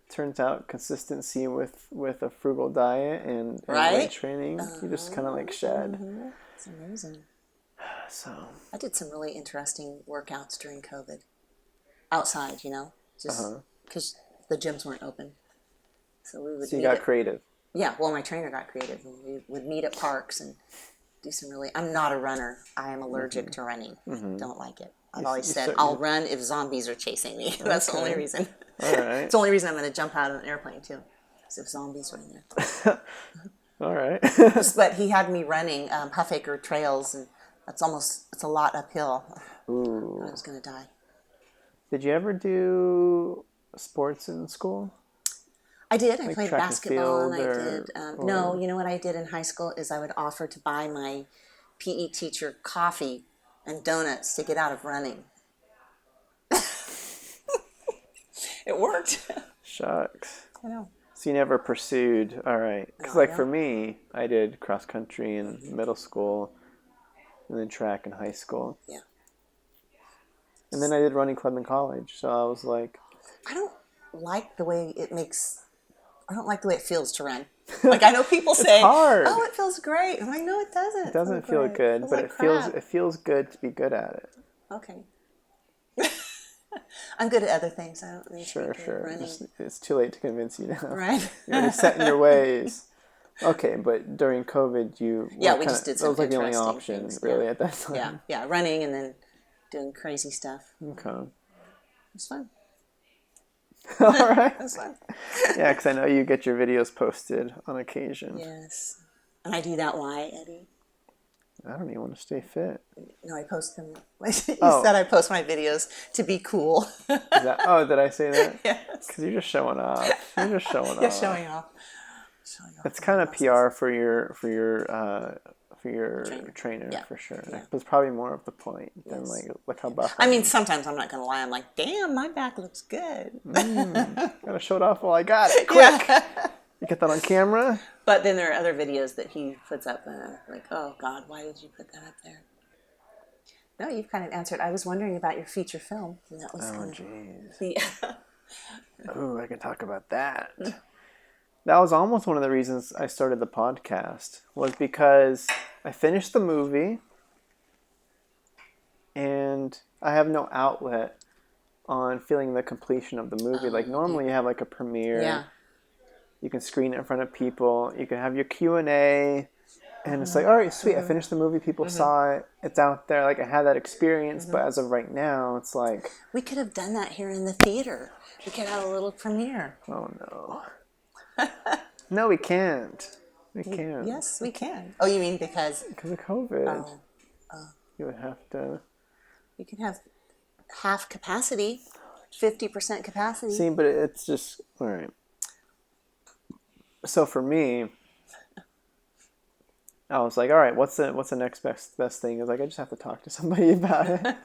turns out consistency with a frugal diet and weight training, you just kind of like shed. It's amazing. So I did some really interesting workouts during COVID. Outside, just because the gyms weren't open. So we would. So you got creative. Yeah, well, my trainer got creative. And we would meet at parks and do some really. I'm not a runner. I am allergic to running. Don't like it. I've always said I'll run if zombies are chasing me. That's the only reason. All right. It's the only reason I'm going to jump out of an airplane too, is if zombies are in there. All right. But he had me running Huffacre trails, and it's a lot uphill. Ooh. I was going to die. Did you ever do sports in school? I did. I Like played track and basketball, and I field did. No, you know what I did in high school is I would offer to buy my PE teacher coffee and donuts to get out of running. It worked. Shucks. I know. So you never pursued, all right. Because for me, I did cross country in middle school and then track in high school. Yeah. And then I did running club in college. So I was like... I don't like the way it feels to run. Like I know people say, hard. "Oh, it feels great." I'm like, "No, it doesn't." It doesn't feel good, but it feels good to be good at it. Okay. I'm good at other things. I don't need to be Sure. running. It's too late to convince you now. Right. You're already set in your ways. Okay, but during COVID, we just did some. That was like the only interesting option, things. really, at that time. Yeah, running and then doing crazy stuff. Okay. It was fun. All right. It was fun. Yeah, because I know you get your videos posted on occasion. Yes. And I do that. Why, Eddie? I don't even want to stay fit. No, I post them. You said I post my videos to be cool. Did I say that? Yes. Because you're just showing off. You're just showing You're off. showing off. It's kind of PR for your trainer for sure. Yeah. It's probably more of the point than like look how buff. I mean, sometimes I'm not gonna lie. I'm like, damn, my back looks good. Gotta show it off while I got it. Quick. Yeah. You get that on camera. But then there are other videos that he puts up, and I'm like, oh God, why did you put that up there? No, you've kind of answered. I was wondering about your feature film, and that was jeez. Oh, I can talk about that. That was almost one of the reasons I started the podcast, was because I finished the movie and I have no outlet on feeling the completion of the movie. Like normally you have like a premiere. Yeah. You can screen it in front of people. You can have your Q&A. And it's like, all right, sweet. I finished the movie. People saw it. It's out there. Like I had that experience. But as of right now, it's like... We could have done that here in the theater. We could have a little premiere. Oh, no. No, we can't. We can't. Yes, we can. Oh, you mean because... Because of COVID. You would have to... You can have half capacity, 50% capacity. See, but it's just... All right. So for me, I was like, all right, what's the next best thing? I was like, I just have to talk to somebody about it.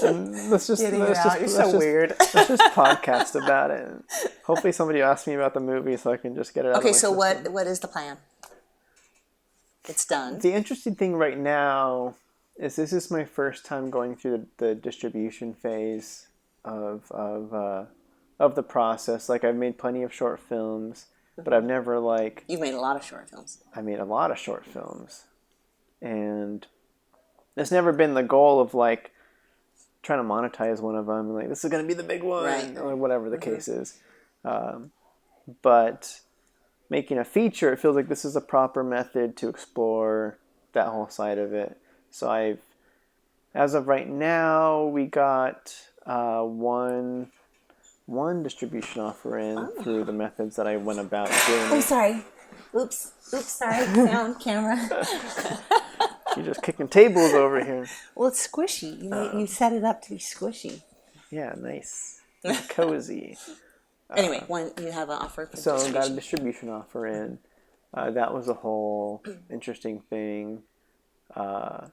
And You're so weird. Let's just podcast about it. Hopefully somebody will ask me about the movie so I can just get it out of my system. system. what is the plan? It's done. The interesting thing right now is this is my first time going through the distribution phase of the process. Like I've made plenty of short films, but I've never like... You've made a lot of short films. I made a lot of short films. And it's never been the goal of like trying to monetize one of them. Like, this is going to be the big one, right, or whatever the case is. But making a feature, it feels like this is a proper method to explore that whole side of it. So as of right now, we got one distribution offer in through the methods that I went about doing. Oh, sorry. Oops, sorry. Sound, camera. You're just kicking tables over here. Well, it's squishy. You set it up to be squishy. Yeah, nice. Cozy. Anyway, you have an offer for so I got a distribution offer in. That was a whole interesting thing. So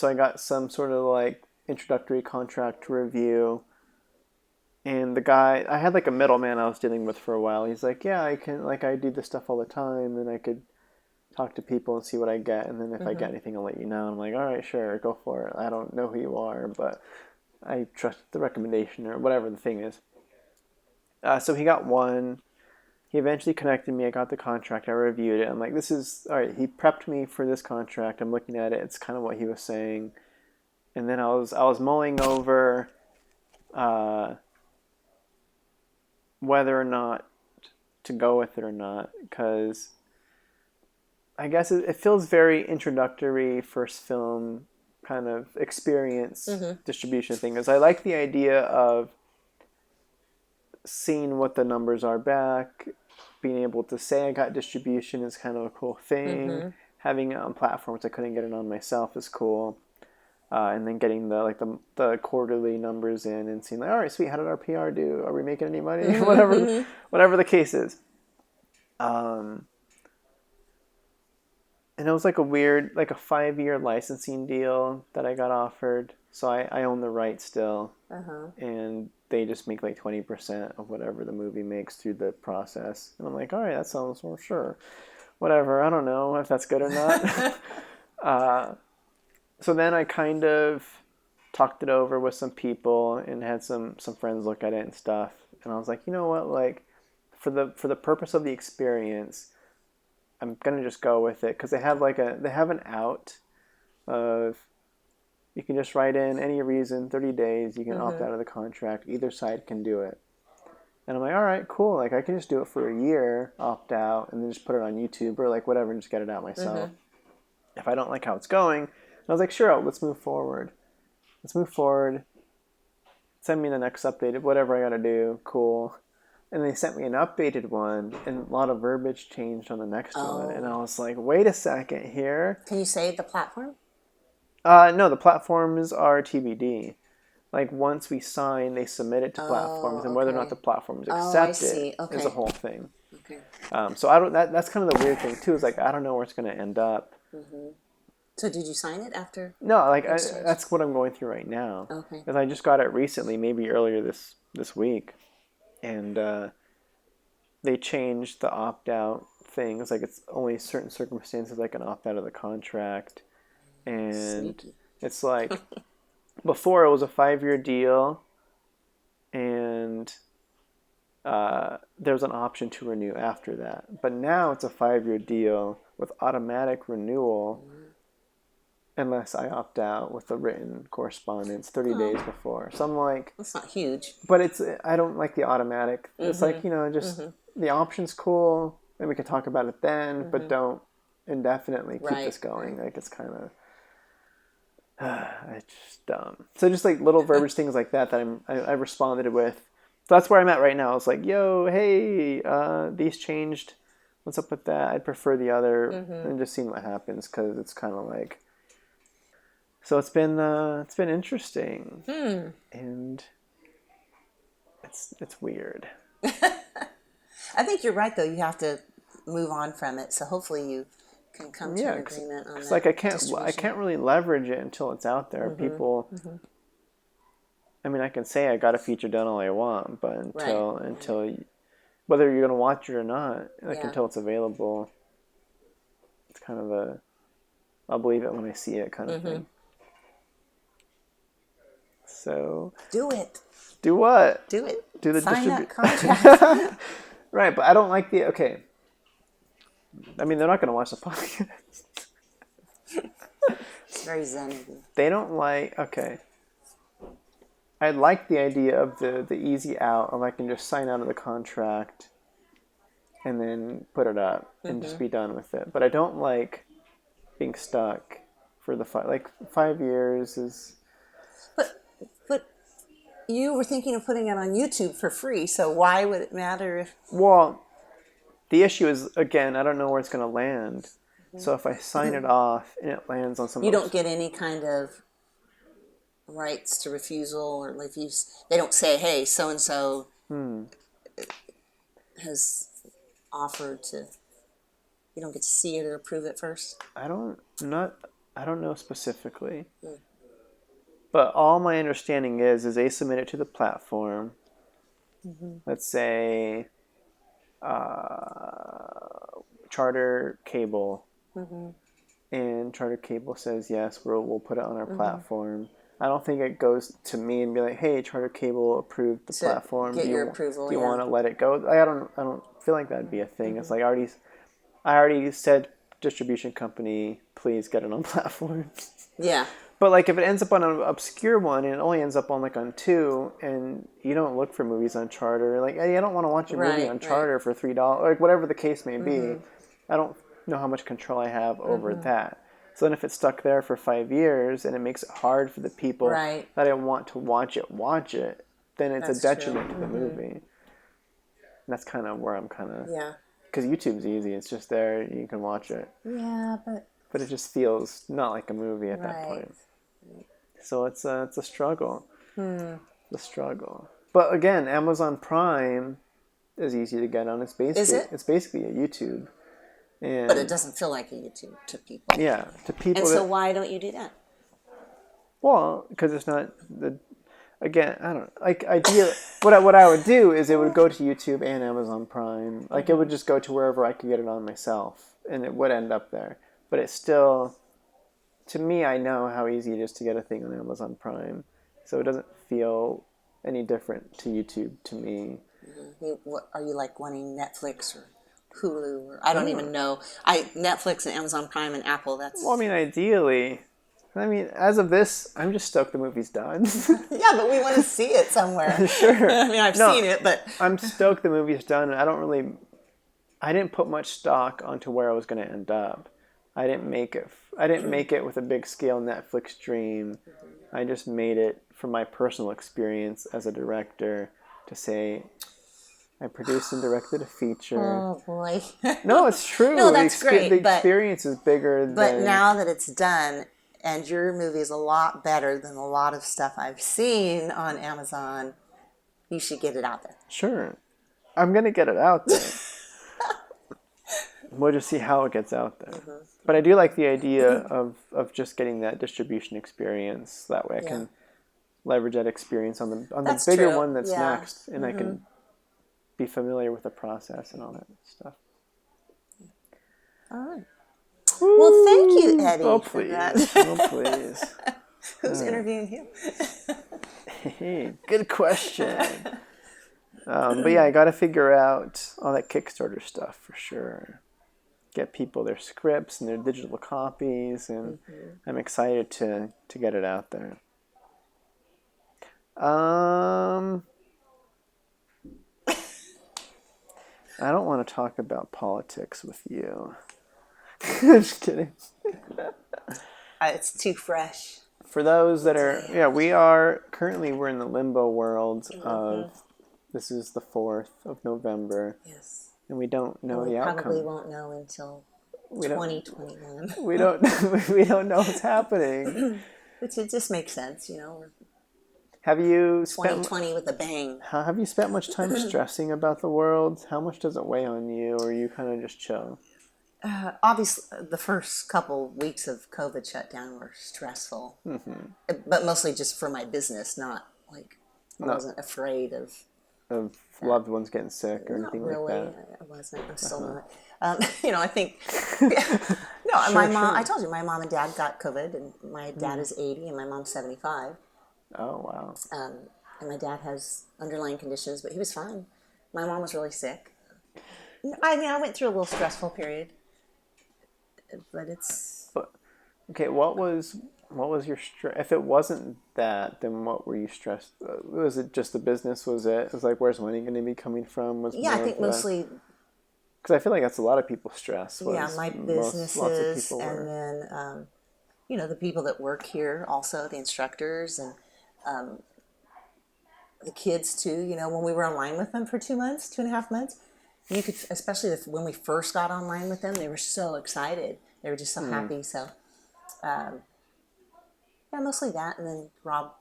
I got some sort of like introductory contract review. And the guy, I had like a middleman I was dealing with for a while. He's like, yeah, I do this stuff all the time, and I could talk to people and see what I get, and then if I get anything, I'll let you know. And I'm like, all right, sure, go for it. I don't know who you are, but I trust the recommendation or whatever the thing is. So he got one. He eventually connected me. I got the contract. I reviewed it. I'm like, this is, all right, he prepped me for this contract. I'm looking at it. It's kind of what he was saying. And then I was mulling over whether or not to go with it or not, because I guess it feels very introductory first film kind of experience distribution thing. Is I like the idea of seeing what the numbers are back, being able to say I got distribution is kind of a cool thing. Having it on platforms I couldn't get it on myself is cool. And then getting the quarterly numbers in and seeing like, all right, sweet, how did our PR do? Are we making any money? Whatever the case is. And it was like a weird, like a 5-year licensing deal that I got offered. So I own the rights still. And they just make like 20% of whatever the movie makes through the process. And I'm like, all right, that sounds, well, sure. Whatever, I don't know if that's good or not. So then I kind of talked it over with some people and had some friends look at it and stuff. And I was like, you know what, like for the purpose of the experience, I'm gonna just go with it because they have an out of you can just write in any reason, 30 days, you can opt out of the contract. Either side can do it. And I'm like, all right, cool. Like I can just do it for a year, opt out, and then just put it on YouTube or like whatever and just get it out myself. If I don't like how it's going, I was like, sure, let's move forward. Send me the next updated, whatever I got to do. Cool. And they sent me an updated one, and a lot of verbiage changed on the next one. And I was like, wait a second here. Can you say the platform? No, the platforms are TBD. Like, once we sign, they submit it to platforms, and whether or not the platforms accept it is a whole thing. Okay. So that's kind of the weird thing, too, is like, I don't know where it's going to end up. So did you sign it after? No, like that's what I'm going through right now. Okay. Because I just got it recently, maybe earlier this week, and they changed the opt out things. Like it's only certain circumstances I can opt out of the contract, and Sneaky. It's like before it was a 5-year deal, and there's an option to renew after that. But now it's a 5-year deal with automatic renewal. Unless I opt out with a written correspondence 30 days before. So I'm like... That's not huge. But I don't like the automatic. It's like, just the option's cool, and we can talk about it then, but don't indefinitely keep this going. Like, it's kind of... it's just dumb. So just like little verbiage things like that I responded with. So that's where I'm at right now. It's like, yo, hey, these changed. What's up with that? I'd prefer the other, and just seeing what happens, because it's kind of like... So it's been interesting, and it's weird. I think you're right, though. You have to move on from it. So hopefully you can come to an agreement on that. It's like I can't really leverage it until it's out there. People, I mean, I can say I got a feature done all I want, but until whether you're gonna watch it or not, until it's available, it's kind of I'll believe it when I see it kind of thing. So do it. Do what? Do it. Do the sign that contract. Right, but I don't like the I mean, they're not going to watch the podcast. It's very zen. They don't like. I like the idea of the easy out, of I can just sign out of the contract, and then put it up and just be done with it. But I don't like being stuck for the 5 years is. But you were thinking of putting it on YouTube for free, so why would it matter if... Well, the issue is, again, I don't know where it's going to land. So if I sign it off and it lands on some... You don't get any kind of rights to refusal, or like they don't say, hey, so-and-so has offered to... You don't get to see it or approve it first? I don't know specifically. But all my understanding is they submit it to the platform. Let's say Charter Cable. And Charter Cable says, yes, we'll put it on our platform. I don't think it goes to me and be like, hey, Charter Cable approved the platform. Get your approval. Do you want to let it go? I don't feel like that'd be a thing. It's like I already said distribution company, please get it on platforms. Yeah. But like if it ends up on an obscure one and it only ends up on on 2, and you don't look for movies on Charter, like, hey, I don't want to watch a movie on Charter for $3, like whatever the case may be. I don't know how much control I have over that. So then if it's stuck there for 5 years and it makes it hard for the people Right. that I want to watch it, then it's That's a detriment true. to the movie. And that's kind of where I'm kind of... Yeah. Because YouTube's easy. It's just there. You can watch it. Yeah, But it just feels not like a movie at that point. So it's a struggle. The struggle. But again, Amazon Prime is easy to get on. It's basically a YouTube. But it doesn't feel like a YouTube to people. Yeah, to people. And so why don't you do that? Well, because it's not the... Again, I don't know. Like, ideally, what I would do is it would go to YouTube and Amazon Prime. Like, it would just go to wherever I could get it on myself. And it would end up there. But it's still... To me, I know how easy it is to get a thing on Amazon Prime. So it doesn't feel any different to YouTube to me. What, are you like wanting Netflix or Hulu? Or I don't even know. Netflix and Amazon Prime and Apple, that's... Well, I mean, ideally... I mean, as of this, I'm just stoked the movie's done. Yeah, but we want to see it somewhere. Sure. I mean, I've seen it, but... I'm stoked the movie's done. I didn't put much stock onto where I was going to end up. I didn't make it with a big scale Netflix dream. I just made it for my personal experience as a director to say, I produced and directed a feature. Oh, boy. No, it's true. No, that's great. The experience is bigger than... But now that it's done, and your movie is a lot better than a lot of stuff I've seen on Amazon, you should get it out there. Sure. I'm going to get it out there. We'll just see how it gets out there. But I do like the idea of just getting that distribution experience. That way I can leverage that experience on the bigger one that's next, and I can be familiar with the process and all that stuff. All right. Well, thank you, Eddie. Oh, please. For that. Oh, please. Who's interviewing you? Hey, good question. But yeah, I got to figure out all that Kickstarter stuff for sure. Get people their scripts and their digital copies, and I'm excited to get it out there. I don't want to talk about politics with you. Just kidding. It's too fresh. For those that are, we're in the limbo world of, this is the 4th of November. Yes. And we don't know the outcome. We probably won't know until 2021. We don't know what's happening. Which it just makes sense, you know. Have you spent 2020 with a bang? Have you spent much time stressing about the world? How much does it weigh on you, or you kind of just chill? Obviously, the first couple weeks of COVID shutdown were stressful, but mostly just for my business. Not like I wasn't afraid of loved ones getting sick or anything really. Like that. I wasn't. I'm still not. I think. No, my mom. I told you, my mom and dad got COVID, and my dad is 80, and my mom's 75. Oh wow. And my dad has underlying conditions, but he was fine. My mom was really sick. I mean, I went through a little stressful period. But it's... Okay, what was your stress? If it wasn't that, then what were you stressed? Was it just the business? Was it like, where's money going to be coming from? I think mostly... Because I feel like that's a lot of people's stress. My businesses, and then, the people that work here also, the instructors, and the kids too. When we were online with them for 2.5 months, you could, especially when we first got online with them, they were so excited. They were just so happy. So, mostly that. And then Rob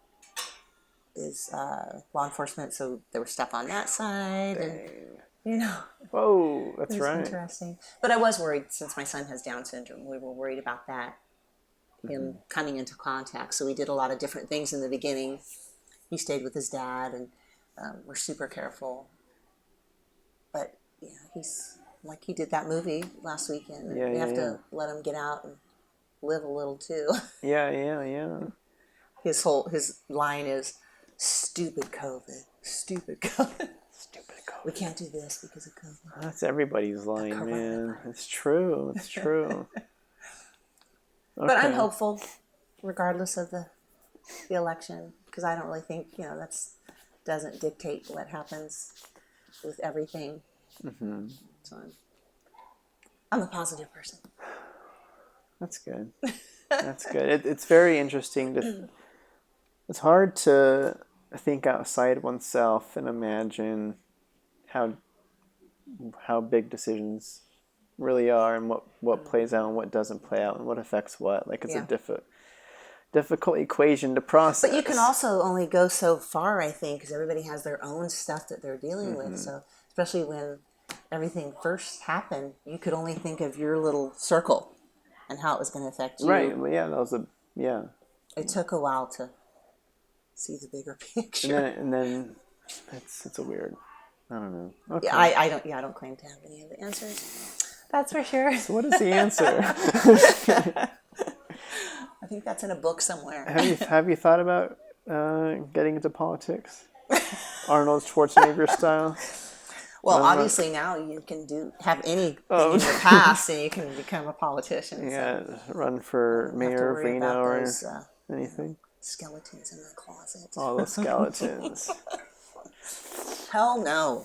is law enforcement, so there was stuff on that side. And, Whoa, that's right. Interesting. But I was worried since my son has Down syndrome. We were worried about that, him coming into contact. So we did a lot of different things in the beginning. He stayed with his dad, and we're super careful. But he's like, he did that movie last weekend. We have to let him get out and live a little too. Yeah. His line is, stupid COVID. Stupid COVID. Stupid COVID. We can't do this because of COVID. That's everybody's line, man. It's true. It's true. Okay. But I'm hopeful, regardless of the election, because I don't really think, that's doesn't dictate what happens with everything. So I'm a positive person. That's good. That's good. It's very interesting to. It's hard to think outside oneself and imagine how big decisions really are, and what plays out and what doesn't play out, and what affects what. Like it's a difficult equation to process. But you can also only go so far, I think, because everybody has their own stuff that they're dealing with. So especially when everything first happened, you could only think of your little circle and how it was going to affect you. Right. Well, yeah, that was It took a while to see the bigger picture. And then it's a weird. I don't know. Okay. Yeah, I don't claim to have any of the answers. That's for sure. So what is the answer? I think that's in a book somewhere. Have you thought about getting into politics, Arnold Schwarzenegger style? Well, obviously now you can have anything in your past, and you can become a politician. Yeah, so run for mayor of Reno or anything. Skeletons in the closet. All those skeletons. Hell no.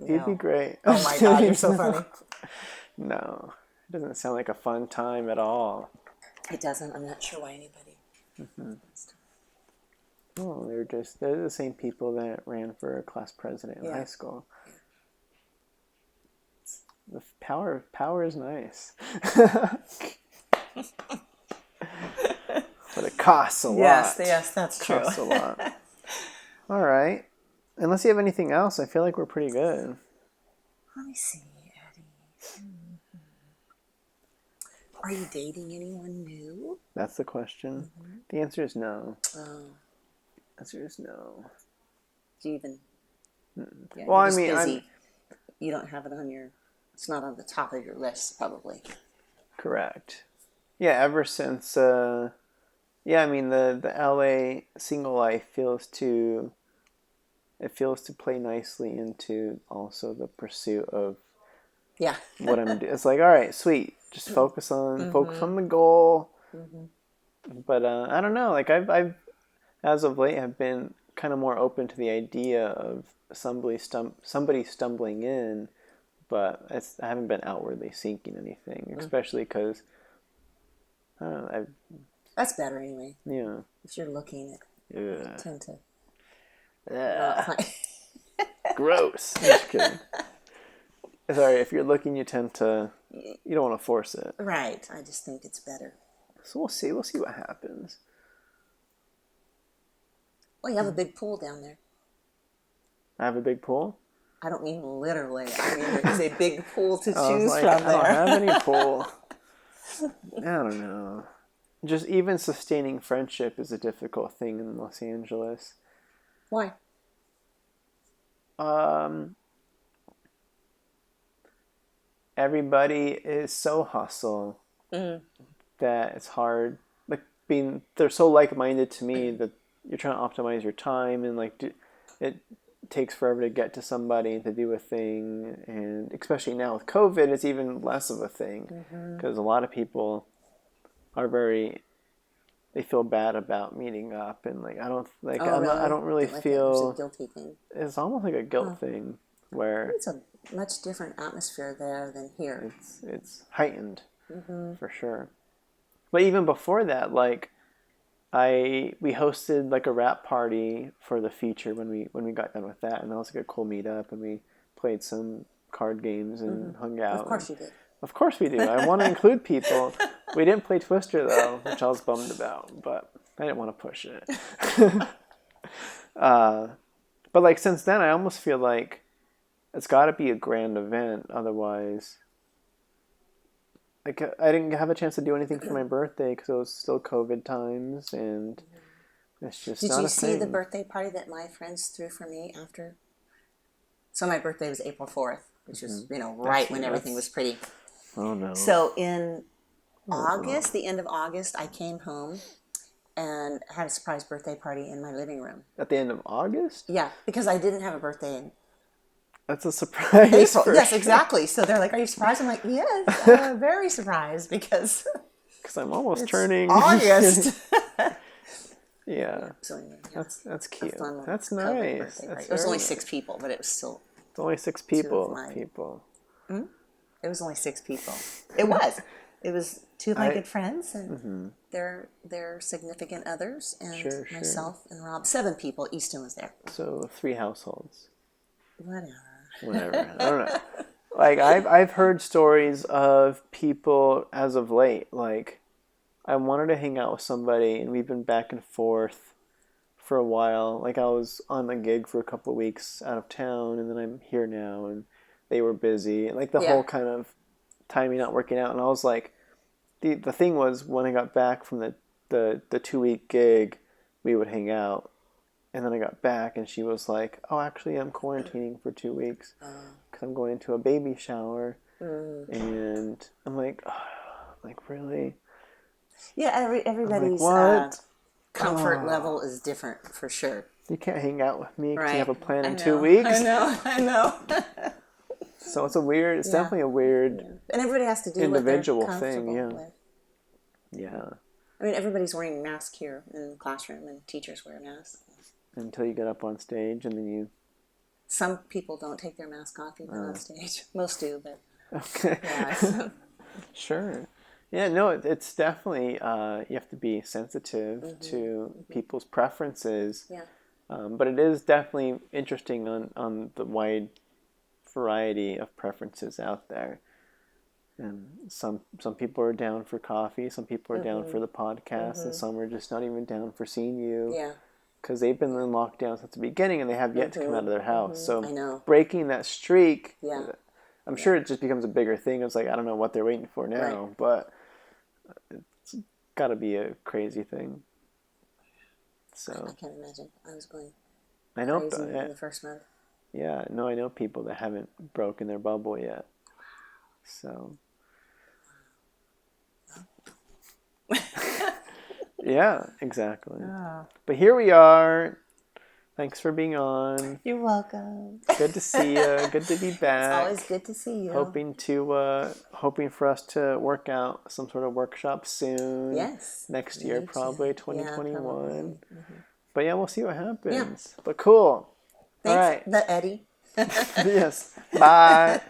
You'd be great. Oh my God, you're so funny. No, it doesn't sound like a fun time at all. It doesn't. I'm not sure why anybody. Oh, they're the same people that ran for class president in high school. The power is nice. But it costs a lot. Yes, that's true. It costs a lot. All right. Unless you have anything else, I feel like we're pretty good. Let me see, Eddie. Are you dating anyone new? That's the question. The answer is no. Oh. The answer is no. Do you even... Yeah, well, I mean... You don't have it on your... It's not on the top of your list, probably. Correct. Yeah, ever since... yeah, I mean, the LA single life feels to play nicely into also the pursuit of what I'm doing. It's like, all right, sweet. Just focus on the goal. But I don't know. Like I've as of late have been kind of more open to the idea of somebody stumbling in, but I haven't been outwardly seeking anything, especially because I don't know. That's better anyway. Yeah. If you're looking at, yeah. tend to. Gross. Just kidding. Sorry, if you're looking, you tend to. You don't want to force it. Right. I just think it's better. So we'll see. We'll see what happens. Well, you have a big pool down there. I have a big pool? I don't mean literally. I mean there's a big pool to choose from there. I don't have any pool. I don't know. Just even sustaining friendship is a difficult thing in Los Angeles. Why? Everybody is so hustle that it's hard. Like they're so like-minded to me that you're trying to optimize your time, and like it takes forever to get to somebody and to do a thing, and especially now with COVID, it's even less of a thing because a lot of people are they feel bad about meeting up, and like I don't really feel it's a guilty thing. It's almost like a guilt thing where it's a much different atmosphere there than here. It's heightened for sure. But even before that, like we hosted like a rap party for the feature when we got done with that, and that was like a cool meetup, and we played some card games and hung out. Of course you did. Of course we do. I want to include people. We didn't play Twister though, which I was bummed about, but I didn't want to push it. But like since then, I almost feel like it's got to be a grand event, otherwise. Like I didn't have a chance to do anything for my birthday because it was still COVID times, and it's just. Did not you a see thing. the birthday party that my friends threw for me after? So my birthday was April 4th, which was right when everything was pretty. Oh no! So in August, the end of August, I came home and had a surprise birthday party in my living room. At the end of August? Yeah, because I didn't have a birthday in That's a surprise. April. Yes, exactly. So they're like, "Are you surprised?" I'm like, "Yes, very surprised because I'm almost turning August." Yeah. So anyway, that's cute. That's nice. That's it was only 6 people, but it was still. It's only 6 people. Hmm? It was only 6 people. It was. It was 2 of my good friends and their significant others and myself and Rob. 7 people. Easton was there. So 3 households. Whatever. I don't know. Like I've heard stories of people as of late. Like I wanted to hang out with somebody, and we've been back and forth for a while. Like I was on a gig for a couple of weeks out of town, and then I'm here now, and they were busy. And like the whole kind of timing not working out, and I was like, the thing was when I got back from the 2-week gig, we would hang out. And then I got back, and she was like, "Oh, actually, I'm quarantining for 2 weeks because I'm going into a baby shower." And I'm like, really? Yeah, everybody's like, comfort level is different for sure. You can't hang out with me because right. you have a plan in 2 weeks. I know. So it's definitely a weird, and everybody has to do individual what they're thing. with. Yeah. I mean, everybody's wearing a mask here in the classroom, and teachers wear masks. Until you get up on stage, and then you... Some people don't take their mask off even on stage. Most do, but... Okay. Yeah, Sure. Yeah, no, it's definitely... you have to be sensitive to people's preferences. Yeah. But it is definitely interesting on the wide variety of preferences out there. And some people are down for coffee, some people are down for the podcast, and some are just not even down for seeing you. Yeah. Because they've been in lockdown since the beginning, and they have yet to come out of their house. So I know. breaking that streak, Yeah. I'm sure it just becomes a bigger thing. It's like, I don't know what they're waiting for now, but it's got to be a crazy thing. So I can't imagine. I was going crazy in the first month. Yeah, no, I know people that haven't broken their bubble yet. So... Yeah, exactly. Oh. But here we are. Thanks for being on. You're welcome. Good to see you. Good to be back. It's always good to see you. Hoping for us to work out some sort of workshop soon. Yes. Next year, probably 2021. Yeah, probably. But yeah, we'll see what happens. Yeah. But cool. Thanks, all right. the Eddie. Yes. Bye.